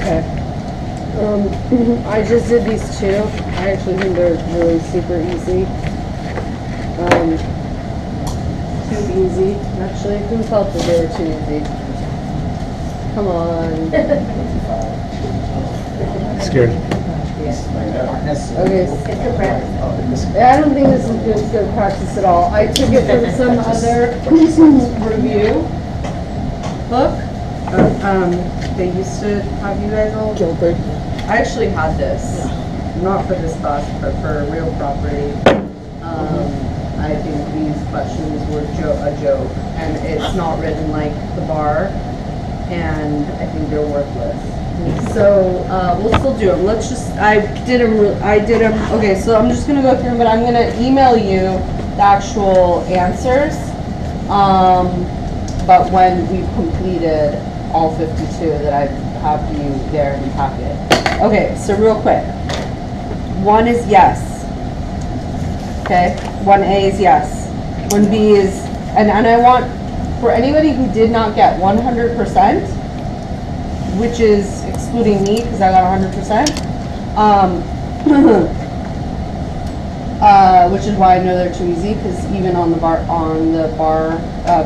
Okay. I just did these two. I actually think they're really super easy. Too easy, actually. Who felt that they were too easy? Come on. Scared. Okay. I don't think this is good practice at all. I took it from some other review book. They used to have you guys all. Gilbert. I actually had this, not for this class, but for real property. I think these questions were a joke, and it's not written like the bar, and I think they're worthless. So we'll still do them. Let's just, I did them. Okay, so I'm just gonna go through them, but I'm gonna email you the actual answers. But when we've completed all 52 that I have you there in the packet. Okay, so real quick. 1 is yes. Okay, 1A is yes. 1B is, and I want, for anybody who did not get 100%, which is excluding me because I got 100%, which is why I know they're too easy, because even on the bar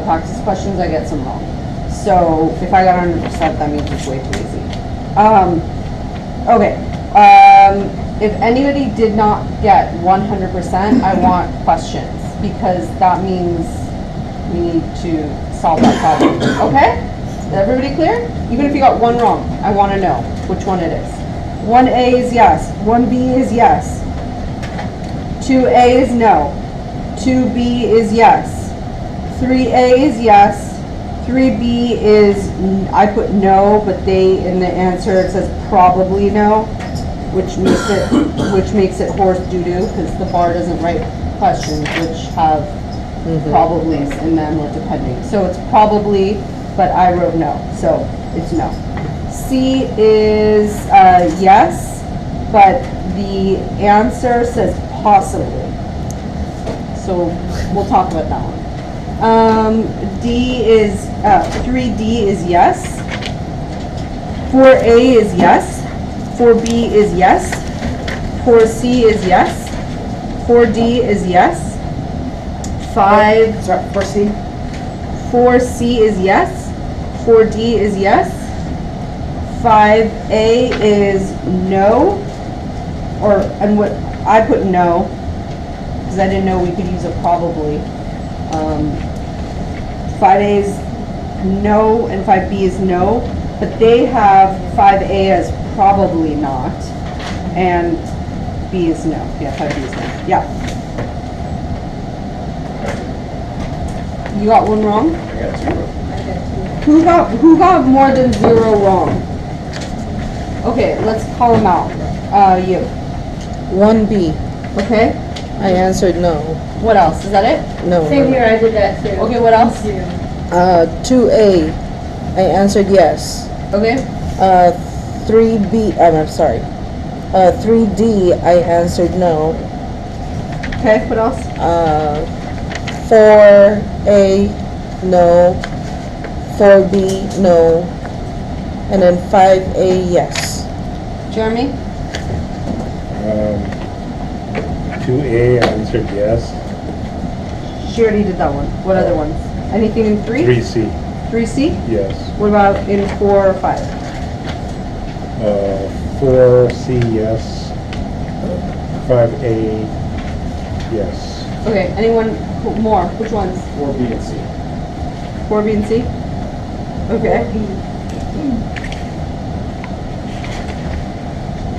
practice questions I get some wrong. So if I got 100%, that means it's way too easy. Okay. If anybody did not get 100%, I want questions, because that means we need to solve that problem. Okay? Is everybody clear? Even if you got 1 wrong, I want to know which one it is. 1A is yes. 1B is yes. 2A is no. 2B is yes. 3A is yes. 3B is, I put no, but they, in the answer it says probably no, which makes it horse doo-doo, because the bar doesn't write questions which have probablys in them or depending. So it's probably, but I wrote no, so it's no. C is yes, but the answer says possibly. So we'll talk about that one. 3D is yes. 4A is yes. 4B is yes. 4C is yes. 4D is yes. 4C is yes. 4D is yes. 5A is no. And what I put no, because I didn't know we could use a probably. 5A is no and 5B is no, but they have 5A as probably not, and B is no. Yeah, 5B is no. Yeah. You got 1 wrong? I got 2. Who got more than 0 wrong? Okay, let's call them out. You. 1B. Okay. I answered no. What else? Is that it? No. Same here, I did that too. Okay, what else? 2A. I answered yes. Okay. 3B. I'm sorry. 3D. I answered no. Okay, what else? 4A. No. 4B. No. And then 5A. Yes. Jeremy? 2A, I answered yes. She already did that one. What other ones? Anything in 3? 3C, 3C? yes. What about in 4 or 5? 4C, yes. 5A, yes. Okay, anyone more? Which ones? 4B and C. 4B and C? Okay.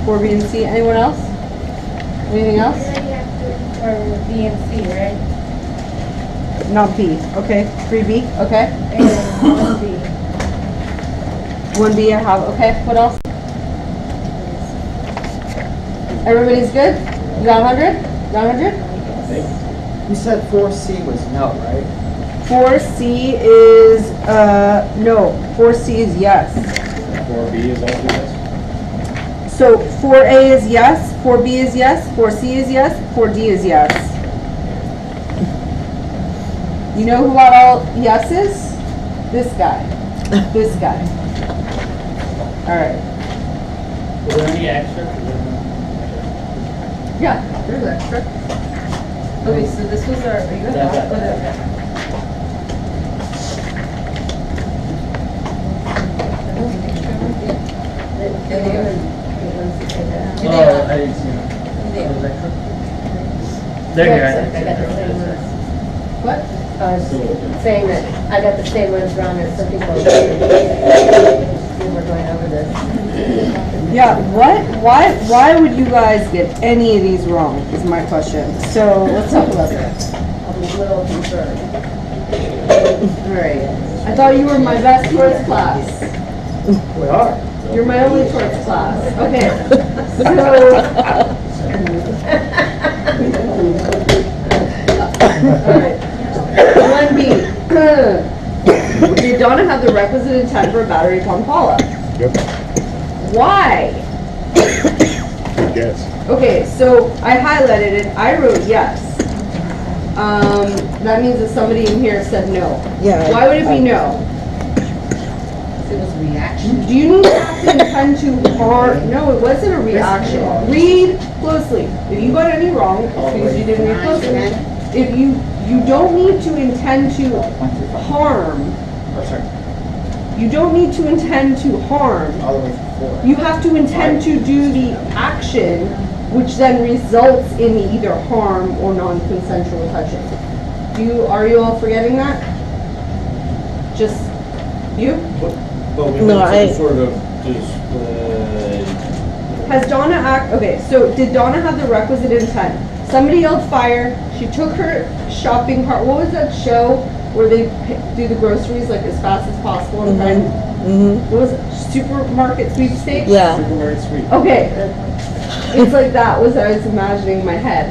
4B and C. Anyone else? Anything else? Or B and C, right? Not B. Okay. 3B. Okay. And 1B. 1B I have. Okay. What else? Everybody's good? You got 100? You got 100? You said 4C was no, right? 4C is, no. 4C is yes. 4B is also yes? So 4A is yes, 4B is yes, 4C is yes, 4D is yes. You know who got all yeses? This guy. This guy. All right. Is there any extra? Yeah, there's extra. Okay, so this was our, are you gonna Yeah, back with it? Oh, I didn't see them. Those extra? They're here. I got the same ones. What? I was saying that I got the same ones wrong as some people. We were going over this. Yeah, why would you guys get any of these wrong, is my question. So, let's talk about that. I'm a little concerned. Alright. I thought you were my best torts class. We are. You're my only torts class. Okay. So, alright. 1B. Did Donna have the requisite intent for a battery upon Paula? Yep. Why? Yes. Okay, so I highlighted it, I wrote yes. That means that somebody in here said no. Yeah. Why would it be no? It was a reaction. Do you need to have to intend to harm? No, it wasn't a reaction. Read closely. If you got any wrong, it's because you didn't read closely. If you don't need to intend to harm, Oh, sorry. you don't need to intend to harm. All the way from 4. You have to intend to do the action, which then results in either harm or non-consensual touching. Are you all forgetting that? Just you? But we No, need some sort of display. Has Donna okay, so did Donna have the requisite intent? Somebody yelled fire, she took her shopping cart, what was that show where they do the groceries like as fast as possible and try and, Mm-hmm. what was it, supermarket sweepstakes? Yeah. Very sweet. Okay, it's like that was I was imagining in my head.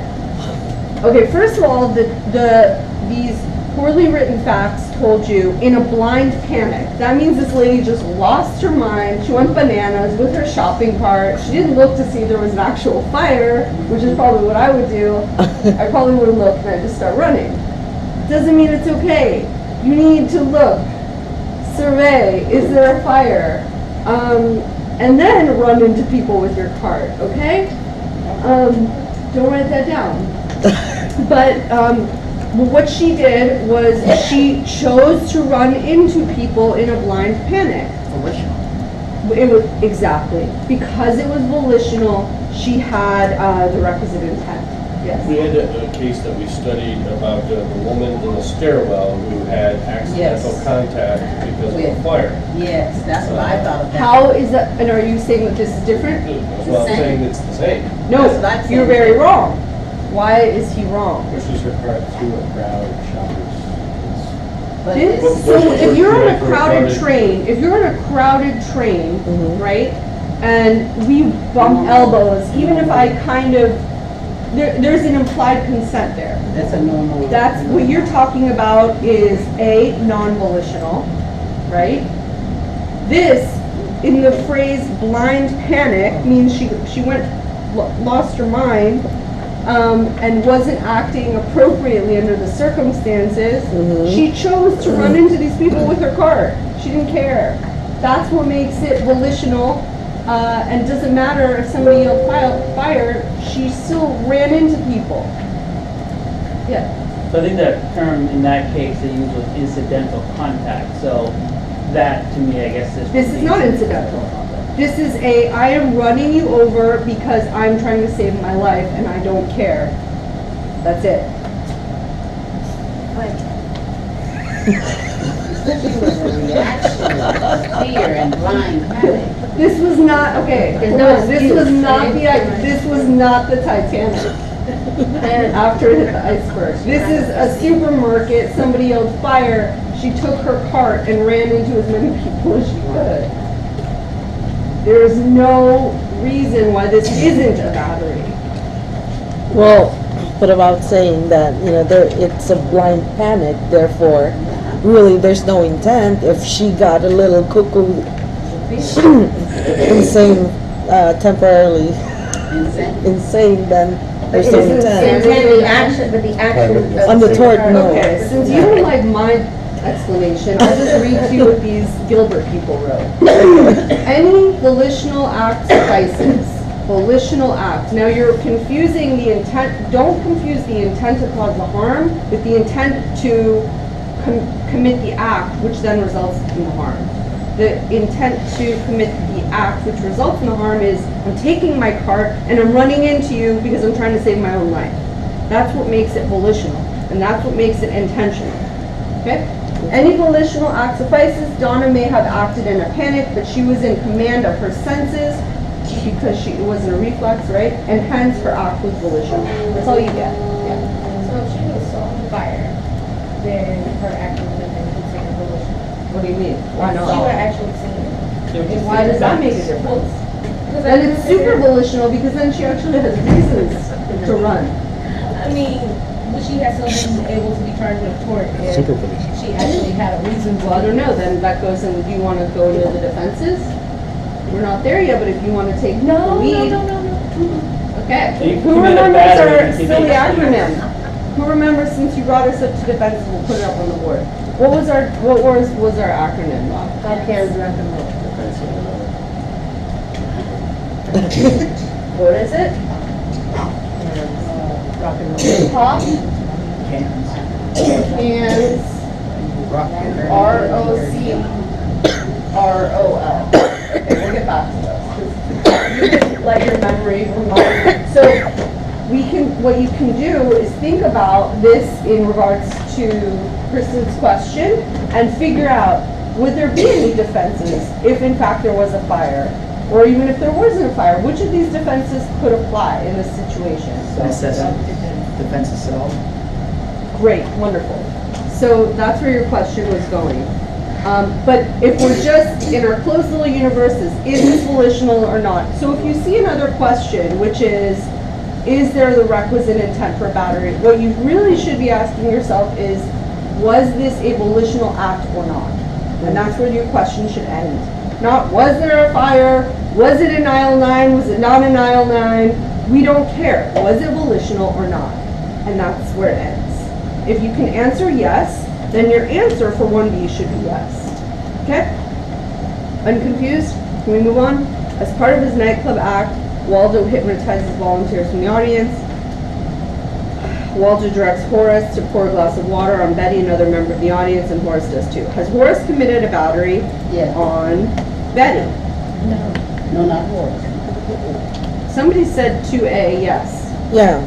Okay, first of all, these poorly written facts told you in a blind panic. That means this lady just lost her mind. She went bananas with her shopping cart. She didn't look to see if there was an actual fire, which is probably what I would do. I probably wouldn't look and I'd just start running. Doesn't mean it's okay. You need to look, survey, is there a fire? And then run into people with your cart, okay? Don't write that down. But what she did was she chose to run into people in a blind panic. Volitional. It was, exactly. Because it was volitional, she had the requisite intent. Yes. We had a case that we studied about the woman in the stairwell who had accidental Yes. contact because of a fire. Yes, that's what I thought of that. How is that, and are you saying that this is different? That's why I'm saying it's the same. No, That's what I'm you're saying. very wrong. Why is he wrong? Pushes her cart through a crowd of shoppers. But This, it's- so if you're on a For a crowded crowded- train, if you're on a crowded train, Mhm. right, and we bump elbows, even if I kind of, there's an implied consent there. That's a normal. That's, what you're talking about is A, non-volitional, right? This, in the phrase blind panic, means she lost her mind, and wasn't acting appropriately under the circumstances. Mhm. She chose to run into these people with her cart. She didn't care. That's what makes it volitional, and doesn't matter if somebody yelled fire, she still ran into people. Yeah. So I think that term in that case they used was incidental contact, so that to me, I guess this. This would is be not incidental. This is I am running you over because I'm trying to save my life and I don't care. That's it. It was a reaction of fear and blind panic. This was not, okay, There's hold no on. This excuse, was not right? this was not the Titanic. After it hit the iceberg. This is a supermarket, somebody yelled fire, she took her cart and ran into as many people as she could. There's no reason why this isn't a battery. Well, what about saying that, it's a blind panic, therefore, really, there's no intent. If she got a little cuckoo, insane, temporarily insane, then there's no intent. And the action, but the action. On the tort, no. Okay, since you don't like my explanation. I'll just read to you what these Gilbert people wrote. Any volitional act suffices. Volitional act. Now you're confusing the intent. Don't confuse the intent to cause the harm with the intent to commit the act, which then results in the harm. The intent to commit the act which results in the harm is I'm taking my cart and I'm running into you because I'm trying to save my own life. That's what makes it volitional, and that's what makes it intentional. Okay? Any volitional act suffices. Donna may have acted in a panic, but she was in command of her senses because it wasn't a reflex, right? And hence her act was volitional. That's all you get. Yeah. So if she would have saw the fire, then her act would have been considered volitional. What do you mean? Why She would not? have actually seen it. And why does that make a difference? Because Then it's super volitional because then she actually has reasons to run. I mean, would she have something able to be charged with a tort if Supervision. she actually had a reason to? Well, I don't know, then that goes in, do you want to go to the defenses? We're not there yet, but if you want to take the lead. No. Okay. So you Who commit a remembers battery our if you silly make- acronym? Who remembers, since you brought us up to defenses, we'll put it up on the board. What was our acronym? Bobcats, rock and roll. Defense of another. What is it? Rock and roll. Pop, Cans. cans, Rock and ROC, ROL. Okay, we'll get back to those. 'Cause you can let your memory remind. So what you can do is think about this in regards to Kristen's question and figure out, would there be any defenses if in fact there was a fire? Or even if there wasn't a fire, which of these defenses could apply in this situation? Necessity. Defense of self. Great, wonderful. So that's where your question was going. But if we're just in our closed little universes, is this volitional or not? So if you see another question, which is there the requisite intent for battery? What you really should be asking yourself is, was this a volitional act or not? And that's where your question should end. Not, was there a fire? Was it in aisle 9? Was it not in aisle 9? We don't care. Was it volitional or not? And that's where it ends. If you can answer yes, then your answer for 1B should be yes. Okay? Unconfused? Can we move on? As part of his nightclub act, Waldo hypnotizes volunteers from the audience. Waldo directs Horace to pour a glass of water on Betty, another member of the audience, and Horace does too. Has Horace committed a battery Yeah. on Betty? No, not Horace. Somebody said 2A, yes. Yeah,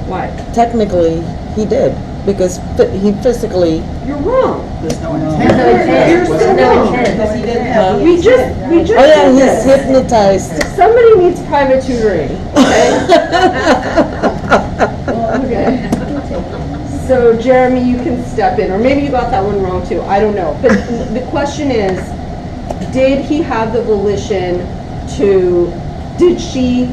Why? technically, he did, because he physically, You're wrong. There's no No intent. intent. You're still wrong. Because he didn't have. Huh? We just oh yeah, did he's this. hypnotized. Somebody needs private tutoring, okay? So Jeremy, you can step in, or maybe you got that one wrong too, I don't know. But the question is, did he have the volition to, did he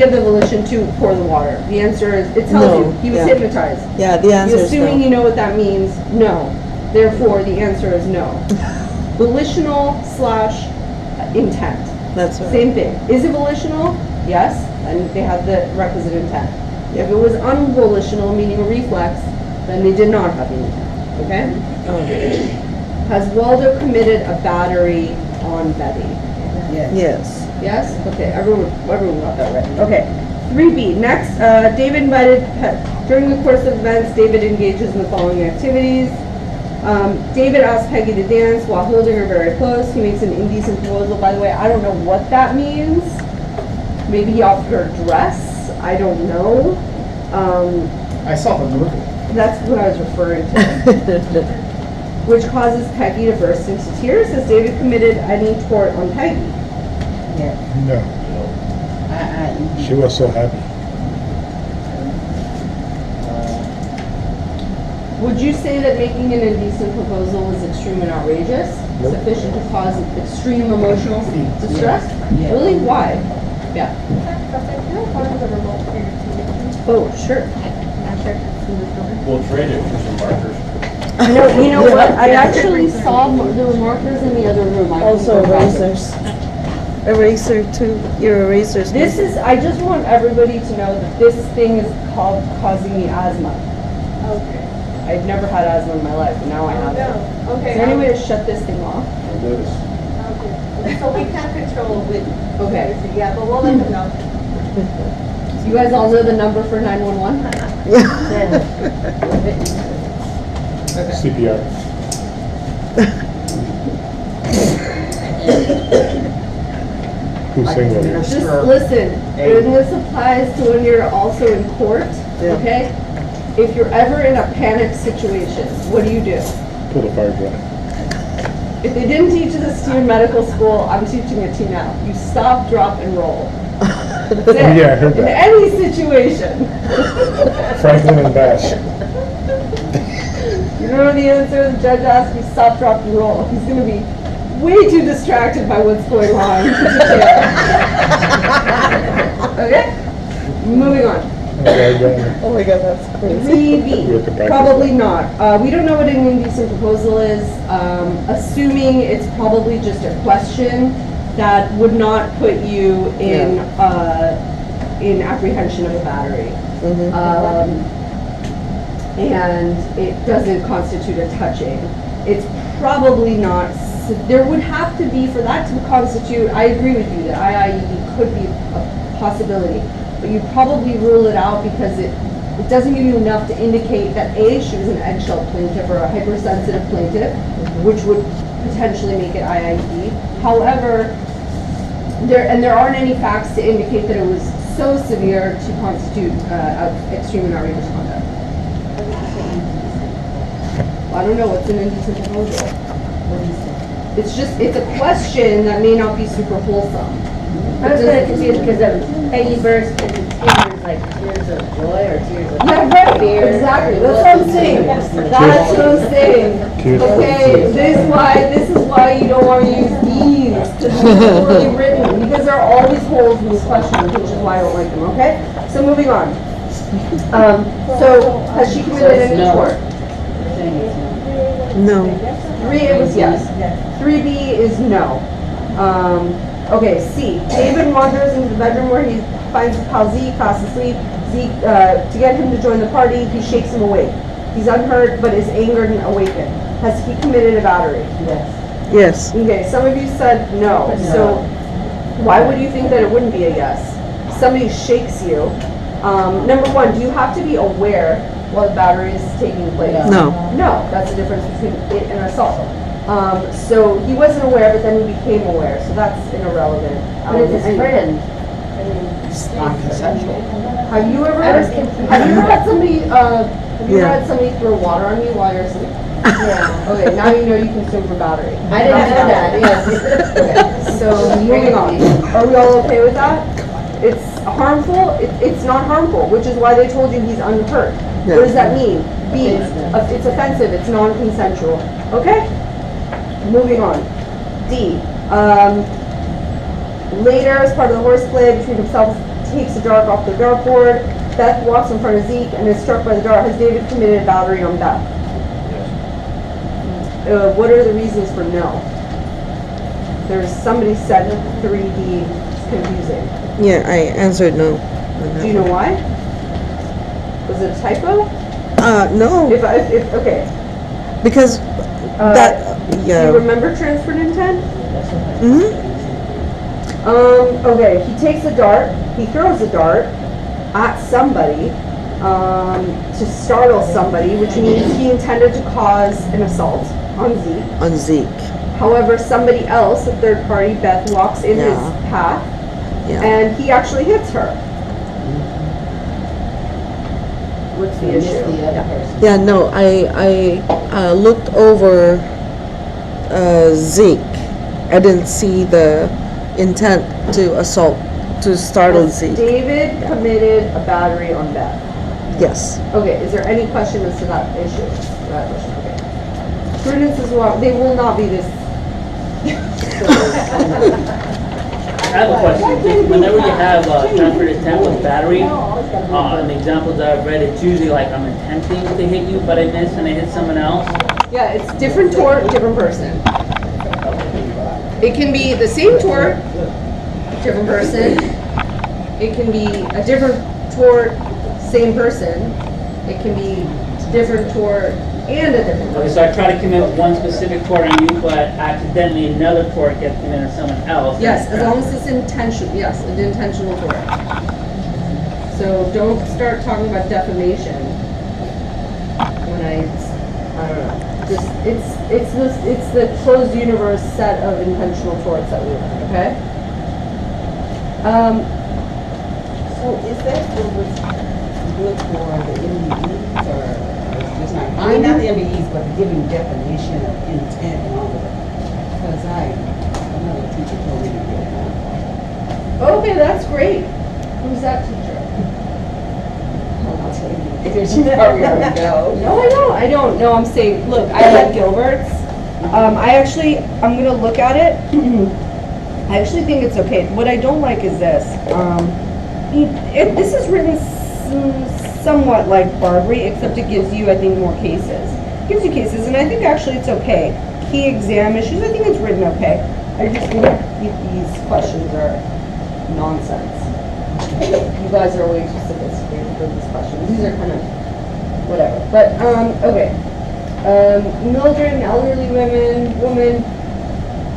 have the volition to pour the water? The answer is, it tells No, you, he was yeah. hypnotized. Yeah, the answer is Assuming no. you know what that means, no. Therefore, the answer is no. Volitional / intent. That's right. Same thing. Is it volitional? Yes, and they have the requisite intent. If it was unvolitional, meaning a reflex, then they did not have the intent, okay? Okay. Has Waldo committed a battery on Betty? Yes. Yes? Okay, everyone got that right. Okay. 3B, next, David invited, during the course of events, David engages in the following activities. David asks Peggy to dance while holding her very close. He makes an indecent proposal. By the way, I don't know what that means. Maybe he offered her a dress. I don't know. I saw the movie. That's what I was referring to. Which causes Peggy to burst into tears. Has David committed any tort on Peggy? No, she was so happy. Would you say that making an indecent proposal was extreme and outrageous? Nope. Sufficient to cause extreme emotional distress? Yeah. Really? Why? Yeah. Oh, sure. We'll trade it for some markers. You know what? I actually saw there were markers in the other room. I Also couldn't grab them. erasers. Eraser too, your erasers. This is, I just want everybody to know that this thing is called causing me asthma. Okay. I've never had asthma in my life, and now I have it. Is there any way to shut this thing off? I noticed. So we can't control with, Okay. yeah, but we'll let them know. You guys all know the number for 911? CPR. Who's saying that? Just listen, and this applies to when you're also in court, okay? If you're ever in a panic situation, what do you do? Pull the fire drill. If they didn't teach this to you in medical school, I'm teaching it to you now. You stop, drop, and roll. That's it. Yeah, I heard In that. any situation. Franklin and Bash. You know the answer? The judge asks you stop, drop, and roll. He's going to be way too distracted by what's going on. Okay? Moving on. Oh my god, that's crazy. 3B, probably not. We don't know what an indecent proposal is. Assuming it's probably just a question that would not put you in apprehension of a battery. And it doesn't constitute a touching. It's probably not. There would have to be, for that to constitute, I agree with you, that IIED could be a possibility. But you probably rule it out because it doesn't give you enough to indicate that A, she was an eggshell plaintiff or a hypersensitive plaintiff, which would potentially make it IIED. However, there aren't any facts to indicate that it was so severe to constitute extreme and outrageous conduct. Well, I don't know, what's an indecent proposal? It's a question that may not be super wholesome. I was kind of confused because Peggy burst into tears, like tears of joy or tears of fear. Exactly, that's what I'm saying. That's what I'm saying. Okay, this is why you don't want to use these, because these are poorly written, because there are all these holes in these questions, which is why I don't like them, okay? So moving on. So, has she committed any tort? No. 3, it was yes. 3B is no. Okay, C. David wanders into the bedroom where he finds his pal Zeke fast asleep. Zeke, to get him to join the party, he shakes him awake. He's unhurt, but is angered and awakened. Has he committed a battery? Yes. Okay, some of you said no. So why would you think that it wouldn't be a yes? Somebody shakes you. Number one, do you have to be aware while the battery is taking place? No. No, that's the difference between it and assault. So he wasn't aware, but then he became aware, so that's irrelevant. But it's his friend. It's non-consensual. Have you ever had somebody throw water on you while you're asleep? Yeah. Okay, now you know you consume for battery. I didn't know that, yes. Okay, so moving on. Are we all okay with that? It's harmful? It's not harmful, which is why they told you he's unhurt. Yeah. What does that mean? B, it's offensive, it's non-consensual. Okay? Moving on. D. Later, as part of the horseplay between himself, takes a dart off the dartboard. Beth walks in front of Zeke and is struck by the dart. Has David committed battery on Beth? What are the reasons for no? There's somebody said 3D. It's confusing. Yeah, I answered no. Do you know why? Was it a typo? No, Okay. because that, Do yeah. you remember transferred intent? Mhm. Okay, he takes a dart, he throws a dart at somebody to startle somebody, which means he intended to cause an assault on Zeke. On Zeke. However, somebody else, a third party, Beth, walks in his path, Yeah. and he actually hits her. What's the issue? Yeah, no, I looked over Zeke. I didn't see the intent to assault, to startle Has Zeke. David committed a battery on Beth? Yes. Okay, is there any question as to that issue? That question, okay. Prudence is what, they will not be this. I have a question. Whenever you have transferred intent with battery, in the examples that I've read, it's usually like I'm intending to hit you, but I miss and I hit someone else. Yeah, it's different tort, different person. It can be the same tort, different person. It can be a different tort, same person. It can be different tort, and a different Okay, person. so I try to commit one specific tort on you, but accidentally another tort gets committed on someone else. Yes, as long as it's intentional, yes, an intentional tort. So don't start talking about defamation when I don't know. Just, it's the closed universe set of intentional torts that we have, okay? So is that what was good for the MBEs or just not, I mean, not the MBEs, but giving definition of intent and all of that? Because another teacher told me to do that. Okay, that's great. Who's that teacher? I'll tell you, because you know where we go. No, I don't. No, I'm saying, look, I like Gilbert's. I'm gonna look at it. I actually think it's okay. What I don't like is this. This is written somewhat like Barbri, except it gives you, I think, more cases. It gives you cases, and I think actually it's okay. Key exam issues, I think it's written okay. I just think these questions are nonsense. You guys are way too sophisticated for these questions. These are kind of whatever. But okay. Mildred and elderly woman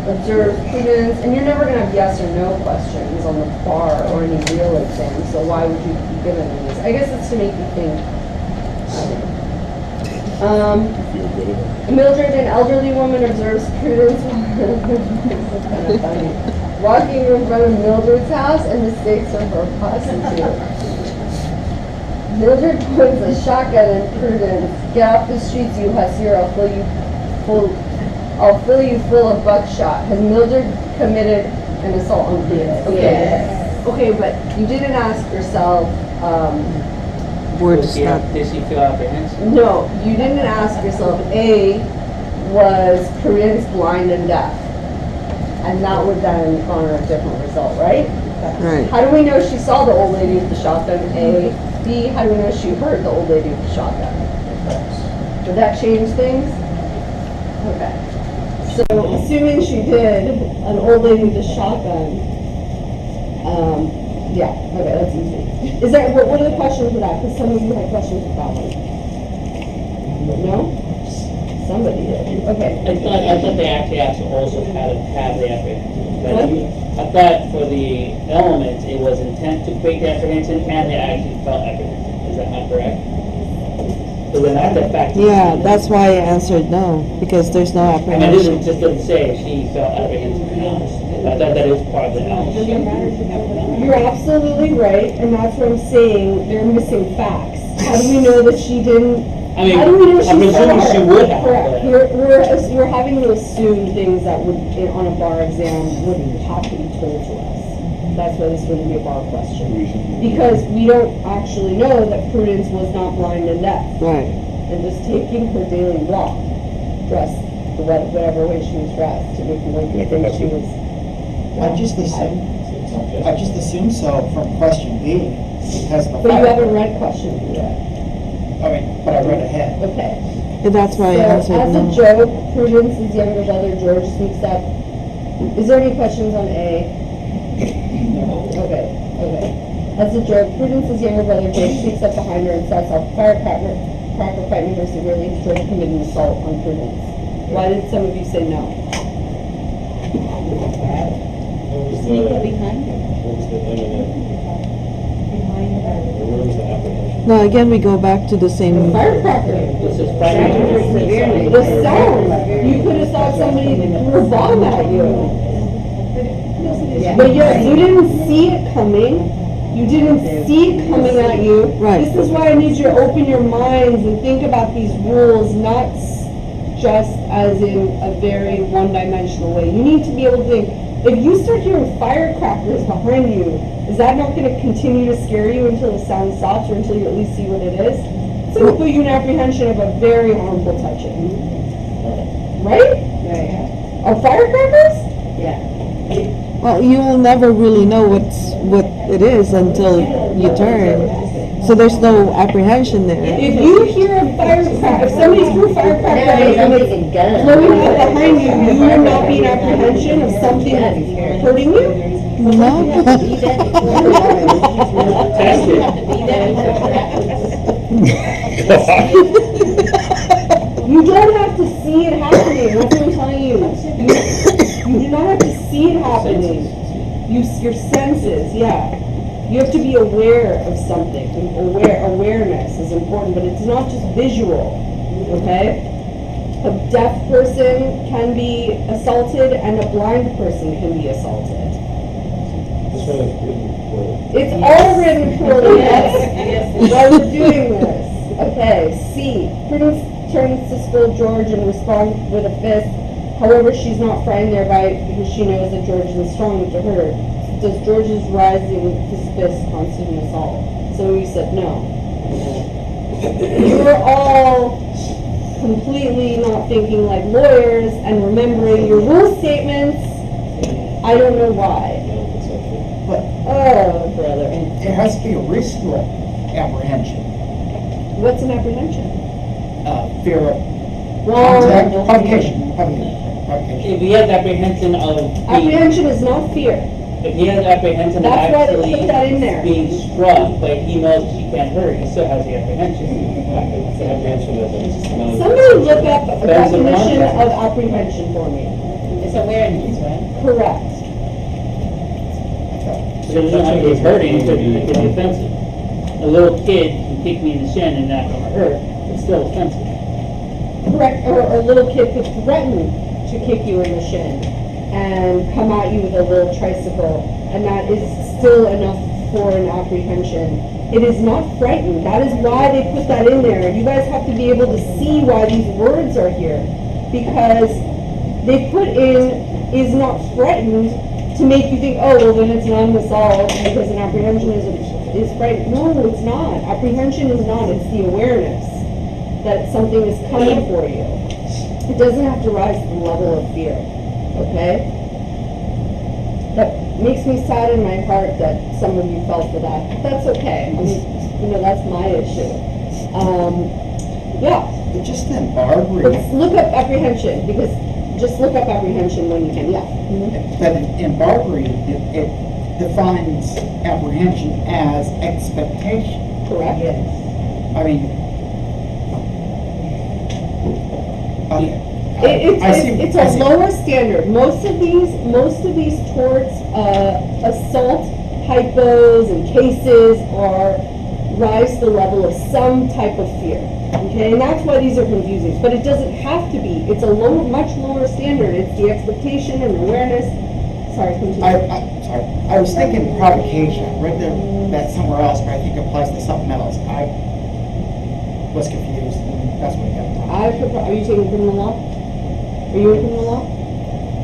observe prudence, and you're never gonna have yes or no questions on the bar or any real exam. So why would you be given these? I guess it's to make you think. Mildred, an elderly woman, observes prudence. Kind of funny. Walking in front of Mildred's house and mistakes her for a prostitute. Mildred points a shotgun at Prudence. Get off the streets, you hussy, or I'll fill you full of buckshot. Has Mildred committed an assault on Prudence? Okay. Yes. Okay, but you didn't ask yourself. Where to Did start? she feel apprehensive? No, you didn't ask yourself. A, was Prudence blind and deaf? And that would then garner a different result, right? Right. How do we know she saw the old lady with the shotgun? A. B. How do we know she heard the old lady with the shotgun? Would that change things? Okay. So, assuming she did, an old lady with a shotgun, yeah, okay, that's easy. Is there, what are the questions for that? Because some of you had questions for that one. No? Somebody did. Okay. I thought they actually asked also how to have the apprehension. But What? I thought for the elements, it was intent to create the apprehension and they actually felt apprehension. Is that not correct? So then that's a fact. Yeah, that's why I answered no, because there's no And I didn't, apprehension. just didn't say she felt apprehensive. I thought that it was part of the element. You're absolutely right, and that's what I'm saying. They're missing facts. How do we know that she didn't? I mean, How do we know she I'm saw assuming her? she would have, Correct. but- You're having to assume things that would, on a bar exam, would have to be told to us. That's why this wouldn't be a bar question. Because we don't actually know that Prudence was not blind and deaf. Right. And just taking her daily walk, dressed whatever way she was dressed, to make you think she was. I just assumed so from question B, because the But you haven't read question B yet. but I read ahead. Okay. And that's why I So, answered as a no. joke, Prudence's younger brother George sneaks up. Is there any questions on A? Okay. As a joke, Prudence's younger brother George sneaks up behind her and sets off firecracker frightening her severely. George committed an assault on Prudence. Why did some of you say no? Sneak up behind her. No, again, we go back to the same. Firecracker. This is primary. The sound. You could have thought somebody threw a bomb at you. But you didn't see it coming. You didn't see it coming at you. Right. This is why I need you to open your minds and think about these rules, not just as in a very one-dimensional way. You need to be able to think, if you start hearing firecrackers behind you, is that not going to continue to scare you until the sound stops or until you at least see what it is? It's going to put you in apprehension of a very harmful touching. Right? Right. Of firecrackers? Yeah. Well, you will never really know what it is until you turn. So there's no apprehension there. If you hear a firecracker, if somebody threw a firecracker and it's gun. blowing up behind you, you will not be in apprehension of something hurting you? No. You don't have to see it happening, that's what I'm telling you. You do not have to see it happening. Your senses, yeah. You have to be aware of something. Awareness is important, but it's not just visual, okay? A deaf person can be assaulted and a blind person can be assaulted. This one is written for. It's all written poorly, yes. Why we're doing this. Okay, C. Prudence turns to scold George and responds with a fist. However, she's not frightened thereby because she knows that George is strong to her. Does George's rising his fist constitute an assault? So you said no. You're all completely not thinking like lawyers and remembering your rule statements. I don't know why. But Oh, brother. there has to be a reasonable apprehension, What's an apprehension? fear of Well, contact, provocation. If he has apprehension of being, apprehension is not fear. if he has apprehension of That's why they actually put that in there. being struck, but he knows she can't hurt, he still has the apprehension. Somebody look up a There's a definition contract. of apprehension for me. It's awareness, right? Correct. So it doesn't have to be hurting, it could be offensive. A little kid can kick me in the shin and not gonna hurt, it's still offensive. Correct, or a little kid could threaten to kick you in the shin and come at you with a little tricycle, and that is still enough for an apprehension. It is not frightened. That is why they put that in there. You guys have to be able to see why these words are here, because they put in is not threatened to make you think, oh, well then it's not an assault because an apprehension is frightened. No, it's not. Apprehension is not. It's the awareness that something is coming for you. It doesn't have to rise to the level of fear, okay? That makes me sad in my heart that some of you fell for that. But that's okay. I mean, that's my issue. Yeah, But just in Barbri, but look up apprehension, because just look up apprehension when you can, yeah. but in Barbri, it defines apprehension as expectation. Correct? I mean, okay. It's a lower standard. Most of these torts, assault hypos and cases rise to the level of some type of fear. Okay, and that's why these are confusing. But it doesn't have to be. It's a much lower standard. It's the expectation and awareness. Sorry, continue. Sorry. I was thinking provocation. I read that somewhere else, but I think it applies to something else. I was confused, and that's what I got. Are you taking criminal law? Are you in criminal law?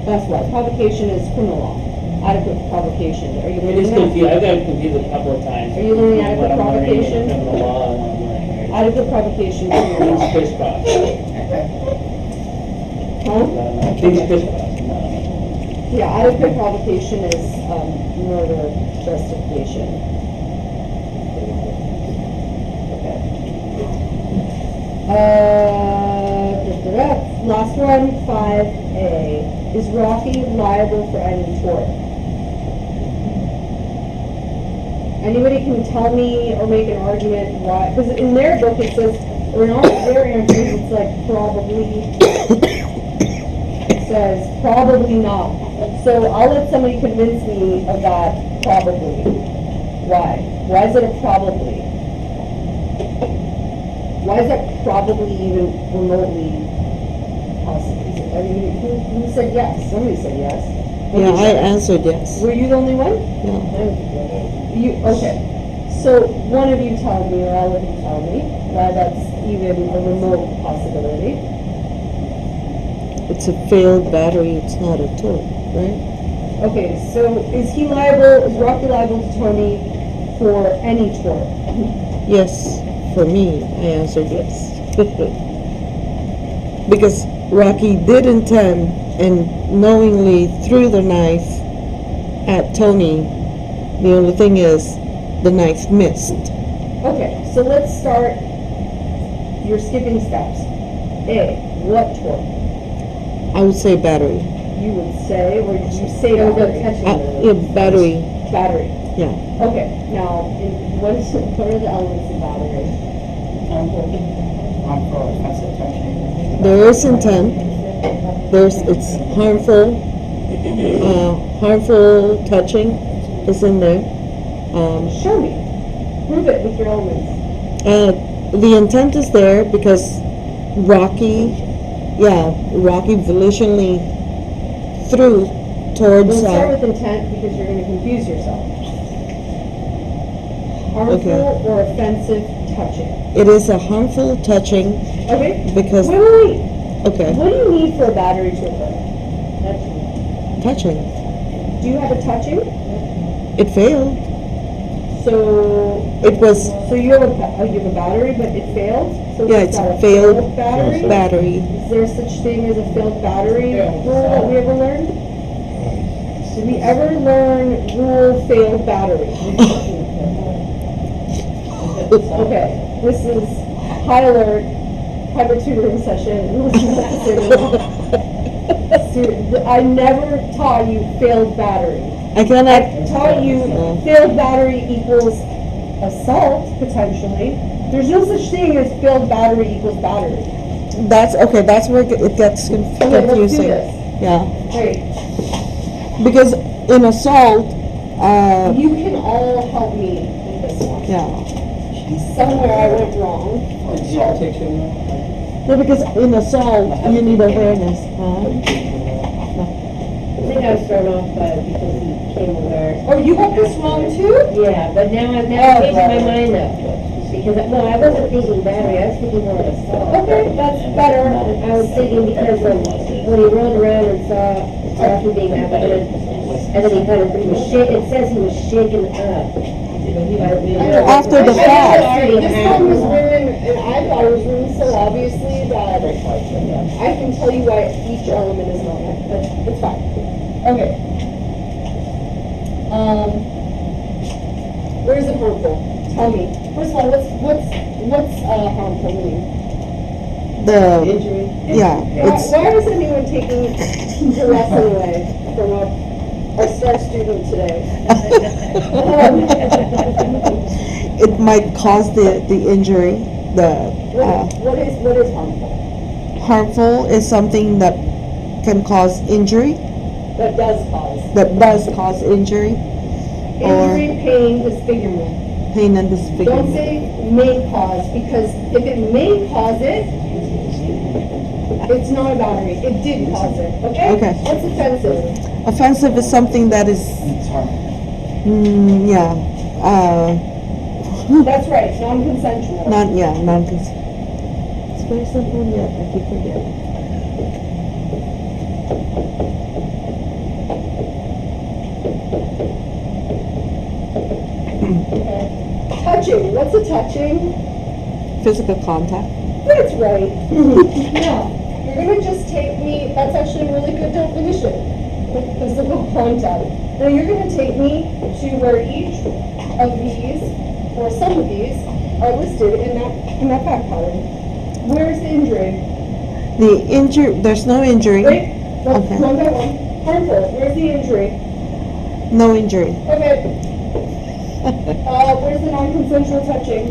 That's why. Provocation is criminal law. Adequate provocation. Are you It is learning that? confused, I've gotten confused a couple of times. Are you learning adequate What I'm learning in provocation? criminal law and what I'm learning here. Adequate provocation. Things crisscross. Huh? Things crisscross. Yeah, adequate provocation is murder justification. Okay. Last one, 5A. Is Rocky liable for any tort? Anybody can tell me or make an argument why, because in their book it says, or in all their answers, it's like probably, it says probably not. So I'll let somebody convince me of that probably. Why? Why is it a probably? Why is that probably even remotely possible? I mean, who said yes? Somebody said yes. Yeah, I answered yes. Were you the only one? Yeah. Okay. So one of you tell me, or all of you tell me, why that's even a remote possibility. It's a failed battery, it's not a tort, right? Okay, so is Rocky liable to Tony for any tort? Yes, for me, I answered yes. Because Rocky did intend and knowingly threw the knife at Tony. The only thing is, the knife missed. Okay, so let's start, you're skipping steps. A, what tort? I would say battery. You would say, or did you say battery? Yeah, battery, Battery. yeah. Okay, now, what are the elements of battery? Harmful, offensive touching. There is intent. It's harmful touching is in there. Show me. Prove it with your elements. The intent is there because Rocky volitionally threw towards. We'll start with intent because you're going to confuse yourself. Harmful Okay. or offensive touching. It is a harmful touching Okay. because. Wait. Okay. What do you need for a battery to occur? Touching. Do you have a touching? It failed. So It was. So you have a battery, but it failed? So Yeah, is it's that a failed battery? battery. Is there such thing as a failed battery rule that we ever learned? Did we ever learn rule failed battery? Okay, this is high alert, private tutoring session. Listen to what to say now. I never taught you failed battery. I cannot. I taught you failed battery equals assault, potentially. There's no such thing as failed battery equals battery. That's okay. That's where it gets confusing. Okay, let's do this. Yeah, Great. because in assault, You can all help me with this one. yeah. Somewhere I went wrong. No, because in assault you need awareness. I think I was thrown off by because he came aware. Oh, you got this wrong too? Yeah, but now I've changed my mind up. Because, no, I wasn't thinking battery, I was thinking more of assault. Okay, that's better. I was thinking because when he rolled around and saw him being apprehended, and then he kind of, he was it says he was shaken up. After the fact. This one was written, and I thought it was written so obviously that I can tell you why each element is not it, but it's fine. Okay. Where is it harmful? Tell me. First of all, what's harmful mean? The Injury. yeah, it's Why is anyone taking the lesson away from our star student today? it might cause the injury. What is harmful? Harmful is something that can cause injury. That does cause. That does cause injury or Injury, pain, disfigurement. pain and Don't disfigurement. say may cause, because if it may cause it, it's not a battery. It did cause it, okay? Okay. What's offensive? Offensive is something that is, It's harmful. That's right, non-consensual. non-consent. It's very simple, yet I keep forgetting. Touching, what's a touching? Physical contact. That's right. Now, you're gonna just take me, that's actually a really good definition. Physical contact. Now you're gonna take me to where each of these, or some of these, are listed in that fact pattern. Where's the injury? There's no injury. Wait, Okay. one by one. Harmful, where's the injury? No injury. Okay. Where's the non-consensual touching?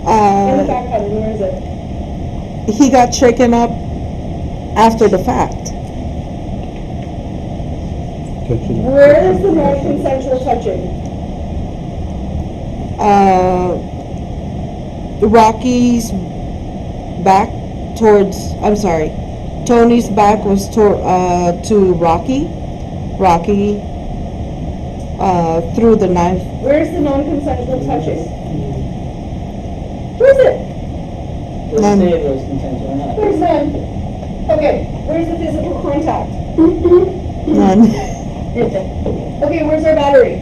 In the fact pattern, where is it? He got shaken up after the fact. Where is the non-consensual touching? Rocky's back towards, I'm sorry, Tony's back was to Rocky. Rocky threw the knife. Where's the non-consensual touching? Where's it? None. Say it was consensual or not. There's none. Okay, where's the physical contact? None. Okay, where's our battery?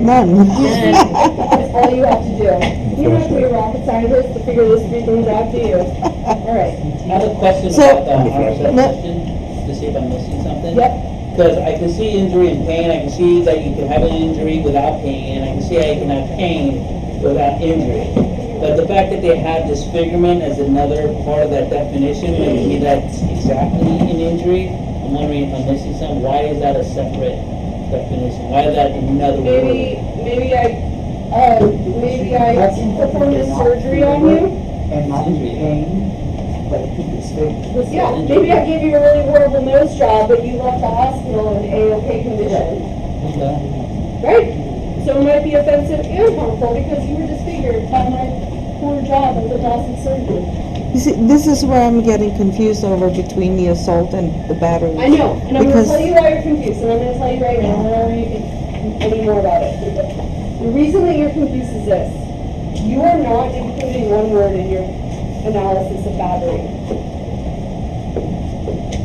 None. That's all you have to do. You don't have to be a rocket scientist to figure these three things out, do you? All right. I have a question So- about the harmful No. question, to see if I'm missing something. Yep. Because I can see injury and pain, I can see that you can have an injury without pain, and I can see how you can have pain without injury. But the fact that they have disfigurement as another part of that definition, maybe that's exactly an injury, I'm wondering if I'm missing something. Why is that a separate definition? Why is that another word? Maybe I maybe I performed a surgery on you. And not in pain, but keep it straight. Yeah, maybe I gave you a really horrible nose job, but you left the hospital in A-OK condition. Right? So it might be offensive and harmful because you were disfigured by my poor job of the plastic surgery. You see, this is where I'm getting confused over between the assault and the battery. I know, and I'm going to Because- tell you why you're confused, and I'm going to tell you right now, I don't want to read any more about it. The reason that you're confused is this. You are not including one word in your analysis of battery.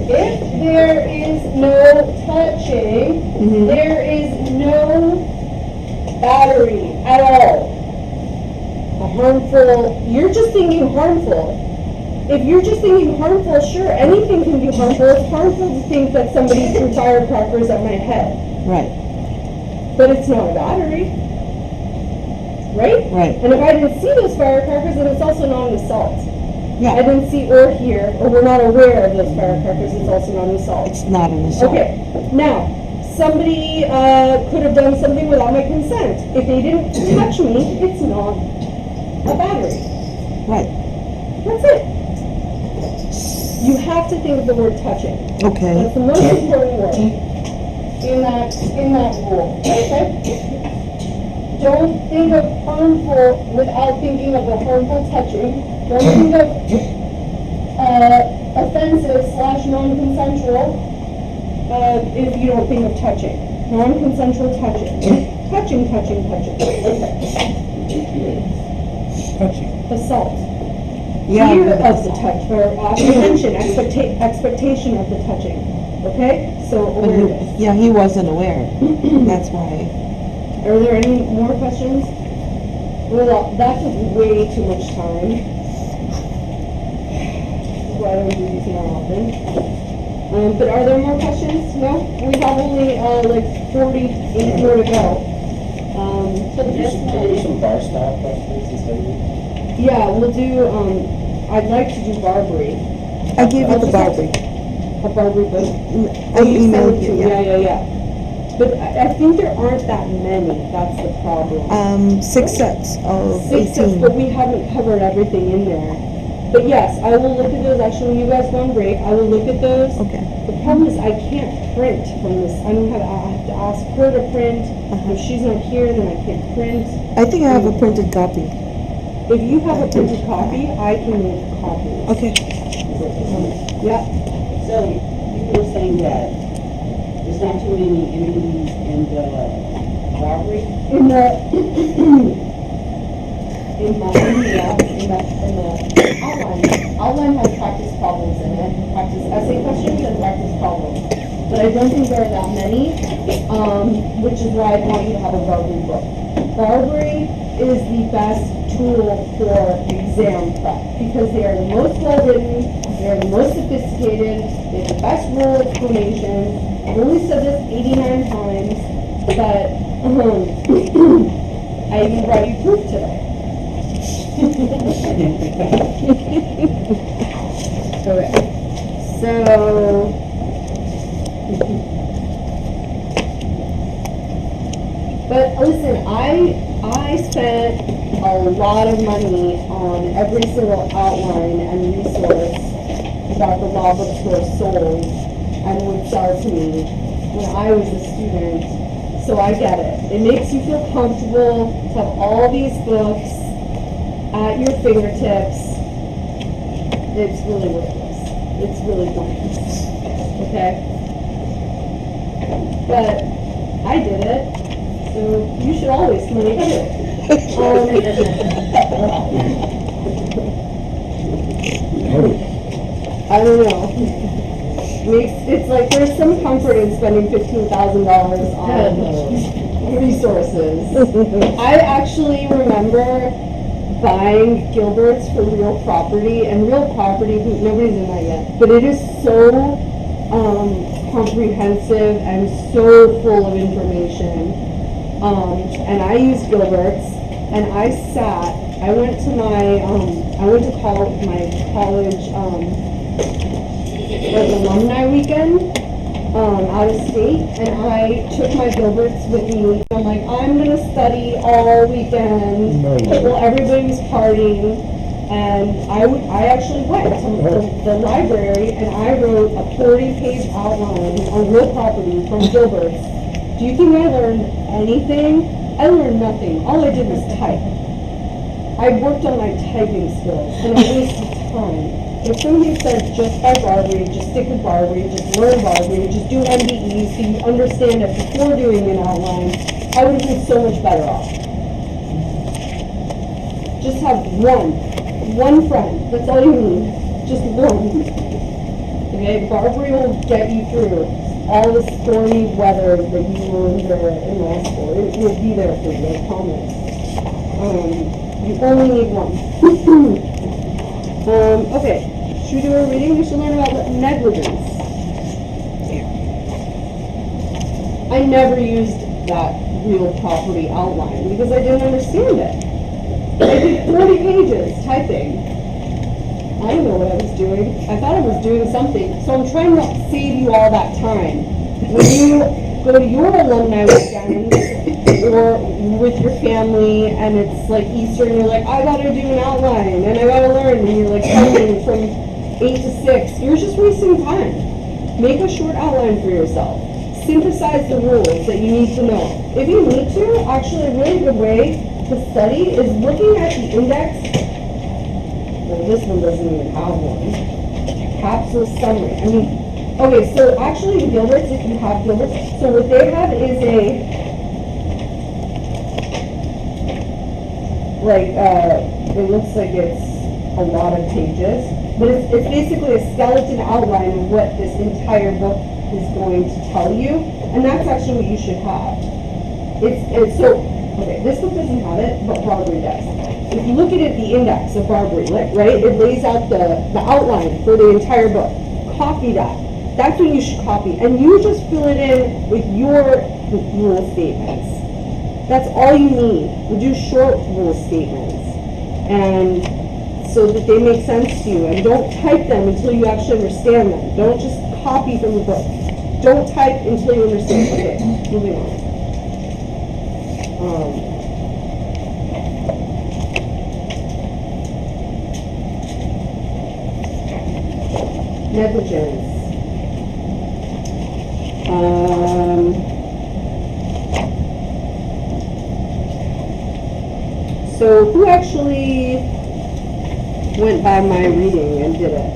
If there is no touching, Mhm. there is no battery at all. A harmful, you're just thinking harmful. If you're just thinking harmful, sure, anything can be harmful. It's harmful to think that somebody threw firecrackers at my head. Right, But it's not a battery. Right? right, And if I didn't see those firecrackers, then it's also not an assault. I yeah, didn't see or hear, or we're not aware of those firecrackers, it's also not an assault. it's not an assault. Okay, now, somebody could have done something without my consent. If they didn't touch me, it's not a battery. Right, That's it. You have to think of the word touching. okay, That's the most important word in that rule, okay? Don't think of harmful without thinking of the harmful touching. Don't think of offensive / non-consensual if you don't think of touching. Non-consensual touching. Touching. Touching. Assault. yeah, Fear but of the touch, or apprehension, expectation of the touching. Okay? So but awareness. yeah, he wasn't aware, that's why. Are there any more questions? Well, that took way too much time. Why don't we do these more often? But are there more questions? No? We have only like 48 more to go. So the best Can we do some bar style questions instead of? yeah, we'll do, I'd like to do Barbri. I gave you I'll the just have Barbri. A Barbri book? I emailed you, yeah. Yeah. But I think there aren't that many, that's the problem. 6 sets of 6 sets, 18. but we haven't covered everything in there. But yes, I will look at those, actually, when you guys go on break, I will look at those. Okay, The problem is I can't print from this, I have to ask her to print. If she's not here, then I can't print. I think I have a printed copy. If you have a printed copy, I can make copies. Okay. Yeah, So you were saying that there's not too many interviews in the Barbri? in the, in the outline has practice problems in it, practice essay questions and practice problems. But I don't think there are that many, which is why I want you to have a Barbri book. Barbri is the best tool for exam prep because they are the most well-written, they are the most sophisticated, they have the best rule explanations. I've only said this 89 times, but I even brought you proof today. Okay, so but listen, I spent a lot of money on every single outline and resource that the law bookstore sold and would sell to me when I was a student. So I get it. It makes you feel comfortable to have all these books at your fingertips. It's really worthless. It's really pointless. Okay? But I did it, so you should all waste money too. I don't know. It's like there's some comfort in spending $15,000 on resources. I actually remember buying Gilbert's for Real Property, and Real Property, nobody's in that yet, but it is so comprehensive and so full of information. And I used Gilbert's, and I went to college, like alumni weekend, out of state, and I took my Gilberts with me. I'm like, I'm gonna study all weekend while everybody was partying, and I actually went to the library and I wrote a 40-page outline on real property from Gilbert's. Do you think I learned anything? I learned nothing. All I did was type. I worked on my typing skills, and I wasted time. If somebody says just by Barbri, just stick with Barbri, just learn Barbri, just do MBE so you understand it before doing an outline, I would have been so much better off. Just have one friend, that's all you need, just one. Okay, Barbri will get you through all the stormy weather that you will endure in law school. It will be there for you, I promise. You only need one. Okay. Should we do a reading? We should learn about negligence. I never used that real property outline because I didn't understand it. I did 40 pages typing. I don't know what I was doing. I thought I was doing something. So I'm trying to save you all that time. When you go to your alumni weekend or with your family and it's like Easter and you're like, I gotta do an outline and I gotta learn, and you're like typing from 8 to 6, you're just wasting time. Make a short outline for yourself. Synthesize the rules that you need to know. If you need to, actually a really good way to study is looking at the index. Well, this one doesn't even have one. Capsule summary. I mean, okay, so actually in Gilbert's, if you have Gilbert's, so what they have is it looks like it's a lot of pages. But it's basically a skeleton outline of what this entire book is going to tell you, and that's actually what you should have. Okay, this book doesn't have it, but Barbri does. If you look at it, the index of Barbri, right, it lays out the outline for the entire book. Copy that. That's what you should copy, and you just fill it in with your rule statements. That's all you need. We do short rule statements, and so that they make sense to you, and don't type them until you actually understand them. Don't just copy from the book. Don't type until you understand. Okay, moving on. Negligence. So who actually went by my reading and did it?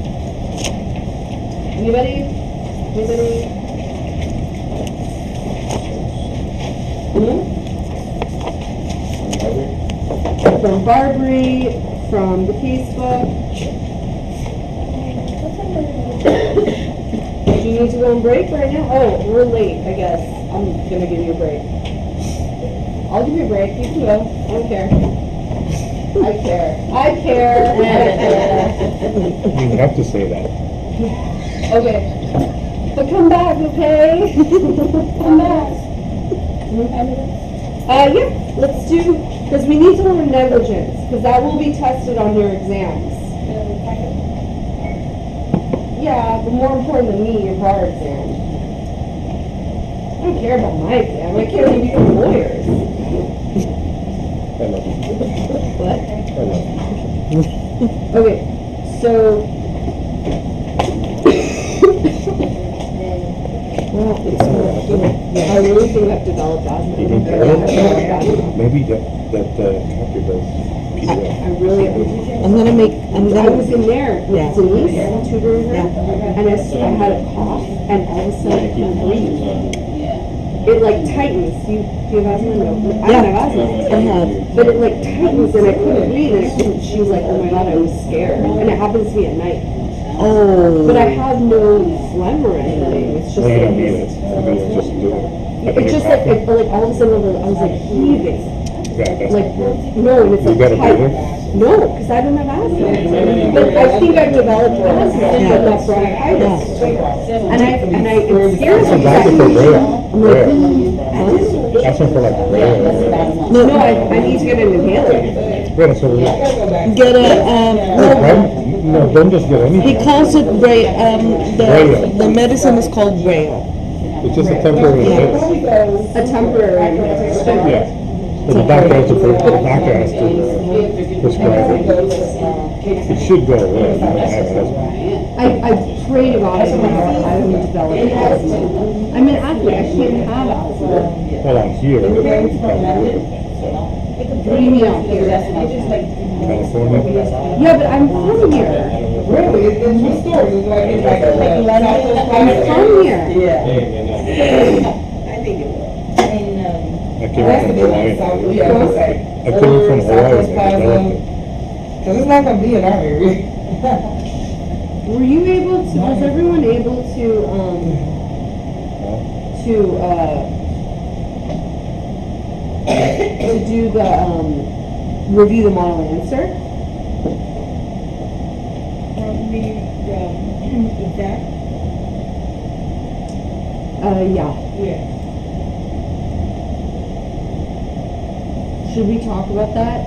Anybody? Anybody? From Barbri, from the casebook. Do you need to go on break right now? Oh, we're late, I guess. I'm gonna give you a break. I'll give you a break. You can go. I don't care. I care. I care. You have to say that. Okay. But come back, okay? Come back. Yeah, let's do, because we need to learn negligence, because that will be tested on your exams. Yeah, but more important than me, your bar exam. I don't care about my exam. I care if you become lawyers. I love you. What? I love you. Okay, so. Well, I really think I've developed asthma. You think that? Maybe that copy does PDF. I really. I was in there with Yeah. Denise, tutoring her, and I had a cough, and all of a sudden I couldn't breathe. It like tightens. Do you have asthma? No. I don't have asthma. I have. But it like tightens and I couldn't breathe and I couldn't, she was like, oh my god, I was scared. And it happens to me at night. Oh. But I have no phlegm or anything. It's just I don't like, need it. Maybe it's just do it. it's just like, like all of a sudden I was like heaving. Yeah, that's Like, good. no, and it's You like got a tight. breather? No, because I don't have asthma. But I think I've developed asthma, but not bronchitis. And it scares That's me. exactly for rare. I'm like, That's for like rare. no, I need to get an inhaler. Wait, so Get a, no, don't just get anything. he calls it the medicine is called Braille. It's just a temporary fix. A temporary. Yeah. But the doctor has to, prescribe it. It should go away. You might have asthma. I pray to God I don't develop asthma. I'm an athlete, I can't have asthma. Well, I'm here. What do you mean out here? California. Yeah, but I'm from here. Really, it's a true story. It's like I'm from here. Yeah. I think it was. I came from Hawaii. I came from Hawaii. Because it's not going to be in our area. Were you able to, was everyone able to do the, review the model answer? Yeah. Yeah. Should we talk about that?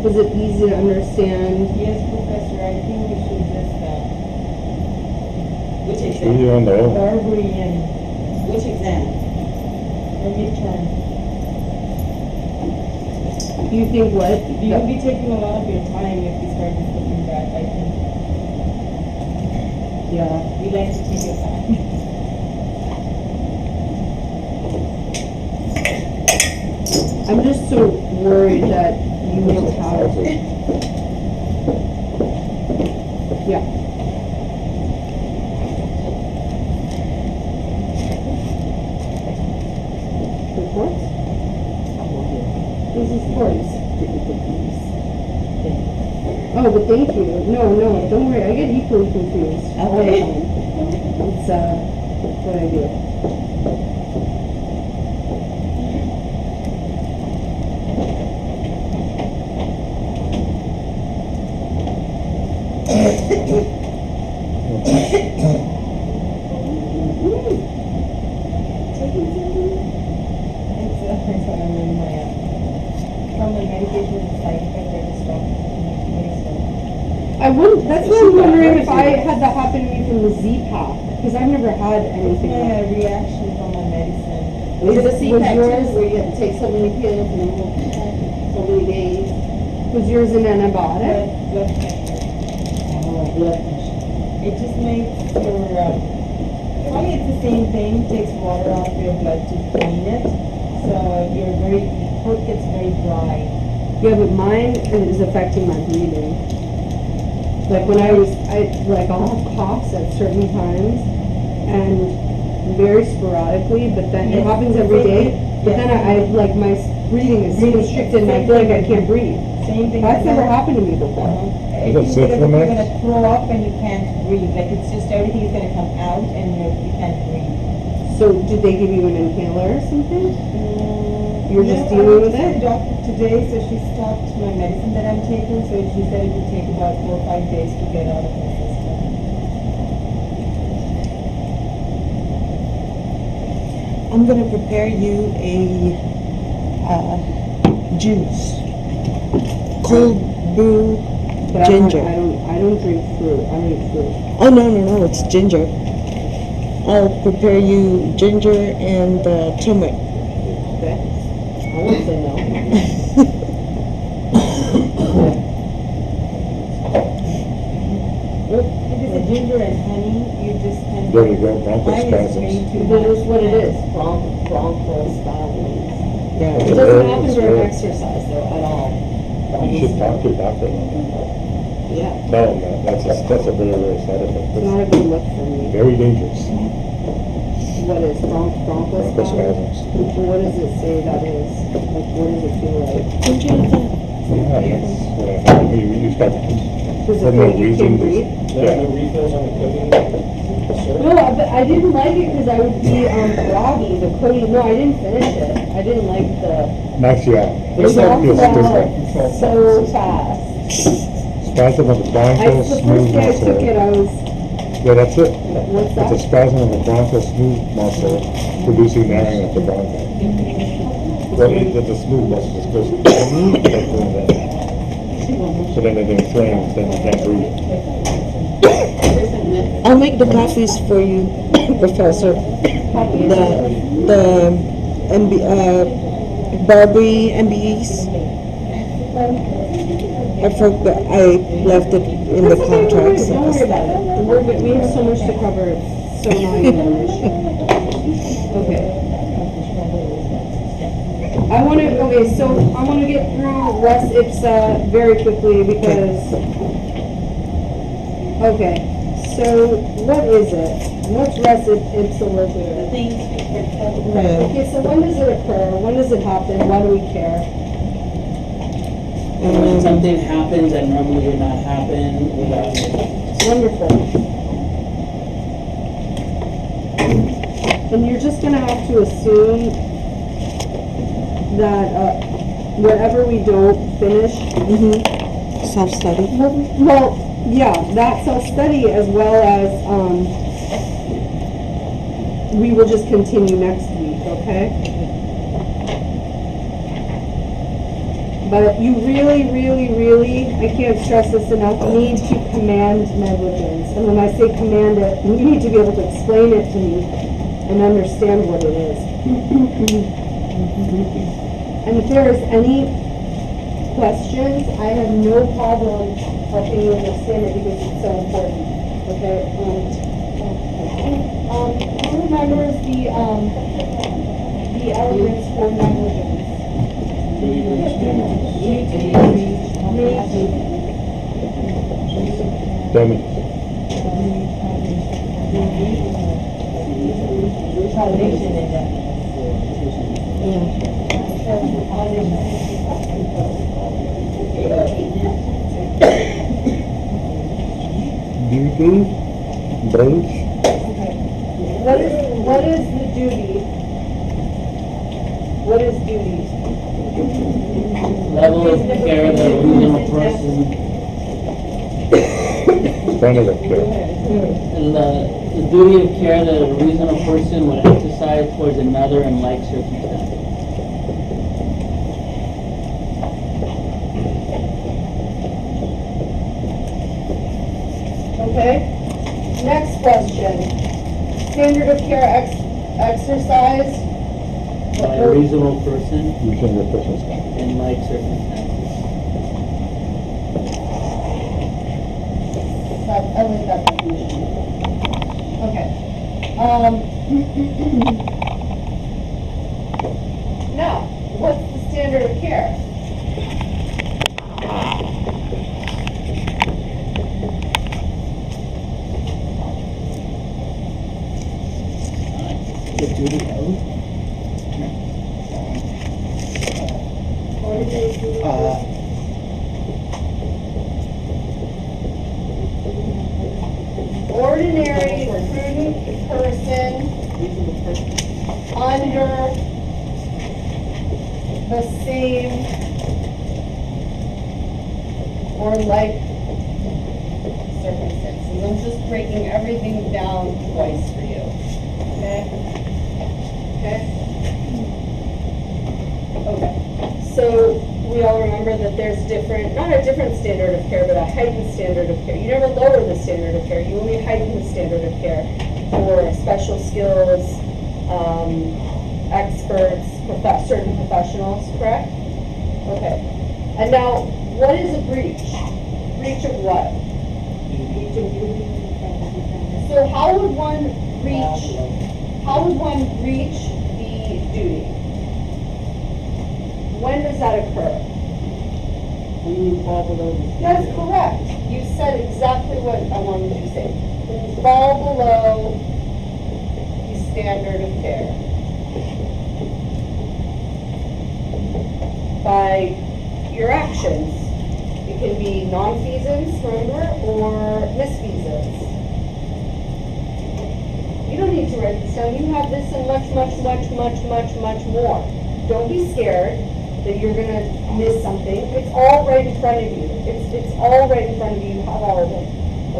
Was it easy to understand? Yes, Professor, I think we should just, which Were you on the oath? Barbri and, which exam? Or midterm? You think what? You'll be taking a lot of your time if you start just looking back, I think. Yeah. We like to take your time. I'm just so worried that you will have. Yeah. Reports? This is Torts. Oh, but thank you. No, don't worry. I get equally confused all the time. It's what I do. That's why I'm wondering if I had that happen to me from the Z-Pack, because I've never had anything like that. Reaction from my medicine. Was it a Z-Pack yours where you have to take so many pills and so many days? Was yours an antibiotic? Blood pressure. Blood pressure. It just makes your, probably it's the same thing, takes water off your blood to clean it. So your throat gets very dry. Yeah, but mine is affecting my breathing. Like when I'll have coughs at certain times and very sporadically, but then it happens every day. But then I like my breathing is constricted and I feel like I can't breathe. Same thing. That's never happened to me before. If you feel like you're gonna throw up and you can't breathe, like it's just everything is gonna come out and you can't breathe. So did they give you an inhaler or something? You're just dealing with it? The doctor today, so she stopped my medicine that I'm taking, so she said it would take about 4 or 5 days to get out of my system. I'm gonna prepare you a juice. Cold brew But ginger. I don't drink fruit. I don't eat fruit. Oh, no, it's ginger. I'll prepare you ginger and turmeric. Okay. I won't say no. If it's a ginger and honey, you just kind of. There you go, bronchospasms. That is what it is. Bronchospasms. Yeah. It doesn't happen during exercise though at all. You should talk to your doctor. Yeah. Tell him that. That's a very, very side effect. It's not a good look for me. Very dangerous. What is bronchospasms? Bronchospasms. What does it say that is? Like, what does it feel like? Yeah, that's what happened. You start. Does it feel like you can't breathe? Yeah. refills on the cooking? No, but I didn't like it because I would be groggy. The cooking. No, I didn't finish it. I didn't like the. Knocks you out. It It's like feels knocks stupid. out so fast. Spasm of the The bronchial first smooth day I took it, muscle. I was. Yeah, that's it. What's that? It's a spasm of the bronchial smooth muscle producing narrowing of the bronchi. Well, it's a smooth muscle. It's supposed to be like doing that. So then it inflames, then you can't breathe. I'll make the copies for you, Professor. The Barbri MBEs. I forgot, I left it in the contracts. Don't worry about it. We have so much to cover, it's so annoying. Okay. I want to get through Res Ipsa very quickly because, okay, so what is it? What's Res Ipsa Loquitur? Okay, so when does it occur? When does it happen? Why do we care? When something happens that normally would not happen without it. Wonderful. And you're just gonna have to assume that, whatever we don't finish. Self-study. Well, yeah, that self-study as well as, we will just continue next week, okay? But you really, I can't stress this enough, need to command negligence. And when I say command it, you need to be able to explain it to me and understand what it is. And if there is any questions, I have no problem helping you understand it because it's so important, okay? Who remembers the elements for negligence? Damage. Duty, branch. What is the duty? What is duty? Level of care that a reasonable person, Standard of care. the duty of care that a reasonable person would exercise towards another in like circumstances. Okay. Next question. Standard of care exercise. By a reasonable person Reasonable person's standard. in like circumstances. I like that definition. Okay. Now, what's the standard of care? The duty of ordinary prudent person under the same or like circumstances. I'm just breaking everything down twice for you. Okay? Okay. So we all remember that there's not a different standard of care, but a heightened standard of care. You never lower the standard of care, you only heighten the standard of care for special skills, experts, certain professionals, correct? Okay. And now, what is a breach? Breach of what? So how would one breach the duty? When does that occur? when you fall below the That's correct. You said exactly what I wanted you to say. When you fall below the standard of care by your actions. It can be non-feasance, remember, or misfeasance. You don't need to write this down. You have this and much more. Don't be scared that you're going to miss something. It's all right in front of you. It's all right in front of you. You have all of it.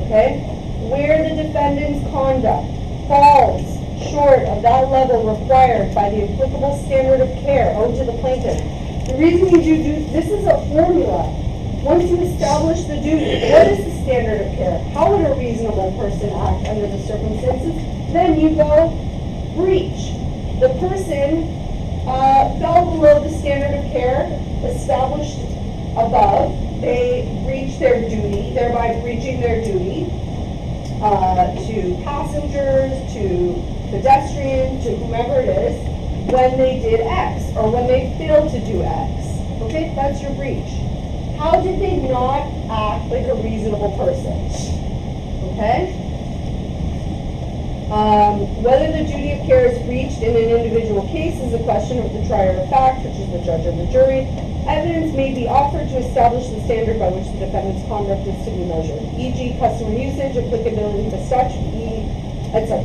Okay? Where the defendant's conduct falls short of that level required by the applicable standard of care owed to the plaintiff. The reason you do this is a formula. Once you establish the duty, what is the standard of care. How would a reasonable person act under the circumstances? Then you go breach. The person fell below the standard of care established above. They breached their duty, thereby breaching their duty to passengers, to pedestrians, to whomever it is, when they did X, or when they failed to do X. Okay, that's your breach. How did they not act like a reasonable person? Okay? Whether the duty of care is breached in an individual case is a question of the trier of fact, which is the judge or the jury. Evidence may be offered to establish the standard by which the defendant's conduct is to be measured, e.g. customer usage, applicability of the statute, etc.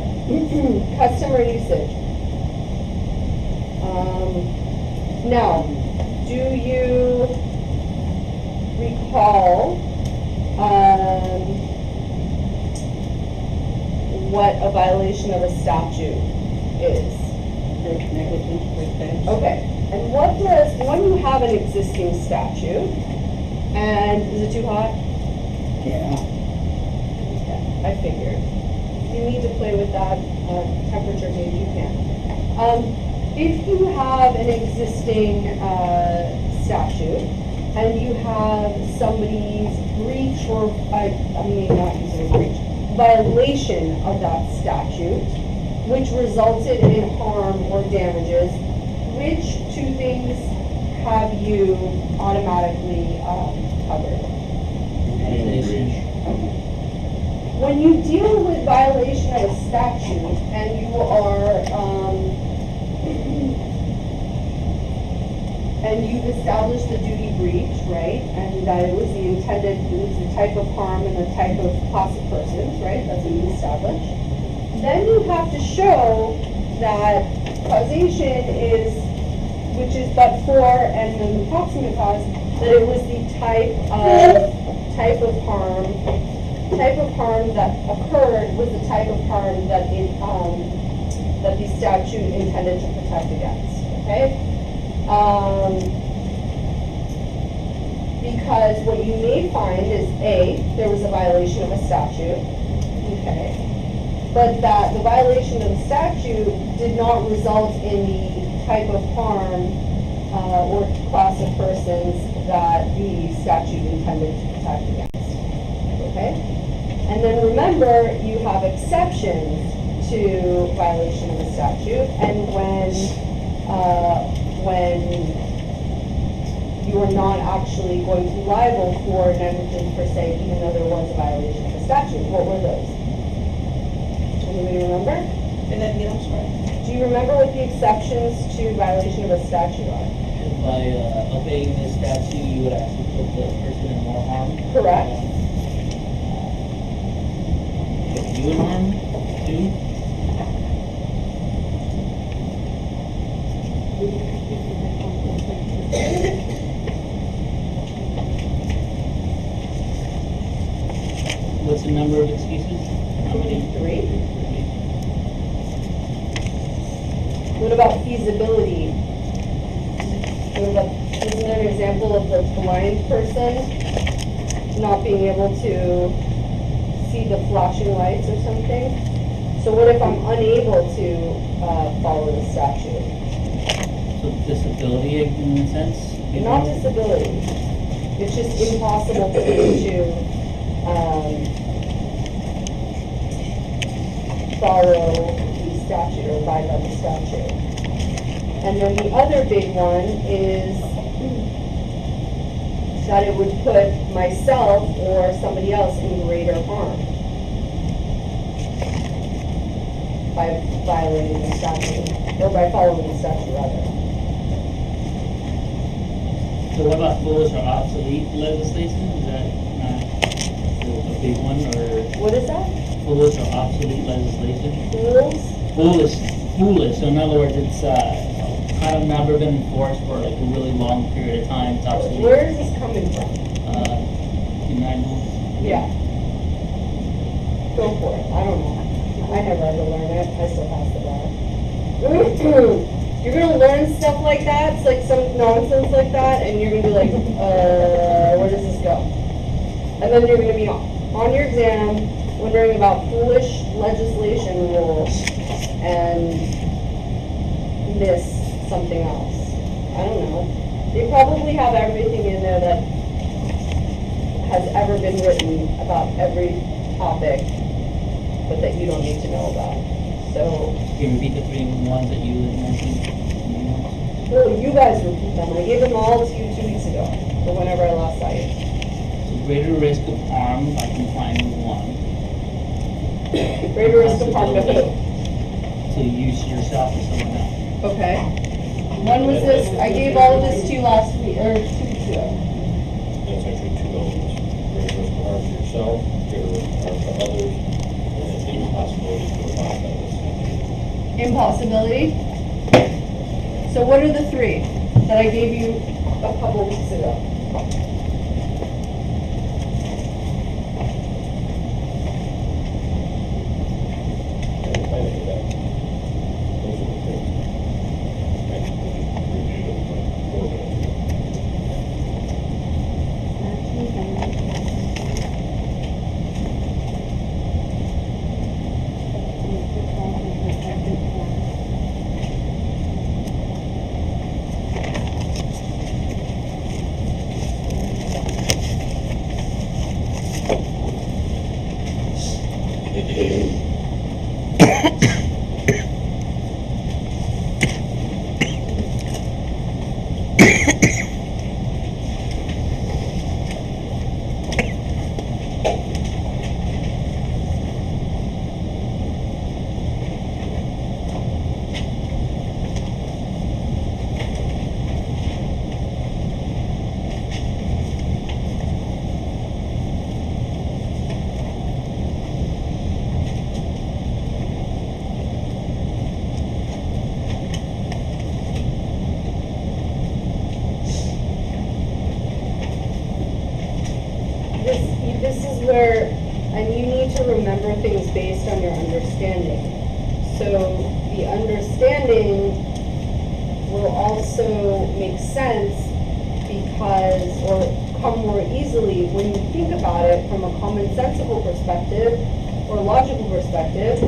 Customer usage. Now, do you recall what a violation of a statute is? Negligence. Okay, and what does, when you have an existing statute, and is it too hot? Yeah. I figured. If you need to play with that temperature gauge, you can. If you have an existing statute, and you have somebody's breach, or, I mean, not using breach, violation of that statute, which resulted in harm or damages, which two things have you automatically covered? When you deal with violation of a statute and you are, and you've established the duty breach, right? And that it was the intended, it was the type of harm and the type of class of persons, right? That's what you established. Then you have to show that causation is, which is but for, and then the proximate cause, that it was the type of harm that occurred was the type of harm that it, that the statute intended to protect against, okay? Because what you may find is A, there was a violation of a statute, okay? But that the violation of the statute did not result in the type of harm or class of persons that the statute intended to protect against, okay? And then remember, you have exceptions to violation of the statute, and when you are not actually going to be liable for negligence per se, even though there was a violation of the statute. What were those? Anybody remember? And then, I'm sorry. Do you remember what the exceptions to violation of a statute are? By obeying this statute, you would actually put the person in more harm. Correct. Put you in harm, too? What's the number of excuses? How many? 3. What about feasibility? Isn't there an example of the blind person not being able to see the flashing lights or something? So what if I'm unable to follow the statute? So disability in a sense? Not disability. It's just impossible for me to follow the statute or abide by the statute. And then the other big one is that it would put myself or somebody else in greater harm by violating the statute, or by following the statute rather. So what about foolish or obsolete legislation? Is that not a big one, or What is that? foolish or obsolete legislation? Rules? Foolish. So in other words, it's kind of never been enforced for like a really long period of time. It's obsolete. Where is this coming from? United Rules. Yeah. Go for it. I don't know. I never had to learn it. I still pass the bar. You're gonna learn stuff like that. It's like some nonsense like that, and you're gonna be like, where does this go? And then you're gonna be on your exam, wondering about foolish legislation rules and miss something else. I don't know. They probably have everything in there that has ever been written about every topic, but that you don't need to know about. So, Can you repeat the 3 ones that you mentioned? well, you guys repeat them. I gave them all to you 2 weeks ago, or whenever I last saw you. So greater risk of harm by complying with 1. Greater risk of harm to who? To use yourself or someone else. Okay. When was this? I gave all of this to you last week, or 2 weeks ago. That's actually 2 elements. Greater risk of harm to yourself, greater risk of harm to others, and the impossibility to abide by this. Impossibility. So what are the 3 that I gave you a couple weeks ago? This is where, and you need to remember things based on your understanding. So the understanding will also make sense because, or come more easily when you think about it from a commonsensical perspective or logical perspective.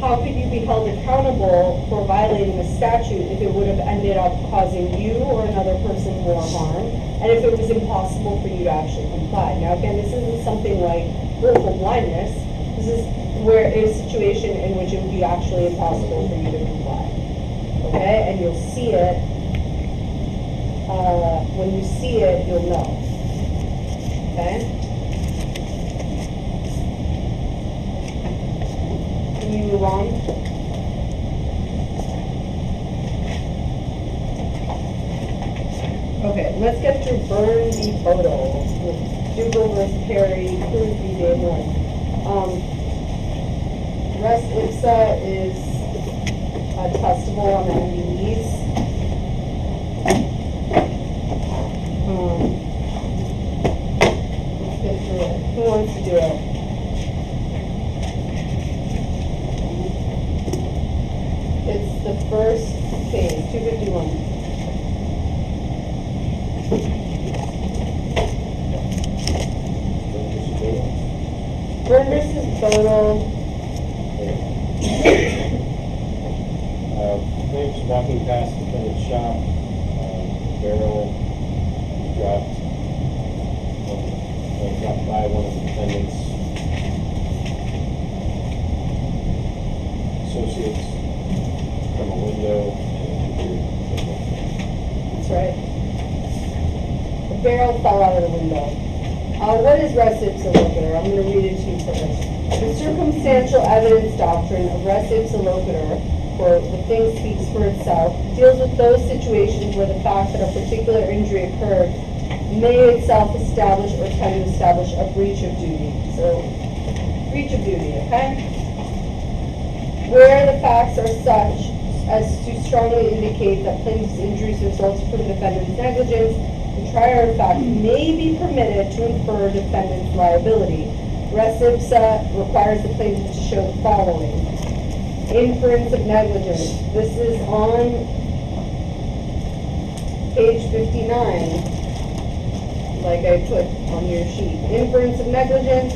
How could you be held accountable for violating a statute if it would have ended up causing you or another person more harm, and if it was impossible for you to actually comply? Now again, this isn't something like willful blindness. This is where a situation in which it would be actually impossible for you to comply. Okay, and you'll see it. When you see it, you'll know. Okay. Can we move on? Okay, let's get through Byrne v. Boadle, McDougald versus Perry, Cruz v. Daimler. Res ipsa is testable on the MBEs. Let's get through it. Who wants to do it? It's the first case, 251. Byrne versus Boadle. Claims walking past the defendant's shop, barrel dropped by one of the defendant's associates from a window and entered. That's right. The barrel fell out of the window. What is res ipsa loquitur? I'm going to read it to you first. The circumstantial evidence doctrine of res ipsa loquitur, quote, the thing speaks for itself, deals with those situations where the fact that a particular injury occurred may itself establish or tend to establish a breach of duty. So, breach of duty, okay? Where the facts are such as to strongly indicate that plaintiff's injuries resulted from defendant's negligence, the trier of fact may be permitted to infer defendant's liability. Res ipsa requires the plaintiff to show the following. Inference of negligence. This is on page 59, like I put on your sheet. Inference of negligence.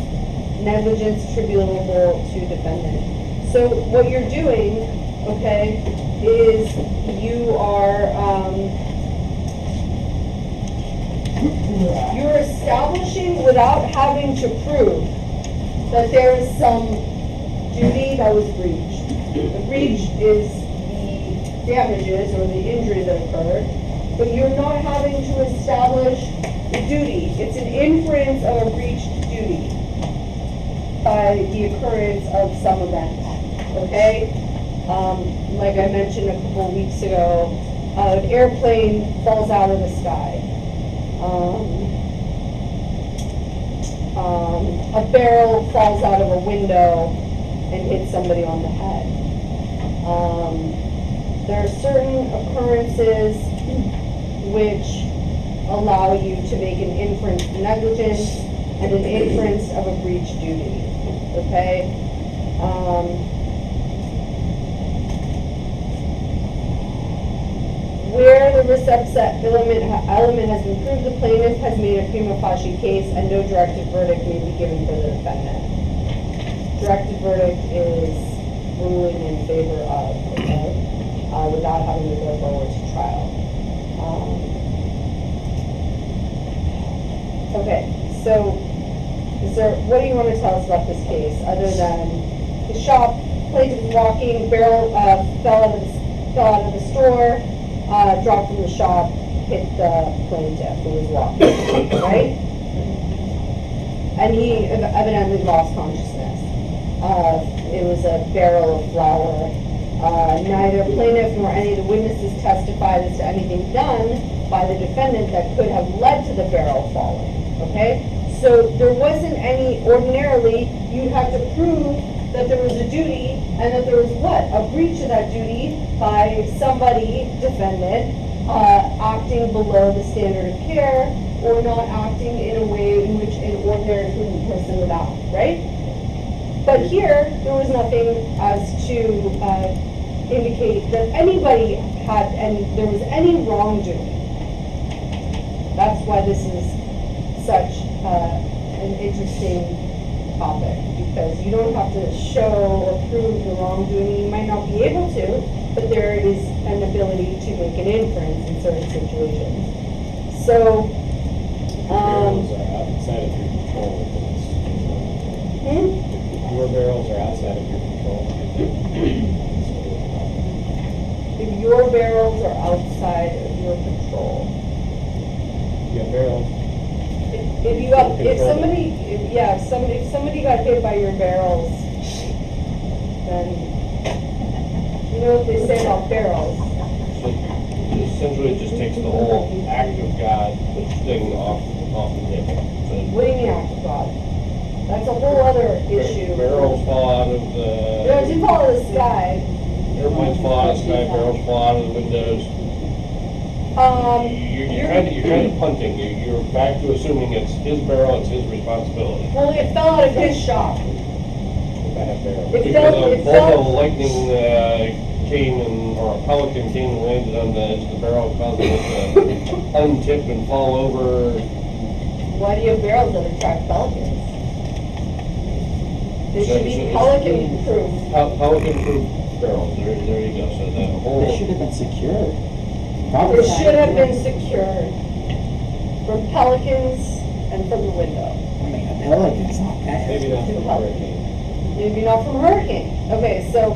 negligence attributable to defendant. So what you're doing, okay, is you are, you're establishing without having to prove that there is some duty that was breached. The breach is the damages or the injury that occurred, but you're not having to establish the duty. It's an inference of a breached duty by the occurrence of some event, okay? Like I mentioned a couple of weeks ago, an airplane falls out of the sky. A barrel falls out of a window and hits somebody on the head. There are certain occurrences which allow you to make an inference of negligence and an inference of a breach duty, okay? Where the recepset element has been proved, the plaintiff has made a prima facie case and no directed verdict may be given for the defendant. Directed verdict is ruling in favor of, okay, without having to go forward to trial. Okay, so what do you want to tell us about this case, other than the shop, plaintiff was walking, barrel fell out of the store, dropped from the shop, hit the plaintiff who was walking, right? And he evidently lost consciousness. It was a barrel of flour. Neither plaintiff nor any of the witnesses testified as to anything done by the defendant that could have led to the barrel falling, okay? So there wasn't any, ordinarily, you'd have to prove that there was a duty and that there was what? A breach of that duty by somebody, defendant, acting below the standard of care or not acting in a way in which an ordinary prudent person would act, right? But here, there was nothing as to indicate that anybody had, and there was any wrongdoing. That's why this is such an interesting topic, because you don't have to show or prove the wrongdoing. You might not be able to, but there is an ability to make an inference in certain situations. So, barrels are outside of your control. Your barrels are outside of your control. if your barrels are outside of your control. You have barrels. If somebody got hit by your barrels, then you know what they say about barrels. So essentially, it just takes the whole act of God thing off the table. So What do you mean act of God? That's a whole other issue. barrels fall out of the. It didn't fall out of the sky. Airplanes fall out of the sky. Barrels fall out of the windows. You're kind of punting. You're back to assuming it's his barrel, it's his responsibility. Well, it fell out of his shop. That barrel. It Because fell- a it bolt fell- of lightning came and, or a pelican came and landed on the edge of the barrel, causing it to untip and fall over. Why do you have barrels that attract pelicans? They should be pelican-proof. Pelican-proof barrels, there you go, so the whole. They should have been secured. It should have been secured from pelicans and from the window. I mean, a pelican's not that. Maybe not from a hurricane. Maybe not from a hurricane. Okay, so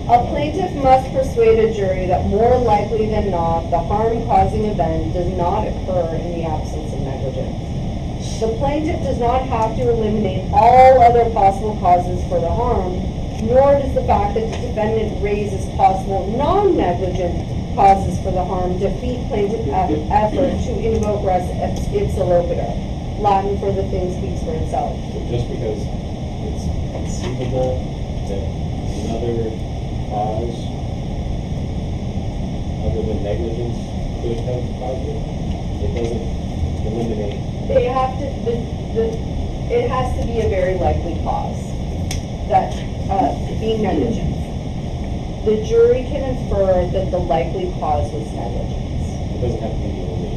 a plaintiff must persuade a jury that more likely than not, the harm-causing event does not occur in the absence of negligence. The plaintiff does not have to eliminate all other possible causes for the harm, nor does the fact that the defendant raises possible non-negligent causes for the harm defeat plaintiff's effort to invoke res ipsa loquitur, Latin for the thing speaks for itself. Just because it's conceivable that another cause other than negligence could have caused it, it doesn't eliminate. They have to, it has to be a very likely cause, that, being negligence. The jury can infer that the likely cause was negligence. It doesn't have to be the only.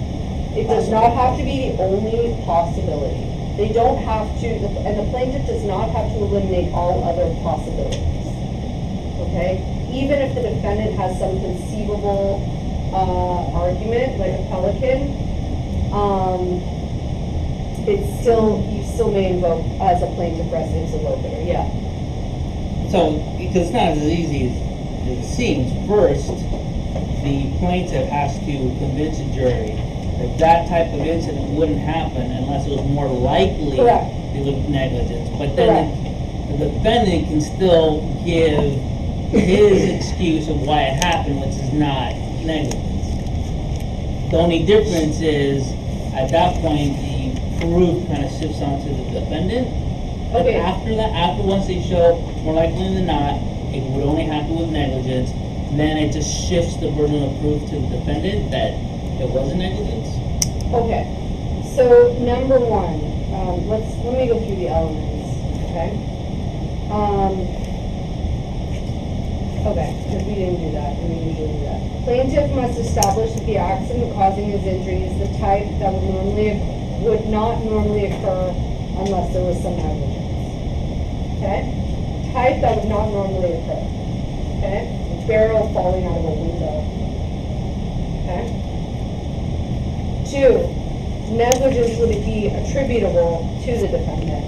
It does not have to be the only possibility. They don't have to, and the plaintiff does not have to eliminate all other possibilities. Okay? Even if the defendant has some conceivable argument, like a pelican, it's still, you still may invoke as a plaintiff res ipsa loquitur, yeah. So, because it's not as easy as it seems, first, the plaintiff has to convince a jury that that type of incident wouldn't happen unless it was more likely Correct. it was negligence. But then the defendant can still give his excuse of why it happened, which is not negligence. The only difference is, at that point, the proof kind of shifts onto the defendant. But Okay. after that, once they show more likely than not, it would only happen with negligence, then it just shifts the burden of proof to the defendant that it wasn't negligence. Okay, so number one, let me go through the elements, okay? Okay, because we didn't do that, and we usually do that. Plaintiff must establish that the accident causing his injury is the type that would not normally occur unless there was some negligence. Okay? Type that would not normally occur. Okay? A barrel falling out of a window. Okay? 2, negligence would be attributable to the defendant.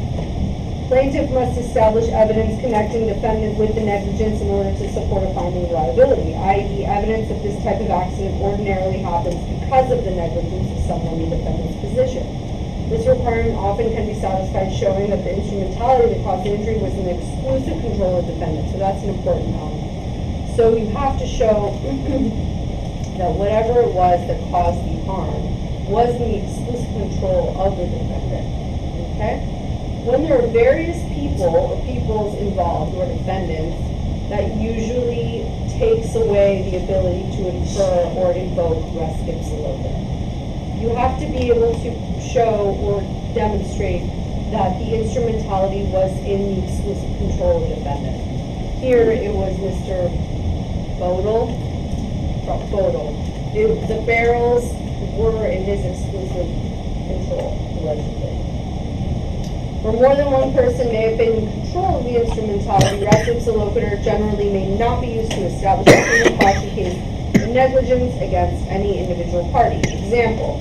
Plaintiff must establish evidence connecting defendant with the negligence in order to support a finding of liability, i.e. evidence that this type of accident ordinarily happens because of the negligence of someone in the defendant's position. This requirement often can be satisfied showing that the instrumentality that caused the injury was in the exclusive control of the defendant, so that's an important element. So you have to show that whatever it was that caused the harm was in the exclusive control of the defendant, okay? When there are various people or peoples involved or defendants, that usually takes away the ability to infer or invoke res ipsa loquitur. You have to be able to show or demonstrate that the instrumentality was in the exclusive control of the defendant. Here it was Mr. Boadle. The barrels were in his exclusive control, allegedly. Where more than one person may have been in control of the instrumentality, res ipsa loquitur generally may not be used to establish a prima facie case of negligence against any individual party. Example,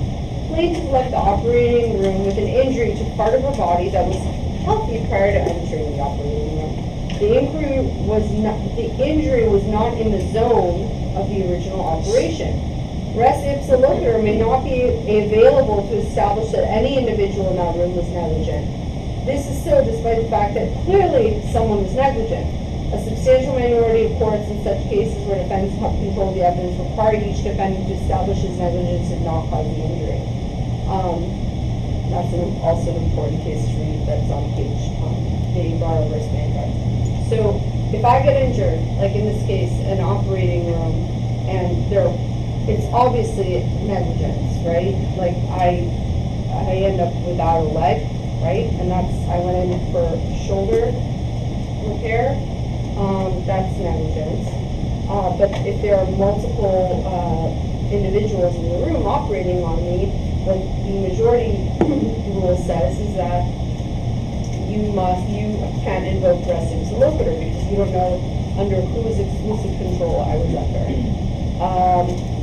plaintiff left the operating room with an injury to part of her body that was healthy prior to entering the operating room. The injury was not in the zone of the original operation. Res ipsa loquitur may not be available to establish that any individual in that room was negligent. This is so despite the fact that clearly someone was negligent. A substantial minority of courts in such cases where defendants have control of the evidence require each defendant to establish his negligence did not cause the injury. That's also an important case to read that's on page Barbri versus Vanguard. So if I get injured, like in this case, an operating room, and it's obviously negligence, right? Like I end up without a leg, right? And I went in for shoulder repair, that's negligence. But if there are multiple individuals in the room operating on me, what the majority rule says is that you can invoke res ipsa loquitur because you don't know under whose exclusive control I was under.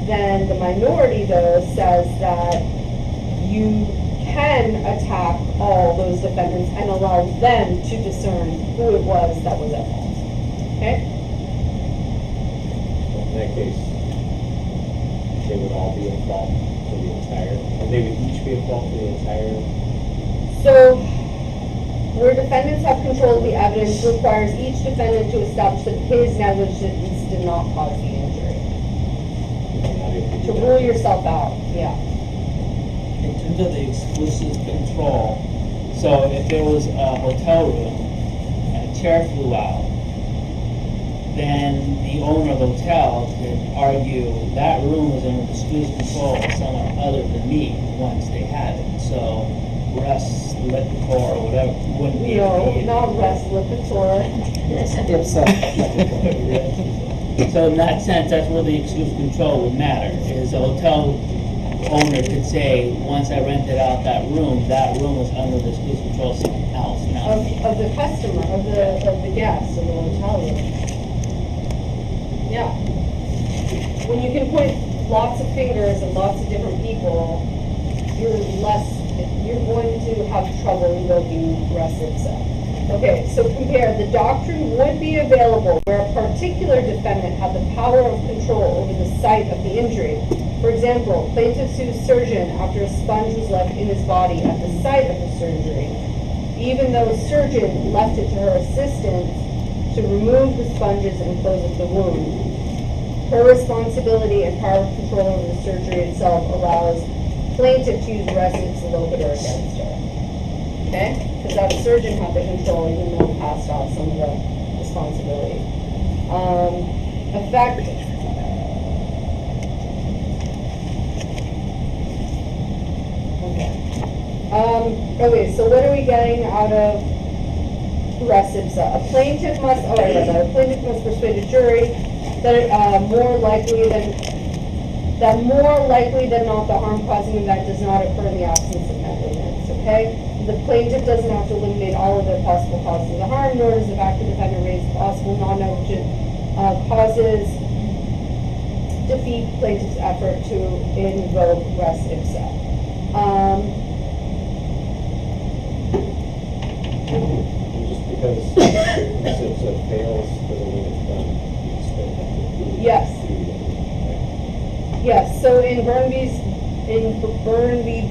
Then the minority, though, says that you can attack all those defendants and allow them to discern who it was that was at fault. Okay? In that case, they would all be at fault for the entire, and they would each be at fault for the entire. So, where defendants have control of the evidence requires each defendant to establish that his negligence did not cause the injury. To rule yourself out, yeah. In terms of the exclusive control, so if there was a hotel room and a chair flew out, then the owner of the hotel could argue that room was under exclusive control of someone other than me once they had it. So res Loquitor or whatever wouldn't be able to be. No, not res Loquitor. So in that sense, that's where the exclusive control would matter, is a hotel owner could say, once I rented out that room was under the exclusive control of someone else. Now, Of the customer, of the guest, of the hotel room. Yeah. When you can point lots of fingers at lots of different people, you're going to have trouble invoking res ipsa. Okay, so compare, the doctrine would be available where a particular defendant had the power of control over the site of the injury. For example, plaintiff sues surgeon after a sponge was left in his body at the site of the surgery, even though surgeon left it to her assistant to remove the sponges and close up the wound. Her responsibility and power of control over the surgery itself allows plaintiff to use res ipsa loquitur against her. Okay? Because that surgeon had the control even though he passed off some of the responsibility. Effect. Okay, so what are we getting out of res ipsa? A plaintiff must persuade a jury that more likely than not the harm-causing event does not occur in the absence of negligence, okay? The plaintiff doesn't have to eliminate all of the possible causes of harm, nor does the fact the defendant raise possible non-negligent causes defeat plaintiff's effort to invoke res ipsa. Just because res ipsa fails doesn't mean it's done. You still have to prove Yes. Yes, so in Byrne v.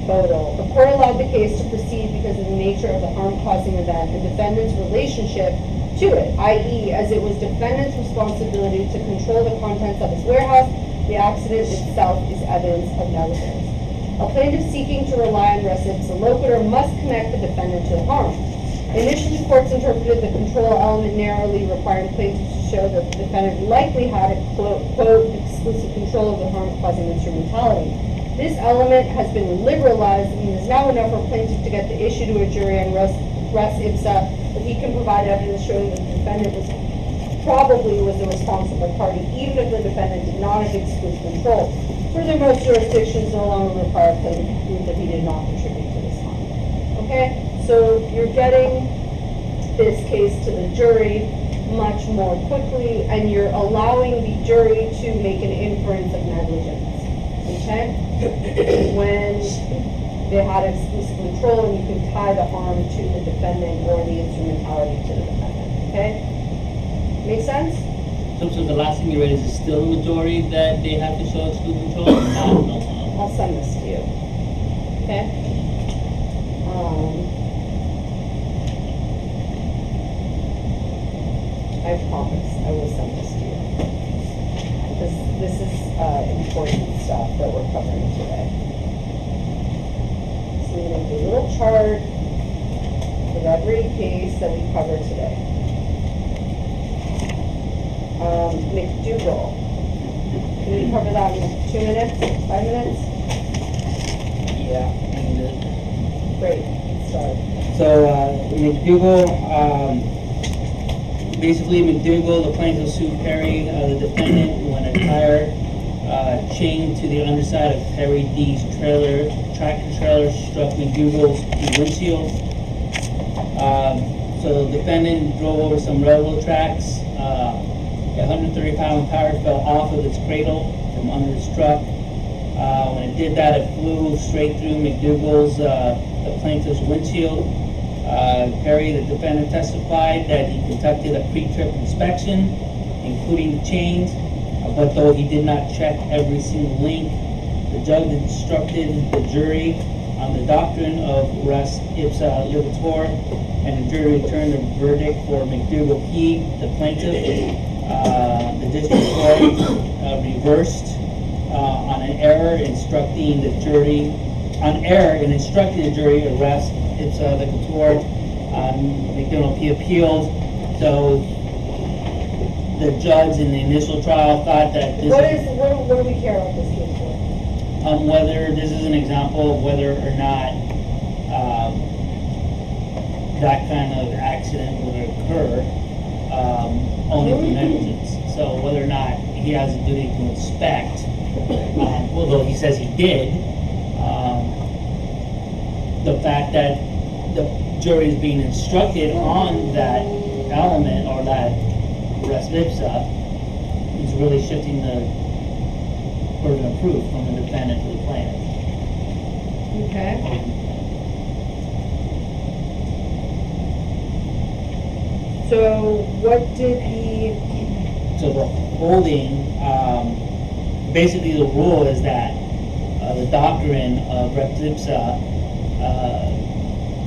Boadle, the court allowed the case to proceed because of the nature of the harm-causing event and defendant's relationship to it, i.e., as it was defendant's responsibility to control the contents of his warehouse, the accident itself is evidence of negligence. A plaintiff seeking to rely on res ipsa loquitur must connect the defendant to the harm. Initially, courts interpreted the control element narrowly, requiring plaintiffs to show that the defendant likely had a quote, exclusive control of the harm-causing instrumentality. This element has been liberalized and is now enough for a plaintiff to get the issue to a jury on res ipsa if he can provide evidence showing that the defendant probably was the responsible party, even if the defendant did not have exclusive control. Further, most jurisdictions no longer require a plaintiff to prove that he did not contribute to this harm. Okay? So you're getting this case to the jury much more quickly, and you're allowing the jury to make an inference of negligence. Okay? When they had exclusive control, and you can tie the harm to the defendant or the instrumentality to the defendant. Okay? Make sense? so the last thing you read, is it still the majority that they have to show exclusive control? No. I'll send this to you. Okay? I promise I will send this to you. Because this is important stuff that we're covering today. So we're going to do a little chart with every case that we cover today. McDougald. Can we cover that in 2 minutes? 5 minutes? Yeah. Great. Start. So, McDougald, basically McDougald, the plaintiff sued Perry, the defendant, when a tire chained to the underside of Perry D's tractor trailer struck McDougald's windshield. So the defendant drove over some railroad tracks. A 130-pound tire fell off of its cradle from under its truck. When it did that, it flew straight through McDougald's, the plaintiff's windshield. Perry, the defendant, testified that he conducted a pre-trip inspection, including the chains, but though he did not check every single link, the judge instructed the jury on the doctrine of res ipsa loquitur, and the jury returned a verdict for McDougald P, the plaintiff. The district court reversed on an error instructing the jury of res ipsa loquitur. McDougald P appealed. So the judge in the initial trial thought that this what do we care about this case for? Whether this is an example of whether or not that kind of accident would occur only through negligence. So whether or not he has a duty to inspect, although he says he did, The fact that the jury is being instructed on that element or that res ipsa is really shifting the burden of proof from the defendant to the plaintiff. Okay. So what did he, So the holding, basically the rule is that the doctrine of res ipsa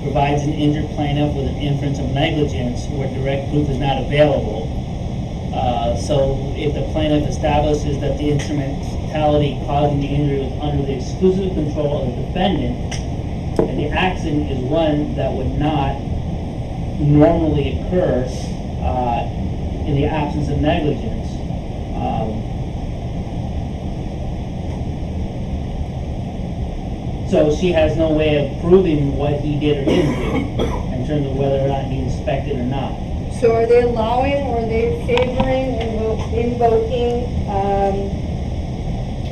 provides an injured plaintiff with an inference of negligence where direct proof is not available. So if the plaintiff establishes that the instrumentality causing the injury was under the exclusive control of the defendant, and the accident is one that would not normally occur in the absence of negligence. So she has no way of proving what he did or didn't do in terms of whether or not he inspected or not. so are they allowing or are they favoring, invoking,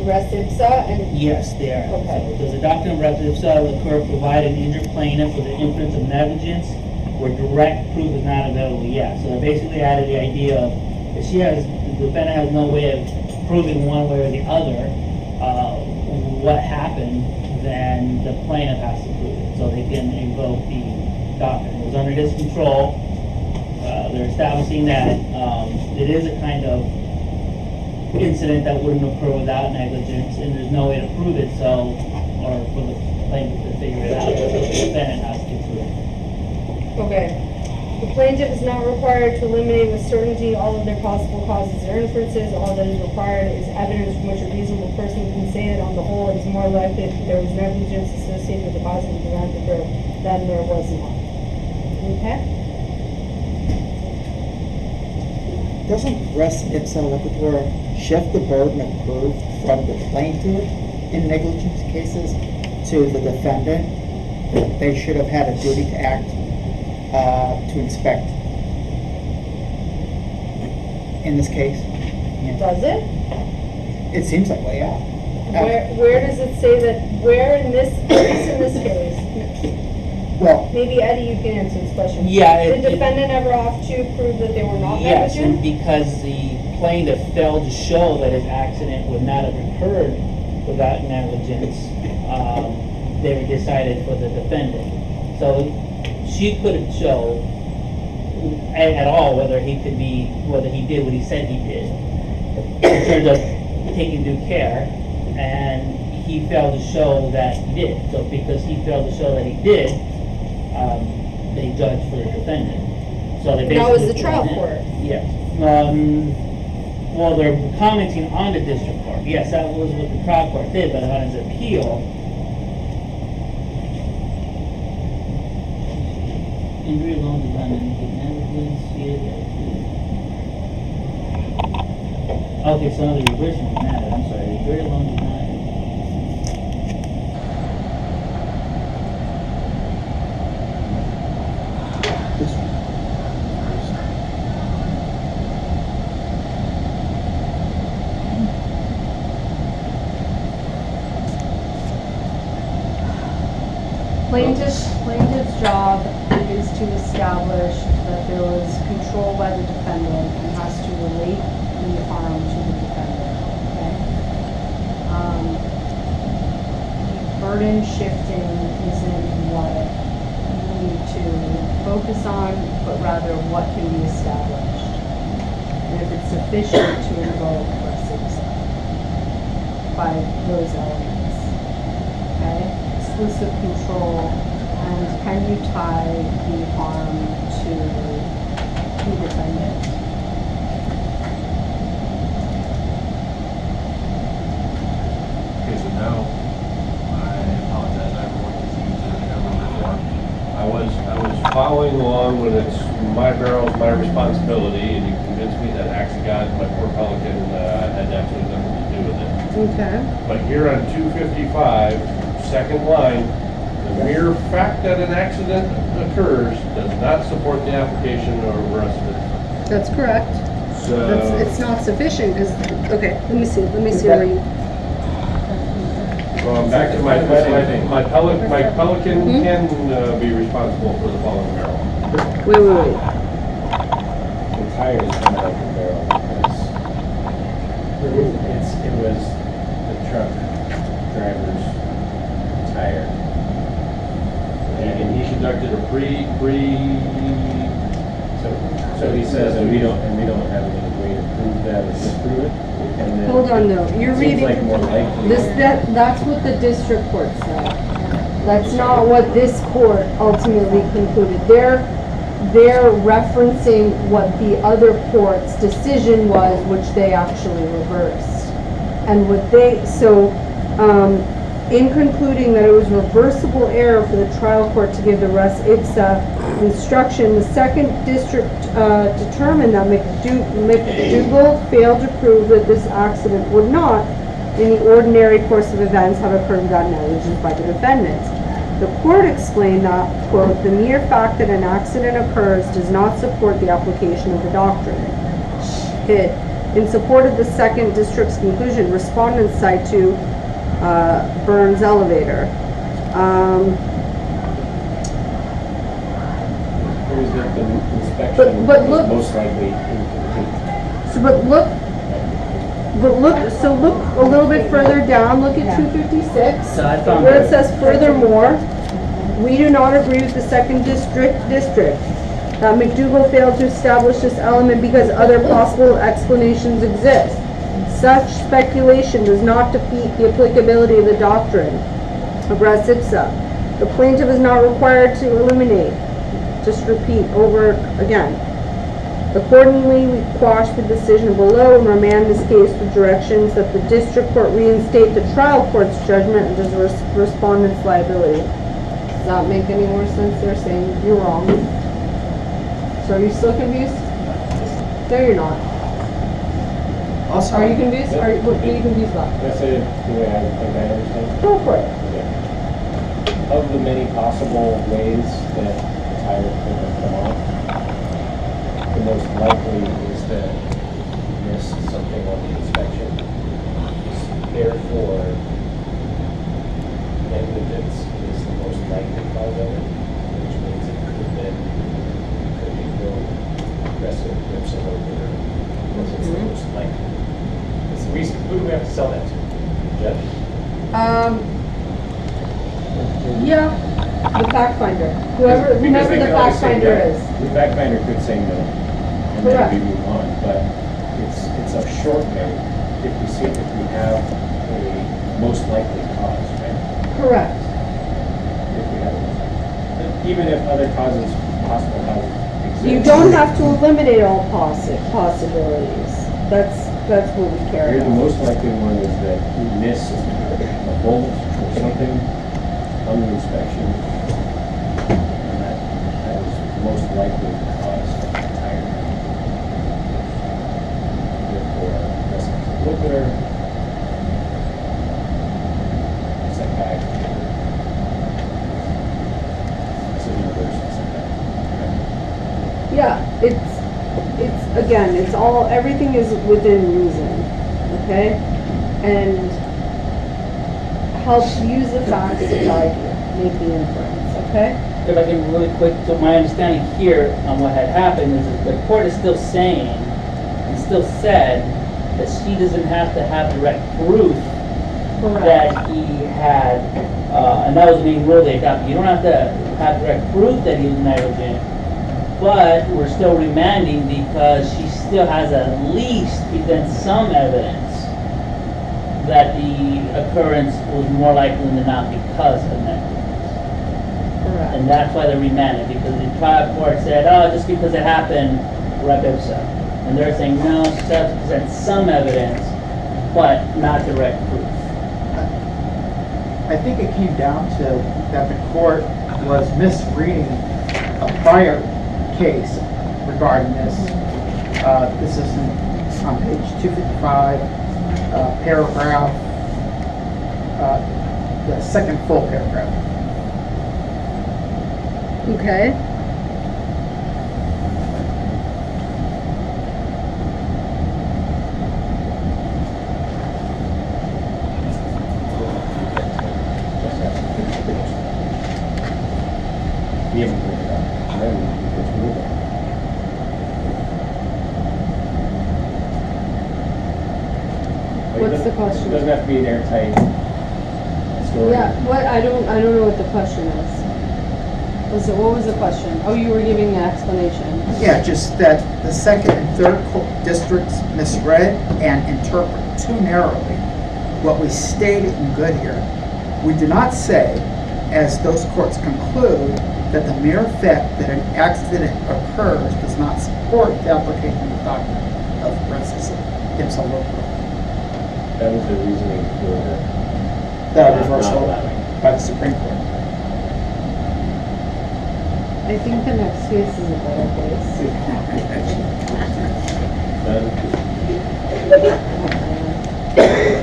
res ipsa and? Yes, they are. Okay. So does the doctrine of res ipsa Corp provide an injured plaintiff with an inference of negligence where direct proof is not available? Yeah. So they basically added the idea of if the defendant has no way of proving one way or the other what happened, then the plaintiff has to prove it. So they can invoke the doctrine. It was under his control. They're establishing that it is a kind of incident that wouldn't occur without negligence, and there's no way to prove it, so, or for the plaintiff to figure it out, so the defendant has to prove it. Okay. The plaintiff is not required to eliminate with certainty all of their possible causes or inferences. All that is required is evidence from which a reasonable person can say that on the whole it is more likely that there was negligence associated with the cause of the event than there was not. Okay? Doesn't res ipsa loquitur shift the burden of proof from the plaintiff in negligence cases to the defendant? They should have had a duty to act, to inspect. In this case? Yeah. Does it? It seems that way, yeah. Where does it say that, where in this, at least in this case? Well, Maybe Eddie, you can answer this question. Yeah, Did the defendant ever have to prove that they were not Yes, and negligent? because the plaintiff failed to show that his accident would not have occurred without negligence, they decided for the defendant. So she couldn't show at all whether he did what he said he did in terms of taking due care, and he failed to show that he did. So because he failed to show that he did, they judged for the defendant. So they basically. That was the trial court. Yes. Well, they're commenting on the district court. Yes, that was what the trial court did, but on his appeal, injury alone does not indicate negligence. Okay, so the original matter. I'm sorry. Injury alone does not. Plaintiff's job is to establish that there was control by the defendant and has to relate the harm to the defendant, okay? Burden shifting isn't what you need to focus on, but rather what can be established. And if it's sufficient to invoke res ipsa by those elements, okay? Exclusive control, and can you tie the harm to the defendant? Okay, so now, I apologize, I have more confused than I ever before. I was following along when it's my barrel's my responsibility, and you convinced me that Axigot, my poor Pelican, had absolutely nothing to do with it. Okay. But here on 255, second line, the mere fact that an accident occurs does not support the application or res ipsa. That's correct. So, It's not sufficient, because, okay, let me see where you. Going back to my Pelican can be responsible for the falling barrel. Wait. The tire is kind of like the barrel because it was the truck driver's tire. And he conducted a So he says, and we don't have any way to prove that or disprove it. And then Hold on, no, you're it seems reading, like more likely. that's what the district court said. That's not what this court ultimately concluded. They're referencing what the other court's decision was, which they actually reversed. And in concluding that it was reversible error for the trial court to give the res ipsa instruction, the second district determined that McDougald failed to prove that this accident would not, in the ordinary course of events, have occurred without negligence by the defendants. The court explained that, quote, the mere fact that an accident occurs does not support the application of the doctrine. In support of the second district's conclusion, respondents cite to Byrne's elevator. Or is it the inspection But was look- most likely incomplete? So look a little bit further down, look at 256, So I found where it says furthermore, we do not agree with the second district, that McDougald failed to establish this element because other possible explanations exist. Such speculation does not defeat the applicability of the doctrine of res ipsa. The plaintiff is not required to eliminate. Just repeat over again. Accordingly, we quash the decision below and remand this case with directions that the district court reinstate the trial court's judgment and does respondent's liability. Does that make any more sense? They're saying you're wrong. So are you still confused? No, you're not. Also, Are you confused? What are you confused about? That's it, the way I think I understand. Go for it. Okay. Of the many possible ways that the tire could have come off, the most likely is that you missed something on the inspection. Therefore, negligence is the most likely cause of it, which means it could have been, could be no aggressive Ipsa Loquitur, because it's the most likely. Who do we have to sell that to? Judge? Yeah, the fact finder. Whoever the fact finder is. The fact finder could say no, and Correct. then we move on, but it's a short no if we have a most likely cause, right? Correct. If we have even if other causes, possible causes exist. You don't have to eliminate all possibilities. That's what we care Here, the about. most likely one is that we missed a bolt or something on the inspection, and that was most likely the cause of the tire. Therefore, that's a Loquitur, setback, it's an universal setback. Yeah, it's again, it's all, everything is within reason, okay? And helps use the facts to guide you, make the inference, okay? If I can really quick, so my understanding here on what had happened is that the court is still saying, and still said, that she doesn't have to have direct proof that he had, and that was being ruled adopted. You don't have to have direct proof that he was negligent, but we're still remanding because she still has at least present some evidence that the occurrence was more likely than not because of negligence. Correct. And that's why they're remanded, because the trial court said, oh, just because it happened, rep ipsa. And they're saying, no, she has to present some evidence, but not direct proof. I think it came down to that the court was misreading a prior case regarding this. This is on page 255, paragraph, the second full paragraph. Okay. the question? It doesn't have to be an airtight story. Yeah, I don't know what the question is. What was the question? Oh, you were giving an explanation. Yeah, just that the second and third districts misread and interpret too narrowly what we stated in good here. We do not say, as those courts conclude, that the mere fact that an accident occurs does not support the application of the doctrine of Ipsa Loquitur. That was the reasoning for The not reversal allowing. by the Supreme Court. I think the next case is a better case.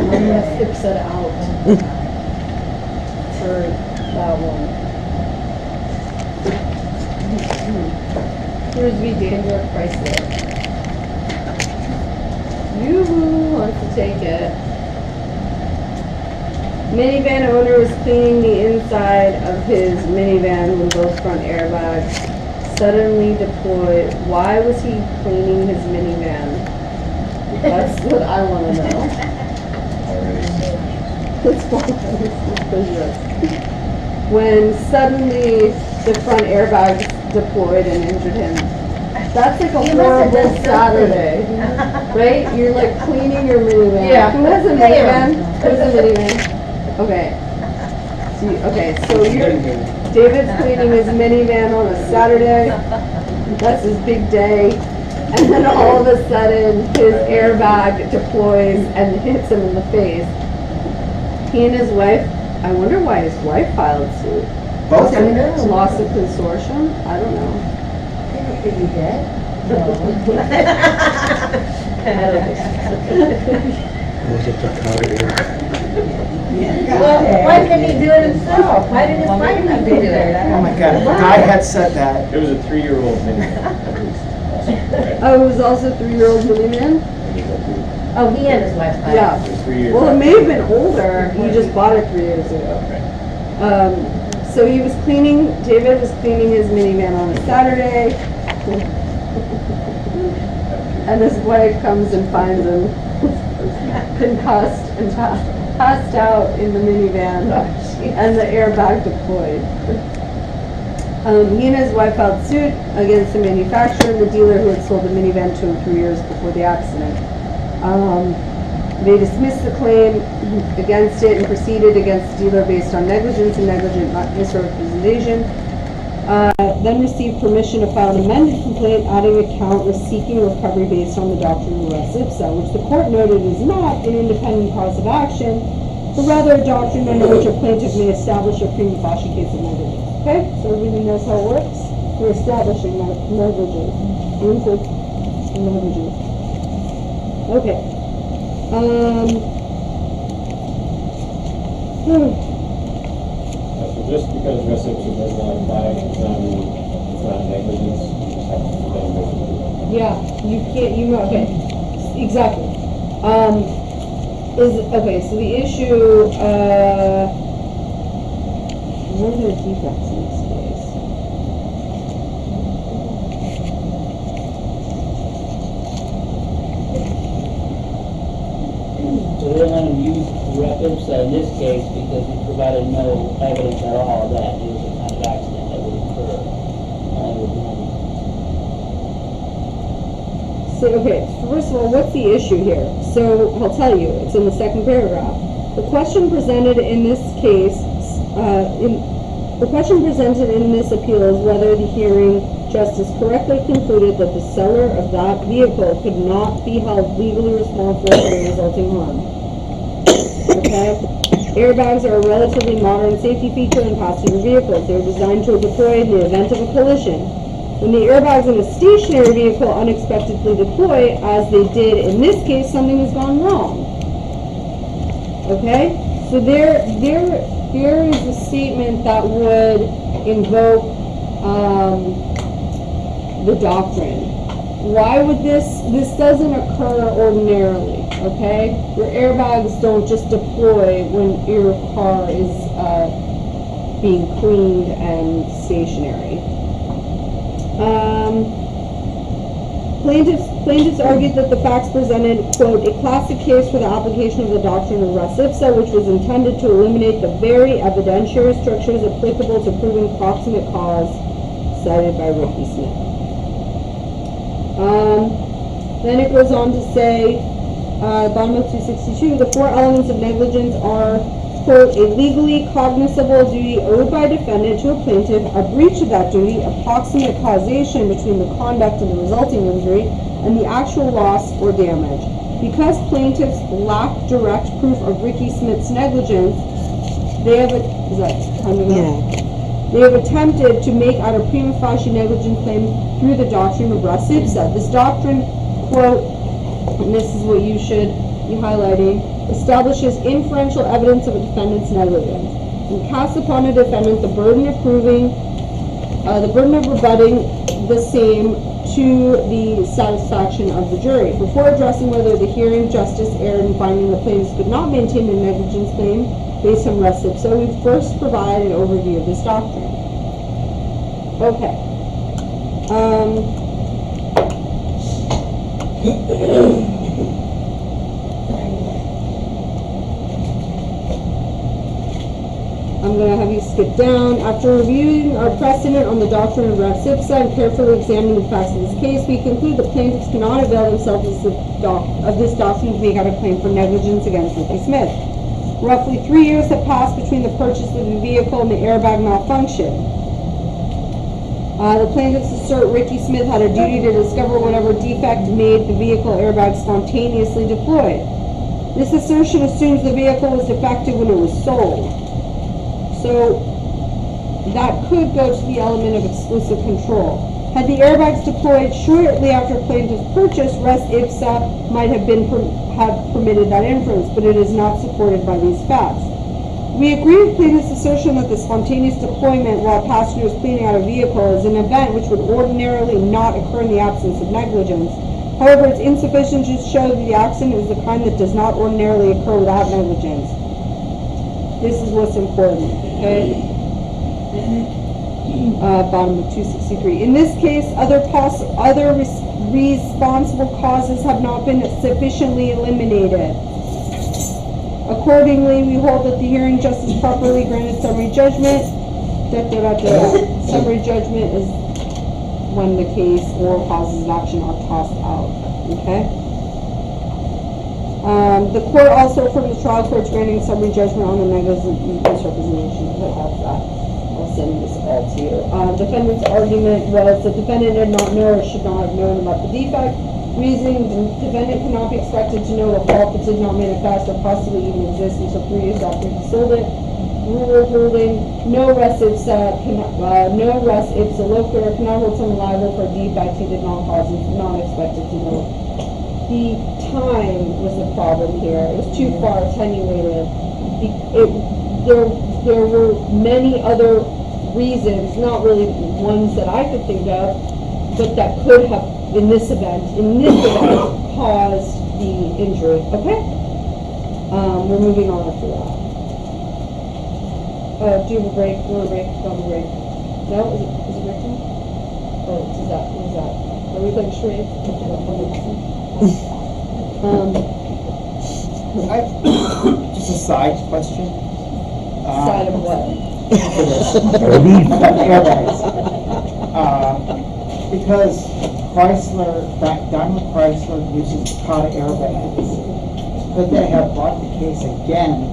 I'm gonna Ipsa it out for that one. Cruz v. DaimlerChrysler. Yoo-hoo, wants to take it. Minivan owner was cleaning the inside of his minivan when both front airbags suddenly deployed. Why was he cleaning his minivan? That's what I want to know. That's suspicious. When suddenly the front airbags deployed and injured him. That's like a horrible Saturday, right? You're like cleaning your minivan. Yeah. Who has a minivan? Who's a minivan? Okay. So David's cleaning his minivan on a Saturday. That's his big day. And then all of a sudden, his airbag deploys and hits him in the face. He and his wife, I wonder why his wife filed suit. Both of them. Loss of consortium? I don't know. Are you dead? Was it the car? Well, why didn't he do it himself? Why didn't his wife do it? Oh my God, if a guy had said that, It was a 3-year-old minivan. Oh, it was also a 3-year-old minivan? Oh, he and his wife. Yeah. It was 3 years. Well, it may have been older. He just bought it 3 years ago. So he was cleaning, David was cleaning his minivan on a Saturday. And his wife comes and finds him concussed and passed out in the minivan and the airbag deployed. He and his wife filed suit against the manufacturer and the dealer who had sold the minivan to him 3 years before the accident. They dismissed the claim against it and proceeded against the dealer based on negligence and negligent misrepresentation. Then received permission to file an amended complaint adding a count with seeking recovery based on the doctrine of res ipsa, which the court noted is not an independent cause of action, but rather a doctrine under which a plaintiff may establish a prima facie case of negligence. Okay, so everybody knows how it works? We're establishing negligence. Negligence. Okay. So just because res ipsa does not apply, it's not negligence, you just have to prevent negligence. Yeah, you can't, okay, exactly. Okay, so the issue, what are the defects in this case? So they don't let him use res ipsa in this case because he provided no evidence at all that it was a kind of accident that would occur. So, okay, first of all, what's the issue here? So, I'll tell you, it's in the second paragraph. The question presented in this case, the question presented in this appeal is whether the hearing justice correctly concluded that the seller of that vehicle could not be held legally responsible for the resulting harm. Okay? Airbags are a relatively modern safety feature in passenger vehicles. They are designed to deploy in the event of a collision. When the airbags in a stationary vehicle unexpectedly deploy, as they did in this case, something has gone wrong. Okay? So there is a statement that would invoke the doctrine. Why would this doesn't occur ordinarily, okay? Your airbags don't just deploy when your car is being cleaned and stationary. Plaintiffs argued that the facts presented, quote, a classic case for the application of the doctrine of res ipsa, which was intended to eliminate the very evidentiary structures applicable to proving proximate cause cited by Ricky Smith. Then it goes on to say, bottom of 262, the four elements of negligence are, quote, a legally cognizable duty owed by a defendant to a plaintiff, a breach of that duty, approximate causation between the conduct and the resulting injury, and the actual loss or damage. Because plaintiffs lack direct proof of Ricky Smith's negligence, they have, is that time to go? Yeah. They have attempted to make out a prima facie negligence claim through the doctrine of res ipsa. This doctrine, quote, and this is what you should be highlighting, establishes inferential evidence of a defendant's negligence and casts upon a defendant the burden of proving, the burden of rebutting the same to the satisfaction of the jury. Before addressing whether the hearing justice erred in finding the plaintiffs could not maintain a negligence claim based on res ipsa, we first provide an overview of this doctrine. Okay. I'm going to have you skip down. After reviewing our precedent on the doctrine of res ipsa and carefully examining the facts of this case, we conclude that plaintiffs cannot avail themselves of this doctrine to make out a claim for negligence against Ricky Smith. Roughly 3 years have passed between the purchase of the vehicle and the airbag malfunction. The plaintiffs assert Ricky Smith had a duty to discover whatever defect made the vehicle airbag spontaneously deployed. This assertion assumes the vehicle was defective when it was sold. So that could go to the element of exclusive control. Had the airbags deployed shortly after plaintiff's purchase, res ipsa might have permitted that inference, but it is not supported by these facts. We agree with plaintiff's assertion that the spontaneous deployment while a passenger is cleaning out a vehicle is an event which would ordinarily not occur in the absence of negligence. However, it's insufficient to show that the accident is the kind that does not ordinarily occur without negligence. This is what's important, okay? Bottom of 263. In this case, other responsible causes have not been sufficiently eliminated. Accordingly, we hold that the hearing justice properly granted summary judgment. Summary judgment is when the case or causes of action are tossed out, okay? The court also affirmed the trial court's granting summary judgment on the negligent misrepresentation. I'll send this all to you. Defendant's argument was the defendant did not know or should not have known about the defect. Reasoning, the defendant cannot be expected to know a fault that did not manifest or possibly even exist until 3 years after he sold it. Rule holding, no res ipsa loquitur cannot hold someone liable for a defect he did not cause and is not expected to know. The time was the problem here. It was too far attenuated. There were many other reasons, not really ones that I could think of, but that could have, in this event, caused the injury. Okay? We're moving on after that. Do you have a break? You want a break? Don't have a break. No? Is it break time? Oh, is that? Are we playing charades? Just a side question. Side of what? About the airbags. Because DaimlerChrysler uses Takata airbags, could they have brought the case again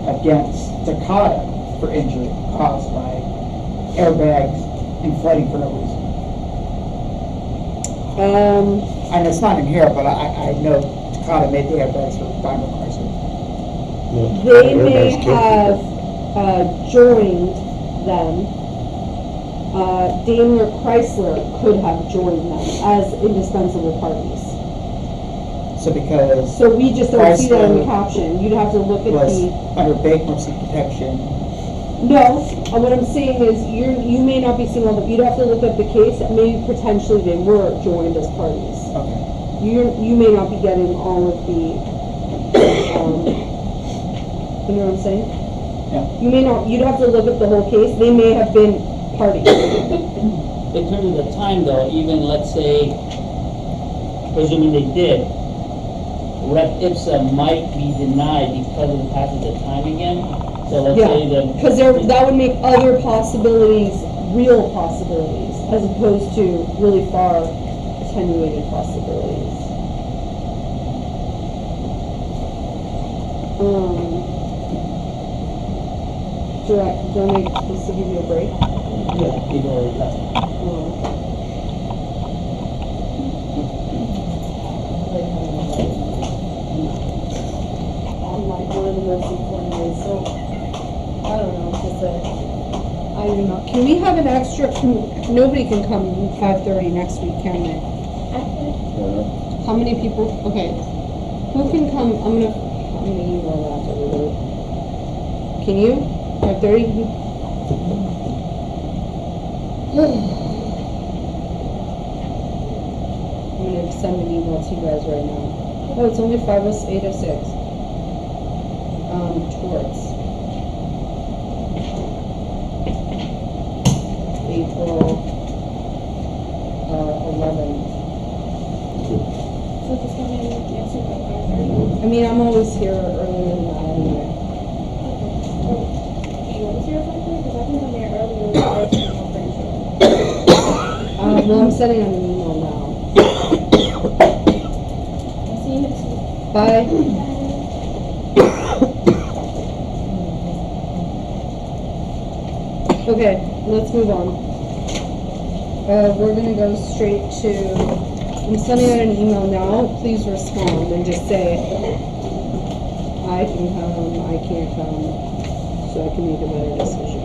against Takata for injury caused by airbags inflating for no reason? And it's not in here, but I know Takata made the airbags for DaimlerChrysler. They may have joined them. DaimlerChrysler could have joined them as indispensable parties. So we just don't see that in the caption. You'd have to look at was the under bankruptcy protection. No, what I'm saying is you may not be seeing all the. You'd have to look at the case. Maybe potentially they were joined as parties. Okay. You may not be getting all of the. You know what I'm saying? Yeah. You may not. You'd have to look at the whole case. They may have been parties. In terms of the time though, even let's say presuming they did, Rep Ipsa might be denied because of the passage of time again. So let's say Yeah, that. because that would make other possibilities real possibilities, as opposed to really far attenuated possibilities. Do I make this to give you a break? Yeah, people are left. On like one of the most important ways, so I don't know what to say. I do not. Can we have an extra? Nobody can come 5:30 next week, can they? How many people? Okay. Who can come? I'm gonna email that to everybody. Can you? 5:30? I'm gonna send an email to you guys right now. Oh, it's only 8:06. Torts. April 11th. So just come in next week at 5:30. I mean, I'm always here earlier than that anyway. Do you want me to here at 5:30? Because I can come here earlier than that, I'm pretty sure. Well, I'm sending out an email now. I'll see you next week. Bye. Okay, let's move on. We're gonna go straight to, I'm sending out an email now. Please respond and just say, I can come, I can't come, so I can make a better decision.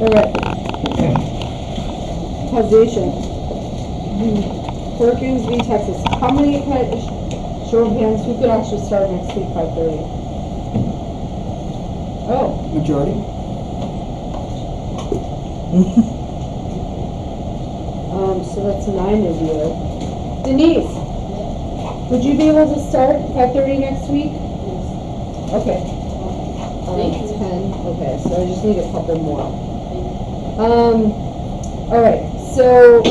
Alright. Causation. Perkins v. Texas. How many, show of hands, who could actually start next week, 5:30? Oh. Majority? So that's 9 of you. Denise, would you be able to start 5:30 next week? Okay. 10, okay, so I just need a couple more. Alright, so,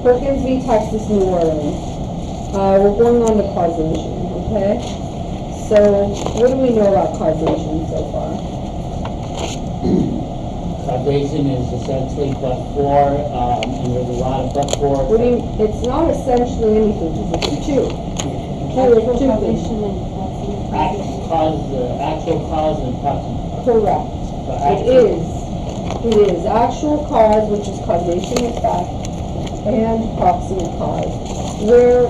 Perkins v. Texas, New Orleans. We're going on to causation, okay? So, what do we know about causation so far? Causation is essentially but for, and there's a lot of but for. What do you, it's not essentially anything, because it's two. There's two things. Actual cause and proximate. Correct. It is actual cause, which is causation effect, and proximate cause. Where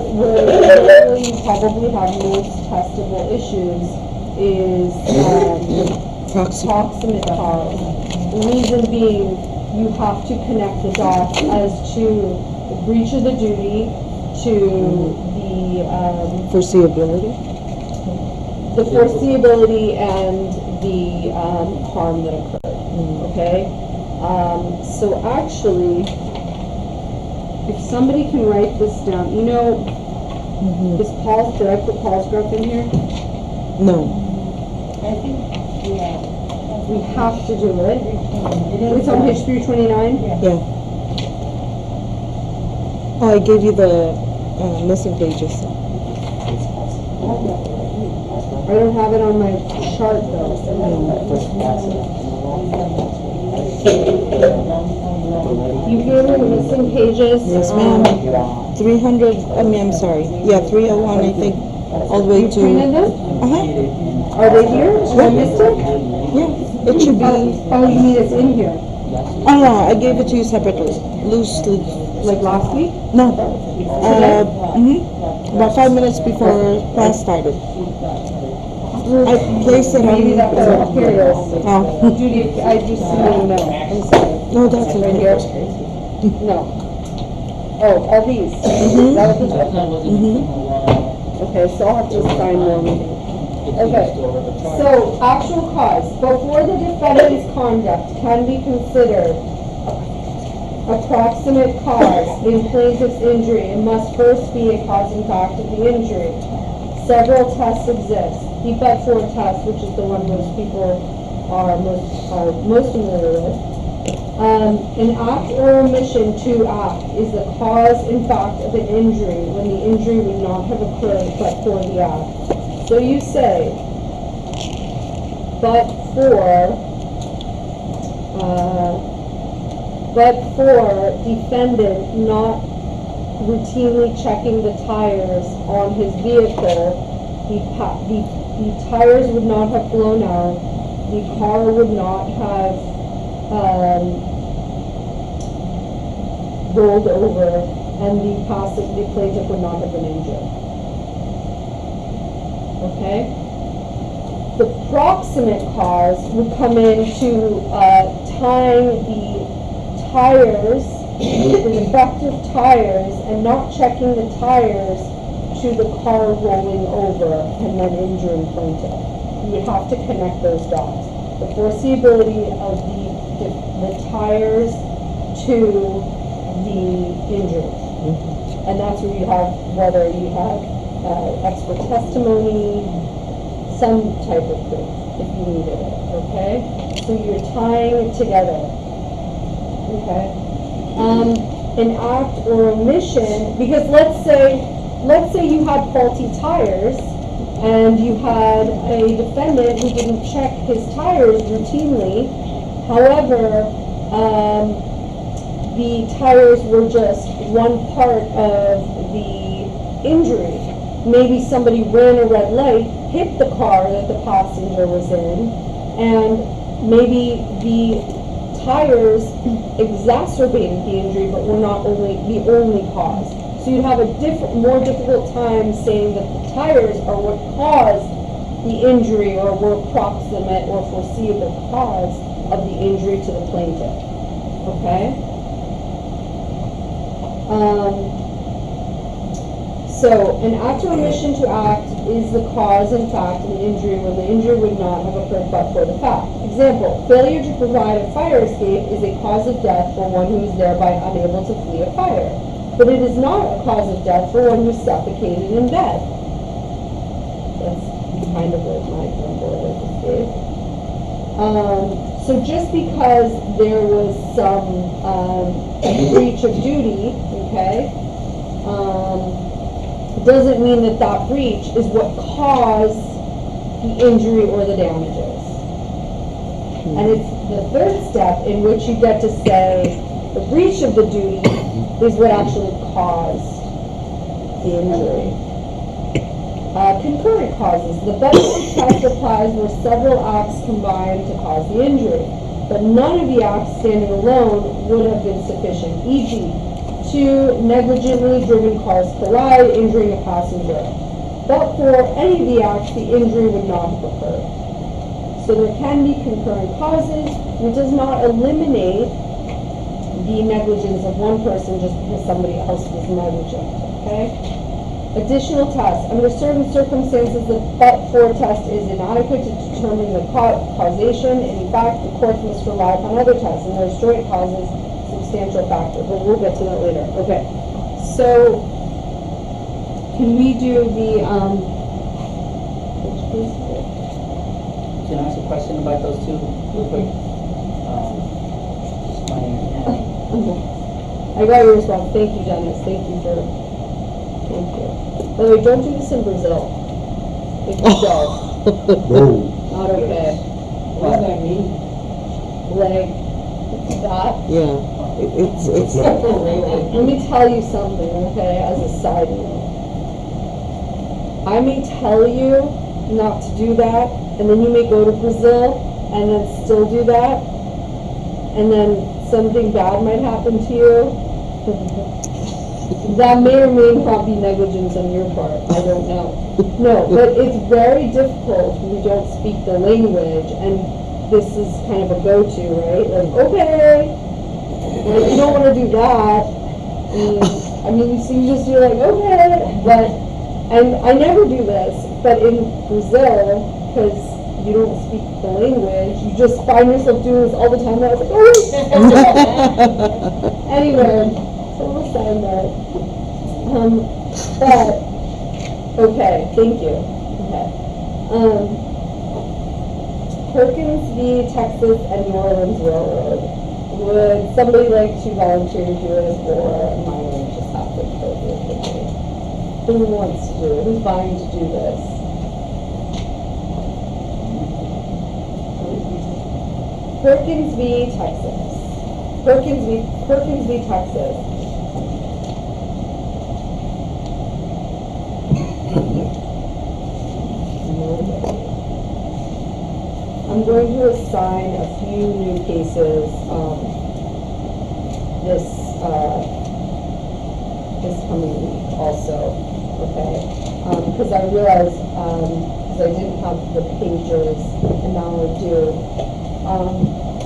you probably have most testable issues is proximate cause. The reason being, you have to connect the dots as to the breach of the duty to the Foreseeability? the foreseeability and the harm that occurred. Okay? So actually, if somebody can write this down, you know, is Paul's, did I put Paul's graph in here? No. I think, yeah. We have to do it. It's on page 329? Yeah. Oh, I gave you the missing pages. I don't have it on my chart though. You gave me the missing pages? Yes, ma'am. 300, I'm sorry. Yeah, 301, I think, all the way You to... printed them? Uh-huh. Are they here? Did I miss it? Yeah, it should be... Oh, you mean it's in here? Oh, no, I gave it to you separately, loosely. Like last week? No. About 5 minutes before class started. I placed it on... Maybe that's, here it is. Oh. Judy, I just didn't know. I'm sorry. No, that's Right okay. here? No. Oh, all these? Is that what this That's not what this Okay, so I'll have to sign one. Okay, so actual cause, before the defendant's conduct can be considered a proximate cause in plaintiff's injury, it must first be a cause and fact of the injury. Several tests exist. The but-for test, which is the one most people are most familiar with. An act or omission to act is the cause and fact of an injury when the injury would not have occurred but for the act. So you say, but for defendant not routinely checking the tires on his vehicle, the tires would not have blown out, the car would not have rolled over, and the plaintiff would not have been injured. Okay? The proximate cause would come into tying the tires, the defective tires, and not checking the tires to the car rolling over and then injuring plaintiff. You would have to connect those dots. The foreseeability of the tires to the injury. And that's where you have, whether you have expert testimony, some type of proof, if you needed it, okay? So you're tying it together, okay? An act or omission, because let's say you had faulty tires, and you had a defendant who didn't check his tires routinely. However, the tires were just one part of the injury. Maybe somebody ran a red light, hit the car that the passenger was in, and maybe the tires exacerbated the injury, but were not the only cause. So you'd have a more difficult time saying that the tires are what caused the injury or were proximate or foreseeable cause of the injury to the plaintiff. Okay? So an act or omission to act is the cause and fact of an injury when the injury would not have occurred but for the fact. Example, failure to provide a fire escape is a cause of death for one who is thereby unable to flee a fire. But it is not a cause of death for one who is suffocated in bed. That's kind of like my example that I just gave. So just because there was some breach of duty, okay, doesn't mean that that breach is what caused the injury or the damages. And it's the third step in which you get to say the breach of the duty is what actually caused the injury. Concurrent causes. The Baez-Silva test applies where several acts combine to cause the injury, but none of the acts standing alone would have been sufficient. E.g., two negligently driven cars collide, injuring a passenger. But for any of the acts, the injury would not have occurred. So there can be concurrent causes, which does not eliminate the negligence of one person just because somebody else was negligent, okay? Additional tests. Under certain circumstances, the but-for test is inadequate to determine the causation. In fact, the court must rely upon other tests, and there's joint causes, substantial factor, but we'll get to that later. Okay, so can we do the, Can I ask a question about those two real quick? Just I got your response. Thank you, Dennis. Thank you. By the way, don't do this in Brazil. If you don't, not okay. What does that mean? Like that. Yeah, it's Let me tell you something, okay, as a side note. I may tell you not to do that, and then you may go to Brazil and then still do that, and then something bad might happen to you. That may or may not be negligence on your part. I don't know. No, but it's very difficult when you don't speak the language, and this is kind of a go-to, right? Like, okay, well, you don't want to do that. I mean, so you just, you're like, okay, but, and I never do this, but in Brazil, because you don't speak the language, you just find yourself doing this all the time, and I was like, oh, anyway, so we'll sign that. But, okay, thank you, okay. Perkins v. Texas and New Orleans Railroad. Would somebody like to volunteer to do it, or am I going to just have to go through it? Who wants to do it? Who's vying to do this? Perkins v. Texas. Perkins v. Texas. I'm going to assign a few new cases this coming week also, okay? Because I realized, because I didn't have the pages, and now I do,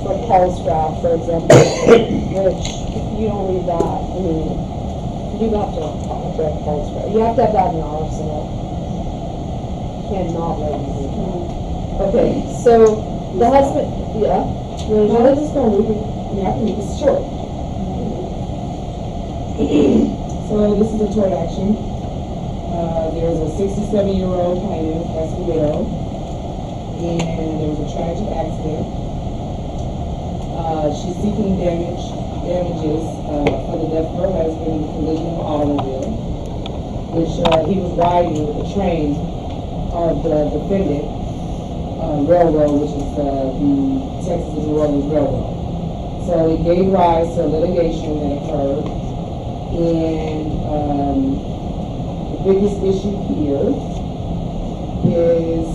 for Paul's draft, for example, which, if you don't read that, I mean, you have to direct Paul's draft. You have to have that in your arsenal. Cannot let you read that. Okay, so the husband, yeah. No, let's just go read it. Yeah, I can make it short. So this is a tort action. There's a 67-year-old plaintiff, that's the widow, and there was a tragic accident. She's seeking damages for the death of her husband in the collision of an automobile, which he was riding with the train of the defendant. Railroad, which is the Texas and New Orleans Railroad. So it gave rise to litigation that occurred, and the biggest issue here is,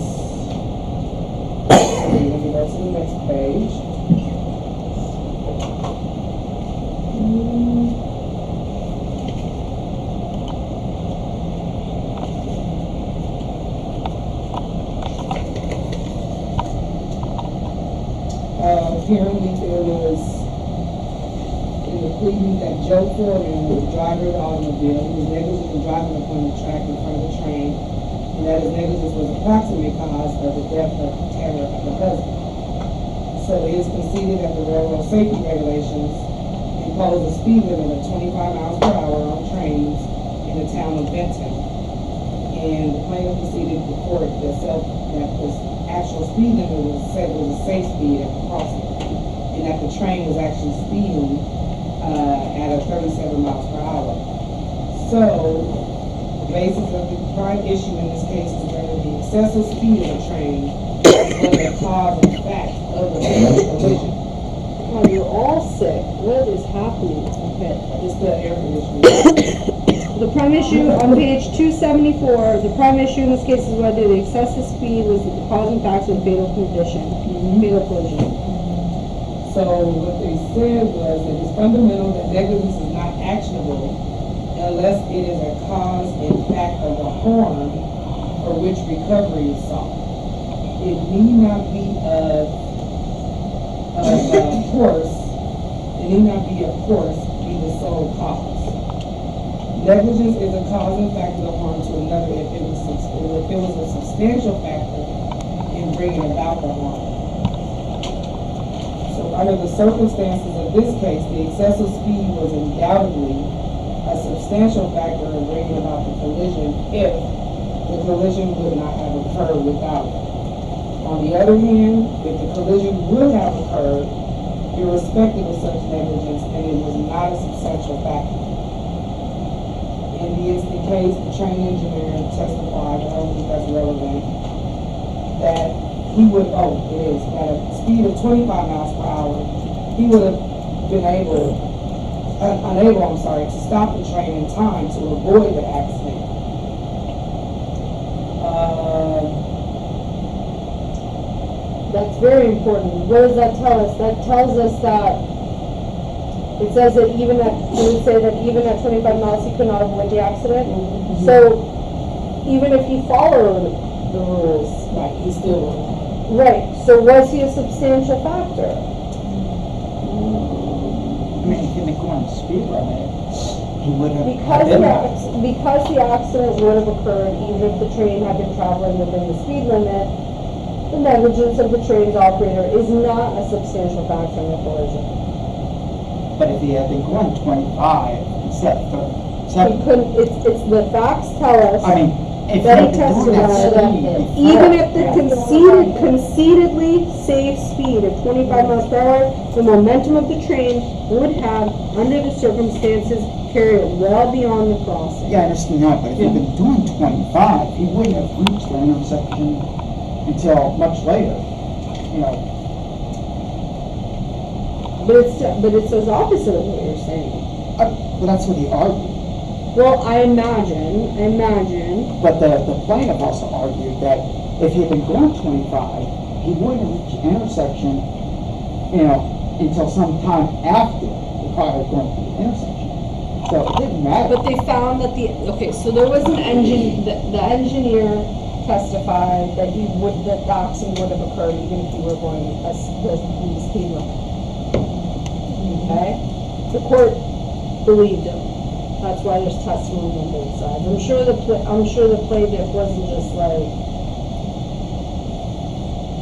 let me go to the next page. Apparently there was, in the pleading, that Joe Foreman, the driver of the automobile, he was negligent in driving upon the track in front of the train, and that his negligence was a proximate cause of the death of Tara, her husband. So it is conceded that the railroad safety regulations impose a speed limit of 25 miles per hour on trains in the town of Benton. And the plaintiff proceeded to court that the actual speed limit was said was a safe speed at the crossing, and that the train was actually speeding at a 37 miles per hour. So, the basis of the prime issue in this case is whether the excessive speed of the train was the cause and fact of the collision. God, you're all sick. What is happening? Okay. It's the air conditioning. The prime issue on page 274, the prime issue in this case is whether the excessive speed was the cause and facts of the fatal collision. So what they said was that it's fundamental that negligence is not actionable unless it is a cause and fact of a harm for which recovery is sought. It need not be of course, it need not be of course be the sole cause. Negligence is a cause and fact of the harm to another if it was a substantial factor in bringing about the harm. So under the circumstances of this case, the excessive speed was undoubtedly a substantial factor in bringing about the collision if the collision would not have occurred without it. On the other hand, if the collision would have occurred, irrespective of such negligence, then it was not a substantial factor. In the instant case, the train engineer testified, I don't think that's relevant, that he would, at a speed of 25 miles per hour, he would have been unable, to stop the train in time to avoid the accident. That's very important. What does that tell us? That tells us that it says that even at 25 miles he could not avoid the accident. Mm-hmm. So even if he followed the rules, right, he still would. Right. So was he a substantial factor? I mean, he didn't go on the speed limit. he would have Because been the, there. because the accident would have occurred even if the train had been traveling within the speed limit, the negligence of the train's operator is not a substantial factor in the collision. But if he had been going 25 instead of 37, He couldn't, it's the facts tell us. I mean, if he That had he been doing that testified speed before, Even at the yeah. concededly safe speed of 25 miles per hour, the momentum of the train would have, under the circumstances, carried it well beyond the crossing. Yeah, I understand that, but if he'd been doing 25, he wouldn't have reached the intersection until much later, you know. But it says opposite of what you're saying. But that's what he argued. Well, I imagine. But the plaintiff also argued that if he had been going 25, he wouldn't have reached the intersection, you know, until some time after the car had gone through the intersection. So it didn't matter. But they found that so there was an engine, the engineer testified that that the accident would have occurred even if he were going the speed limit. Okay? The court believed him. That's why there's testimony on both sides. I'm sure the plaintiff wasn't just like,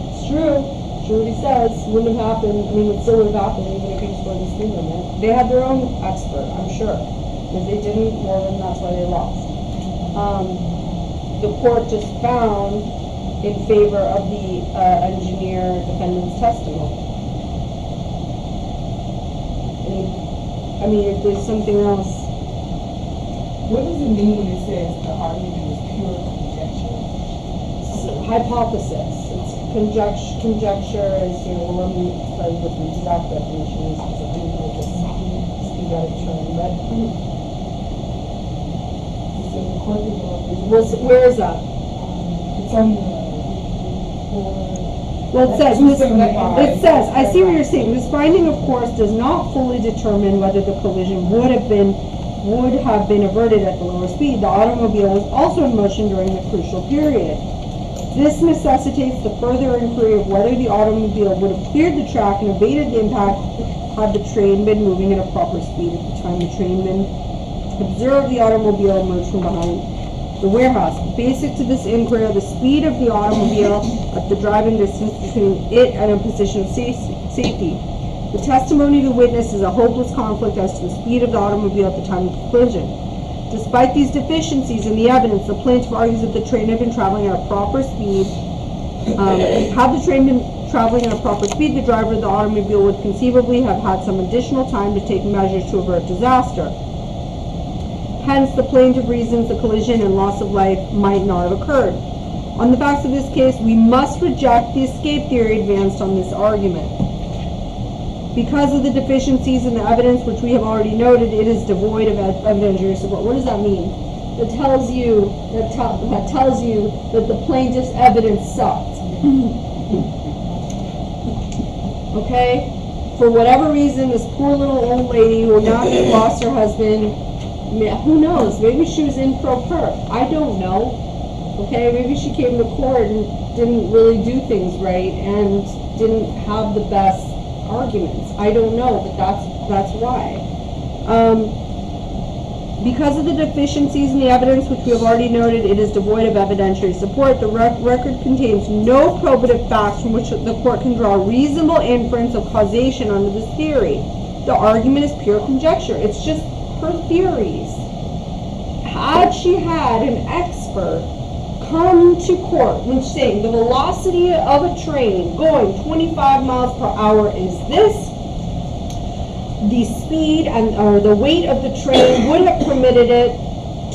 it's true what he says, wouldn't have happened, I mean, it still would have happened even if he was going the speed limit. They had their own expert, I'm sure. If they didn't, well then that's why they lost. The court just found in favor of the engineer defendant's testimony. I mean, if there's something else. What does it mean when it says the argument is pure conjecture? Hypothesis. It's conjecture is, you know, let me tell you what the exact definition is, because I think I just speak out of turn, but. Where is that? It's on the. Well, it says, I see what you're saying, this finding of course does not fully determine whether the collision would have been averted at the lower speed. The automobile was also in motion during the crucial period. This necessitates the further inquiry of whether the automobile would have cleared the track and evaded the impact had the train been moving at a proper speed at the time the trainman observed the automobile emerge from behind the warehouse. Basic to this inquiry are the speed of the automobile at the driving distance between it and a position of safety. The testimony of the witness is a hopeless conflict as to the speed of the automobile at the time of the collision. Despite these deficiencies in the evidence, the plaintiff argues that the train had been traveling at a proper speed. Had the train been traveling at a proper speed, the driver of the automobile would conceivably have had some additional time to take measures to avert disaster. Hence, the plaintiff reasons the collision and loss of life might not have occurred. On the facts of this case, we must reject the escape theory advanced on this argument. Because of the deficiencies in the evidence which we have already noted, it is devoid of evidentiary support. What does that mean? That tells you that the plaintiff's evidence sucked. Okay? For whatever reason, this poor little old lady who now lost her husband, who knows? Maybe she was in pro per. I don't know. Okay? Maybe she came to court and didn't really do things right and didn't have the best arguments. I don't know, but that's why. Because of the deficiencies in the evidence which we have already noted, it is devoid of evidentiary support. The record contains no probative facts from which the court can draw a reasonable inference of causation under this theory. The argument is pure conjecture. It's just her theories. Had she had an expert come to court and saying the velocity of a train going 25 miles per hour is this, the speed or the weight of the train would have permitted it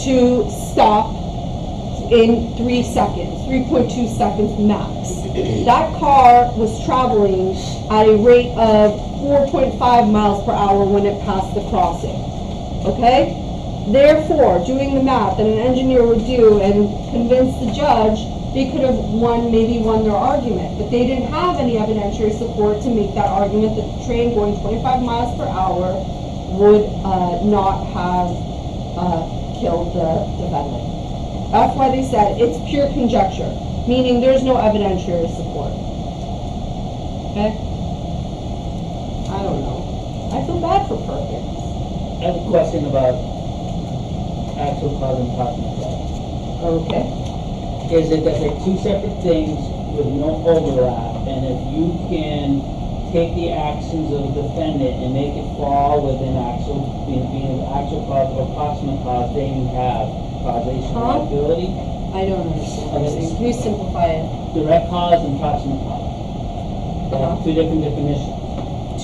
to stop in 3 seconds, 3.2 seconds max. That car was traveling at a rate of 4.5 miles per hour when it passed the crossing. Okay? Therefore, doing the math that an engineer would do and convince the judge, they could have maybe won their argument. But they didn't have any evidentiary support to make that argument that the train going 25 miles per hour would not have killed the defendant. That's why they said it's pure conjecture, meaning there's no evidentiary support. Okay? I don't know. I feel bad for Perkins. I have a question about actual cause and proximate cause. Okay. Is it that they're two separate things with no overlap, and if you can take the actions of the defendant and make it fall within being actual cause or proximate cause, then you have causation Huh? liability. I don't understand what you're saying. Can you simplify it? Direct cause and proximate cause. They have two different definitions.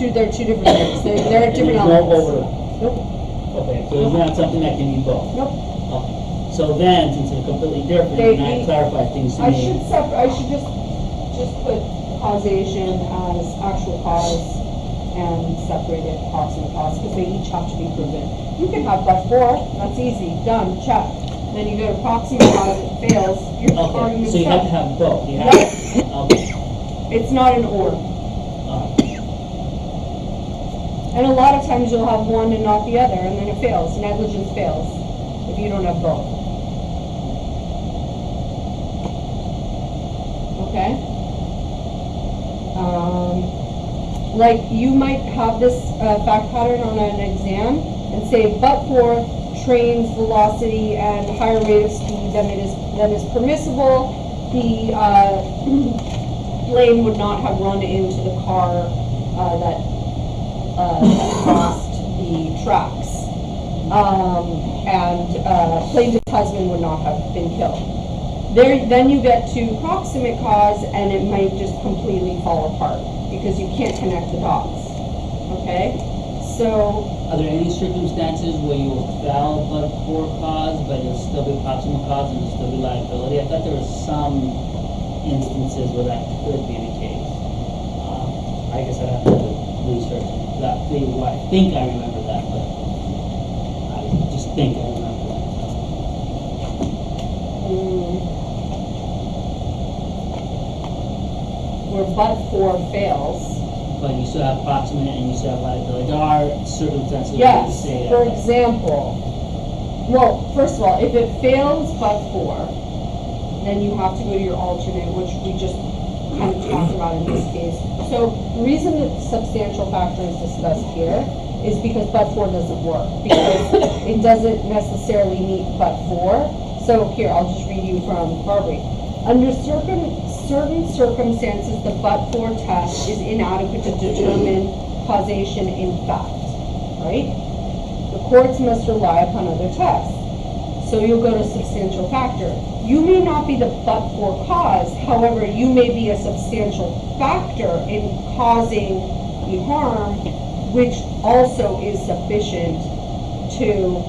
They're two different things. They're And different there's no elements. overlap. Nope. Okay, so it's not something that can be both. Nope. Okay. So then, since they're completely different, They- and I clarify things to I me. should just put causation as actual cause and separate it proximate cause, because they each have to be proven. You can have but for, that's easy, done, check. Then you go to proximate cause, it fails, your Okay, argument's so you have to done. have both. You have, okay. It's not an or. And a lot of times you'll have one and not the other, and then it fails, negligence fails, if you don't have both. Okay? Like, you might have this fact pattern on an exam and say, but for train's velocity and higher rate of speed than is permissible, the plane would not have run into the car that crossed the tracks. And plaintiff's husband would not have been killed. Then you get to proximate cause, and it might just completely fall apart because you can't connect the dots. Okay? So, Are there any circumstances where you will fail but for cause, but it'll still be proximate cause and it'll still be liability? I thought there were some instances where that could be the case. I guess I'd have to research that. I think I remember that, but I just think I remember that. where but for fails, But you still have proximate and you still have liability. There are circumstances where you yes, say for that. example, well, first of all, if it fails but for, then you have to go to your alternate, which we just kind of talked about in this case. So the reason that substantial factor is discussed here is because but for doesn't work, because it doesn't necessarily meet but for. So here, I'll just read you from Barbri. Under certain circumstances, the but-for test is inadequate to determine causation in fact, right? The courts must rely upon other tests. So you'll go to substantial factor. You may not be the but-for cause, however, you may be a substantial factor in causing the harm, which also is sufficient to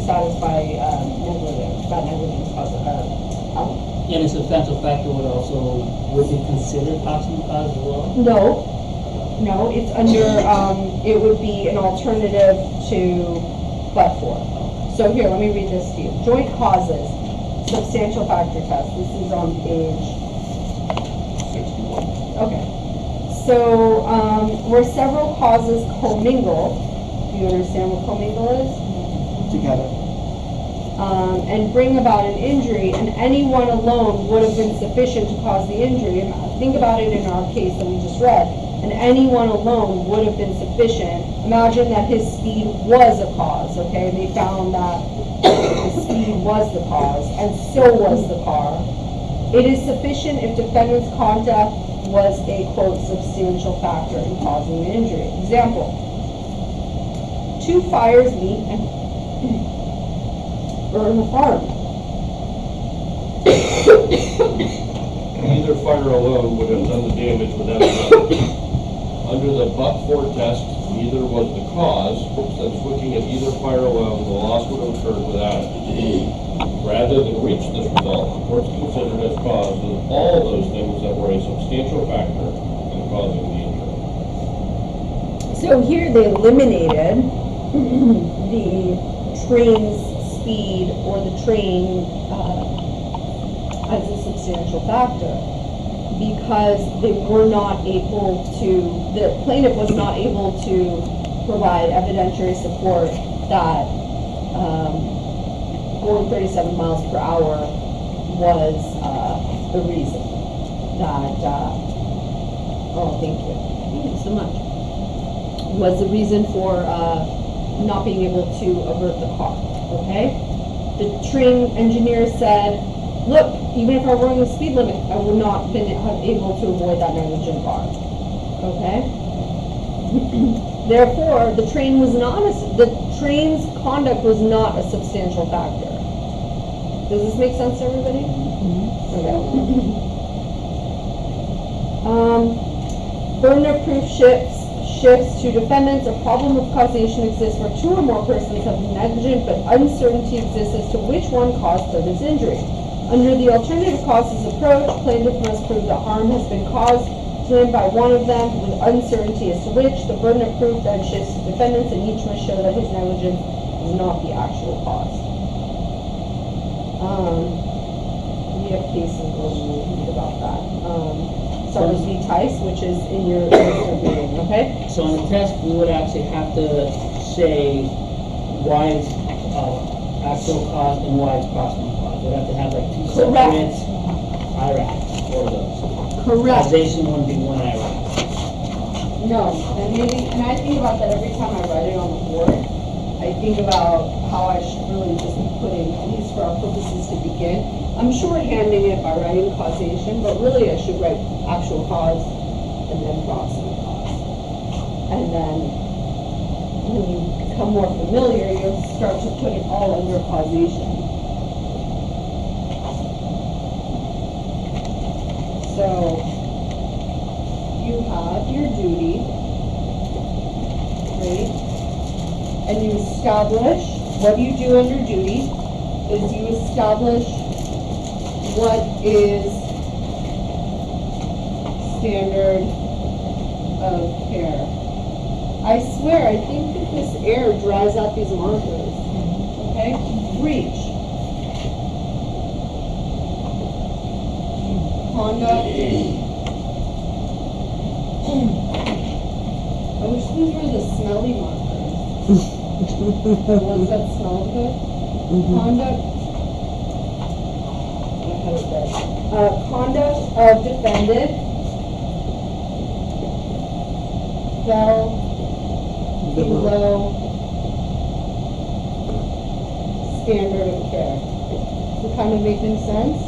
satisfy negligence cause. And a substantial factor would be considered proximate cause as well? No, it's under, it would be an alternative to but for. So here, let me read this to you. Joint causes, substantial factor test. This is on page 61. Okay. So, where several causes commingle, do you understand what commingle is? Together. And bring about an injury, and any one alone would have been sufficient to cause the injury. And think about it in our case that we just read. And any one alone would have been sufficient. Imagine that his speed was a cause, okay? They found that his speed was the cause, and so was the car. It is sufficient if defendant's conduct was a, quote, substantial factor in causing the injury. Example, two fires meet and burn the farm. Neither fire alone would have done the damage without another. Under the but-for test, neither was the cause, since looking at either fire alone, the loss would have occurred without it. Rather than reach this result, the courts considered as cause all those things that were a substantial factor in causing the injury. So here they eliminated the train's speed or the train as a substantial factor, because they were not able to, the plaintiff was not able to provide evidentiary support that going 37 miles per hour was the reason that, oh, thank you so much. was the reason for not being able to avert the car, okay? The train engineer said, look, even if I were on the speed limit, I would not have been able to avoid that negligent car, okay? Therefore, the train's conduct was not a substantial factor. Does this make sense to everybody? Okay. Burden of proof shifts to defendants. A problem of causation exists where two or more persons have been negligent, but uncertainty exists as to which one caused plaintiff's injury. Under the alternative causes approach, plaintiff must prove that harm has been caused to him by one of them, with uncertainty as to which. The burden of proof then shifts to defendants, and each must show that his negligence is not the actual cause. We have cases where we'll read about that. Summers v. Tice, which is in your reading, okay? So on the test, we would actually have to say why it's actual cause and why it's proximate cause. We'd have to have like two separate IRACs for those. Correct. Causation wouldn't be one IRAC. No, and I think about that every time I write it on the board. I think about how I should really just be putting, at least for our purposes to begin. I'm shorthanding it by writing causation, but really I should write actual cause and then proximate cause. And then when you become more familiar, you'll start to put it all under causation. So you have your duty, right? And you establish, what you do under duty is you establish what is standard of care. I swear, I think that this air dries out these markers. Okay? Breach. Conduct. I wish these were the smelly markers. The ones that smell good. Conduct. I had it there. Conduct of defendant fell below standard of care. Does it kind of making sense?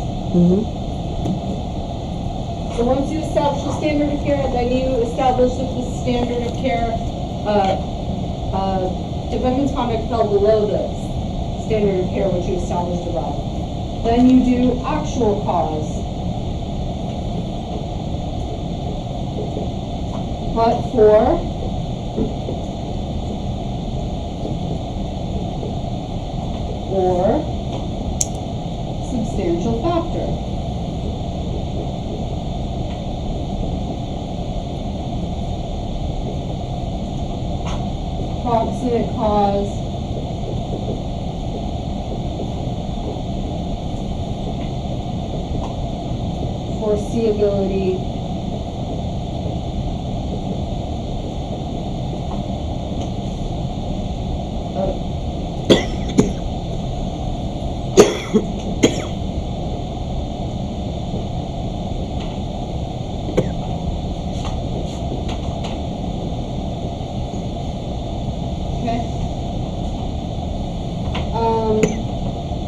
So once you establish the standard of care, then you establish that the standard of care, defendant's conduct fell below the standard of care which you established above. Then you do actual cause. But for or substantial factor. Proximate cause, foreseeability,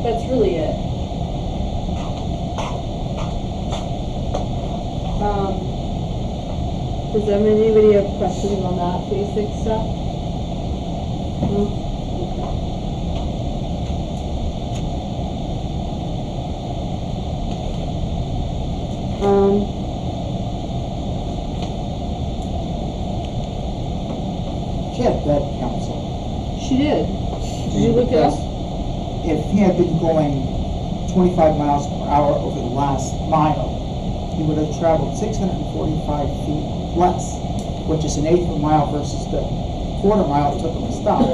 that's really it. Does anybody have questions on that basic stuff? No? Okay. She had bed counsel. She did. Did you look it up? If he had been going 25 miles per hour over the last mile, he would have traveled 645 feet less, which is an eighth of a mile versus the quarter mile it took him to stop.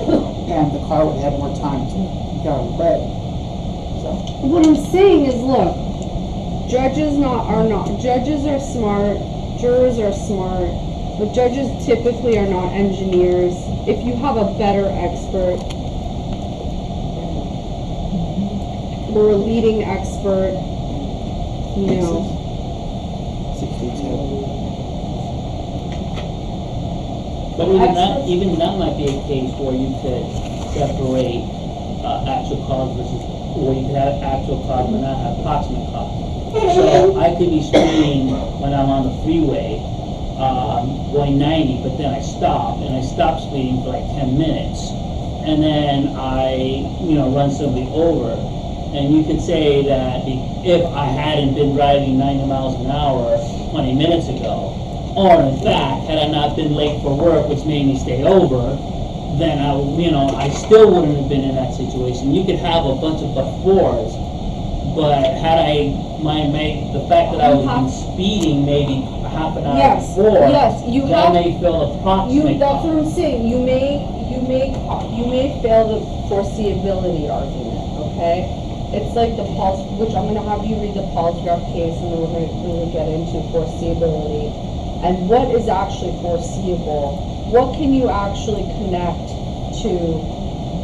And the car would have had more time to get out of bed. So. What I'm saying is, look, judges are smart, jurors are smart, but judges typically are not engineers. If you have a better expert, or a leading expert, you know. 62. But even that might be a case where you could separate actual cause versus, or you could have actual cause but not have proximate cause. So I could be speeding when I'm on the freeway, going 90, but then I stop, and I stop speeding for like 10 minutes. And then I, run somebody over. And you could say that if I hadn't been driving 90 miles an hour 20 minutes ago, or in fact, had I not been late for work, which made me stay over, then I still wouldn't have been in that situation. You could have a bunch of but-fors, but had the fact that I was been speeding maybe half an hour before, that may fail the proximate That's cause. what I'm saying. You may fail the foreseeability argument. Okay. It's like the Paul's, which I'm going to have you read the Paul's-Graph case, and then we're going to really get into foreseeability. And what is actually foreseeable? What can you actually connect to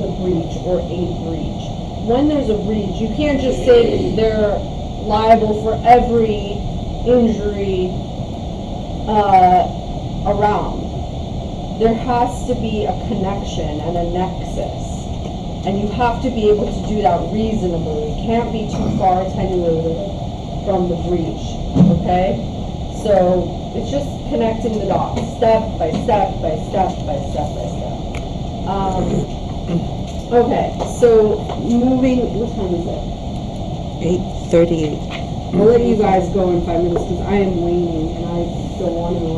the breach or a breach? When there's a breach, you can't just say they're liable for every injury around. There has to be a connection and a nexus. And you have to be able to do that reasonably. It can't be too far attenuated from the breach, okay? So it's just connecting the dots, step by step by step by step by step. Okay, so moving, what time is it? 8:38. I'll let you guys go in 5 minutes because I am waning and I don't want to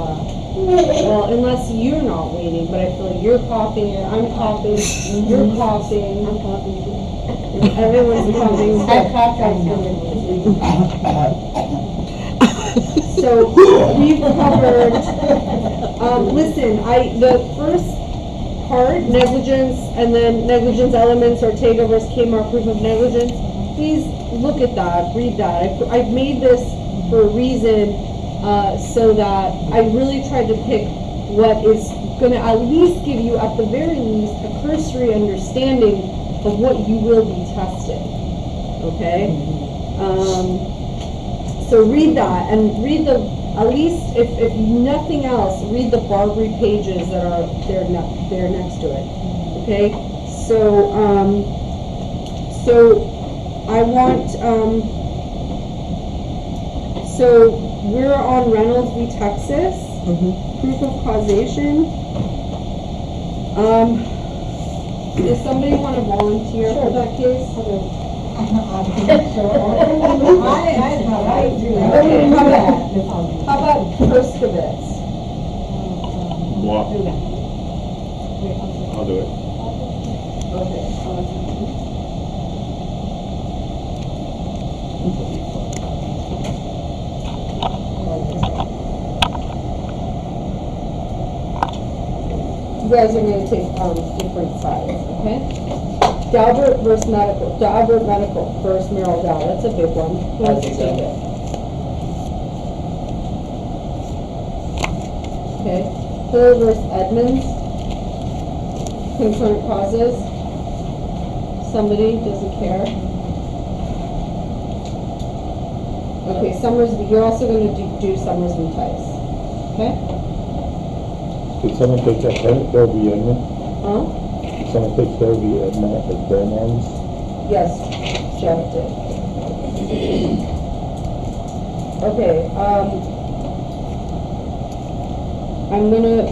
well, unless you're not waiting, but I feel like you're coughing and I'm coughing, you're coughing, I'm coughing, everyone's coughing. So we've covered, listen, the first part, negligence, and then negligence elements, Ortega versus Kmart proof of negligence, please look at that, read that. I've made this for a reason, so that I really tried to pick what is going to at least give you, at the very least, a cursory understanding of what you will be testing. Okay? So read that, and read at least, if nothing else, read the Barbri pages that are there next to it. Okay? So I want, so we're on Reynolds v. Texas, proof of causation. Does somebody want to volunteer for that case? Okay, how about Perkins? I'll do it. Okay. You guys are going to take different sides, okay? Gilbert versus medical. Gilbert medical versus Merrill Dow. That's a big one. Who wants to take it? Okay. Hill versus Edmonds. Concurrent causes. Somebody doesn't care. Okay, Summers. You're also going to do Summers v. Tice. Okay. Did someone take that care of the Edmund? Huh? Did someone take care of the Edmund, the Byrne ones? Yes, Jeff did. Okay, I'm gonna,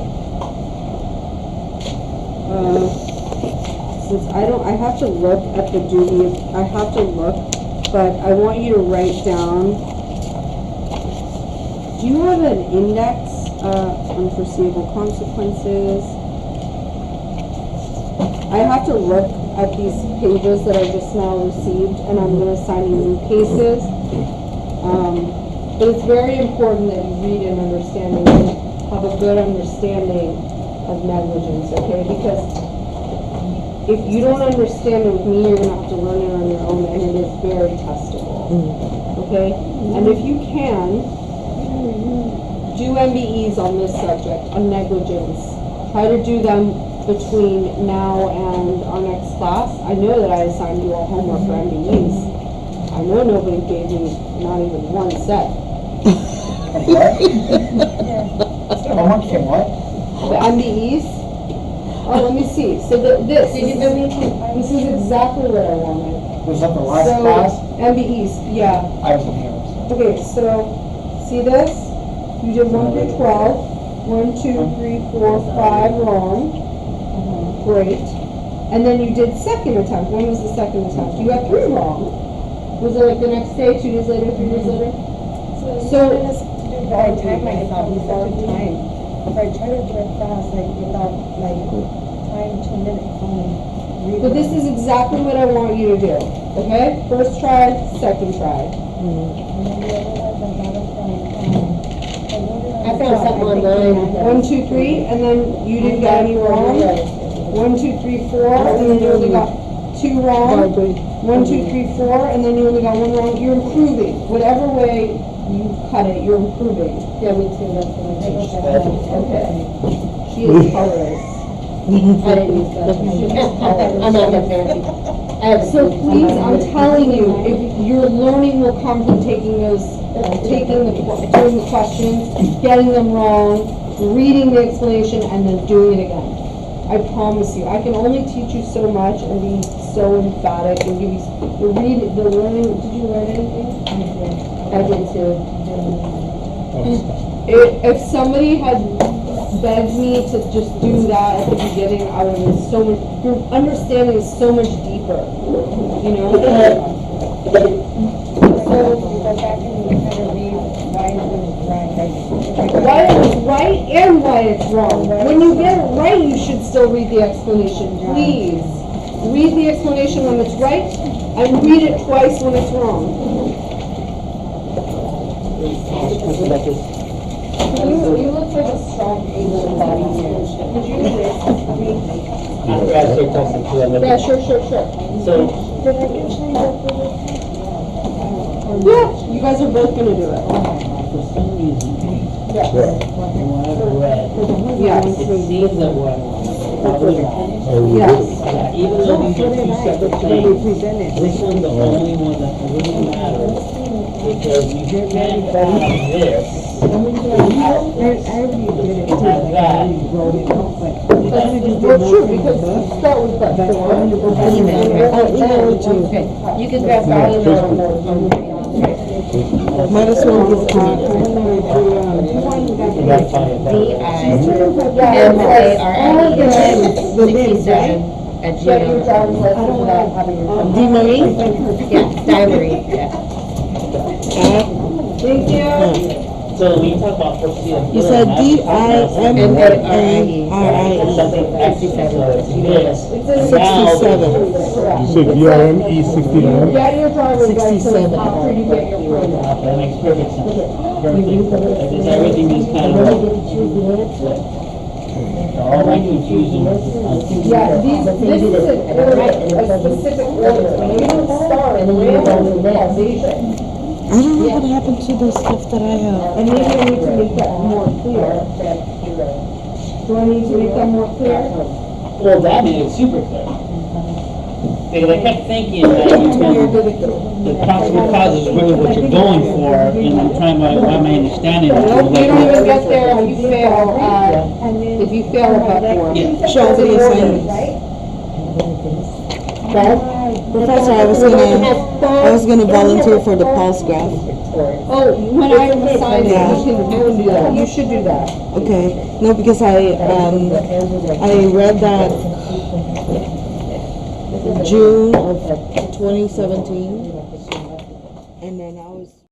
since I have to look at the duty, I have to look, but I want you to write down, do you have an index? Unforeseeable consequences. I have to look at these pages that I just now received, and I'm going to assign you new cases. But it's very important that you read and understand and have a good understanding of negligence, okay? Because if you don't understand it with me, you're going to have to learn it on your own, and it is very testable, okay? And if you can, do MBEs on this subject, on negligence. Try to do them between now and our next class. I know that I assigned you all homework for MBEs. I know nobody gave me not even one set. Homework in what? The MBEs? Oh, let me see. So this is exactly what I wanted. Was that the last So, class? MBEs, yeah. I was in here. So. Okay, so, see this? You did 1 through 12. 1, 2, 3, 4, 5 wrong. Great. And then you did second attempt. When was the second attempt? You got 3 wrong. Was it like the next day, 2 days later, 3 days later? So I time myself before time. If I try to do it fast, like without like time, 2 minutes only. but this is exactly what I want you to do. Okay? First try, second try. I found something online. 1, 2, 3, and then you didn't get any wrong. 1, 2, 3, 4, and then you only got 2 wrong. 1, 2, 3, 4, and then you only got 1 wrong. You're improving. Whatever way you cut it, you're improving. Yeah, me too, that's what I teach. Okay. She is colorist. I didn't use that. I'm not that fancy. So please, I'm telling you, if your learning will come from taking doing the questions, getting them wrong, reading the explanation, and then doing it again. I promise you, I can only teach you so much and be so emphatic and give you the learning. Did you learn anything? I did too. If somebody had begged me to just do that at the beginning, I would have been so much. Your understanding is so much deeper. You know. Why it was right and why it's wrong. When you get it right, you should still read the explanation. Please read the explanation when it's right and read it twice when it's wrong. You look like a strong, able-bodied man. Could you read? Yeah, sure. So, Yeah, you guys are both gonna do it. for some reason, Yeah. what I've read, Yes. it seems that we're probably wrong. Yes. Even though these are 2 separate things, this one's the only one that really matters, because you can't have this, have that. Well, true, because you start with that. You can grab that. Might as well give time. DIMARIE 67@gmail.com. DaimlerChrysler? Yeah, DIMARIE, yeah. Thank you. So when you talk about foreseeability. You said DIMARIE. Something extra, so it's this. 67. You said DRME 69? Get your driver's license 67. after you get your permit. That makes perfect sense. Perfect. Because everything is kind of like, all my confusion. Yeah, this is an order, a specific order. You don't start and random with causation. I don't know what happened to the stuff that I have. And maybe I need to make that more clear. Do I need to make that more clear? Well, that made it super clear. Because I kept thinking that the possible cause is really what you're going for, and I'm trying to, why am I understanding it? Nope, you don't even get there if you fail at that one. Yeah. Show the assignments. Professor, I was gonna volunteer for the pulse graph. Oh, when I assign it, you can do that. You should do that. Okay, no, because I read that June of 2017, and then I was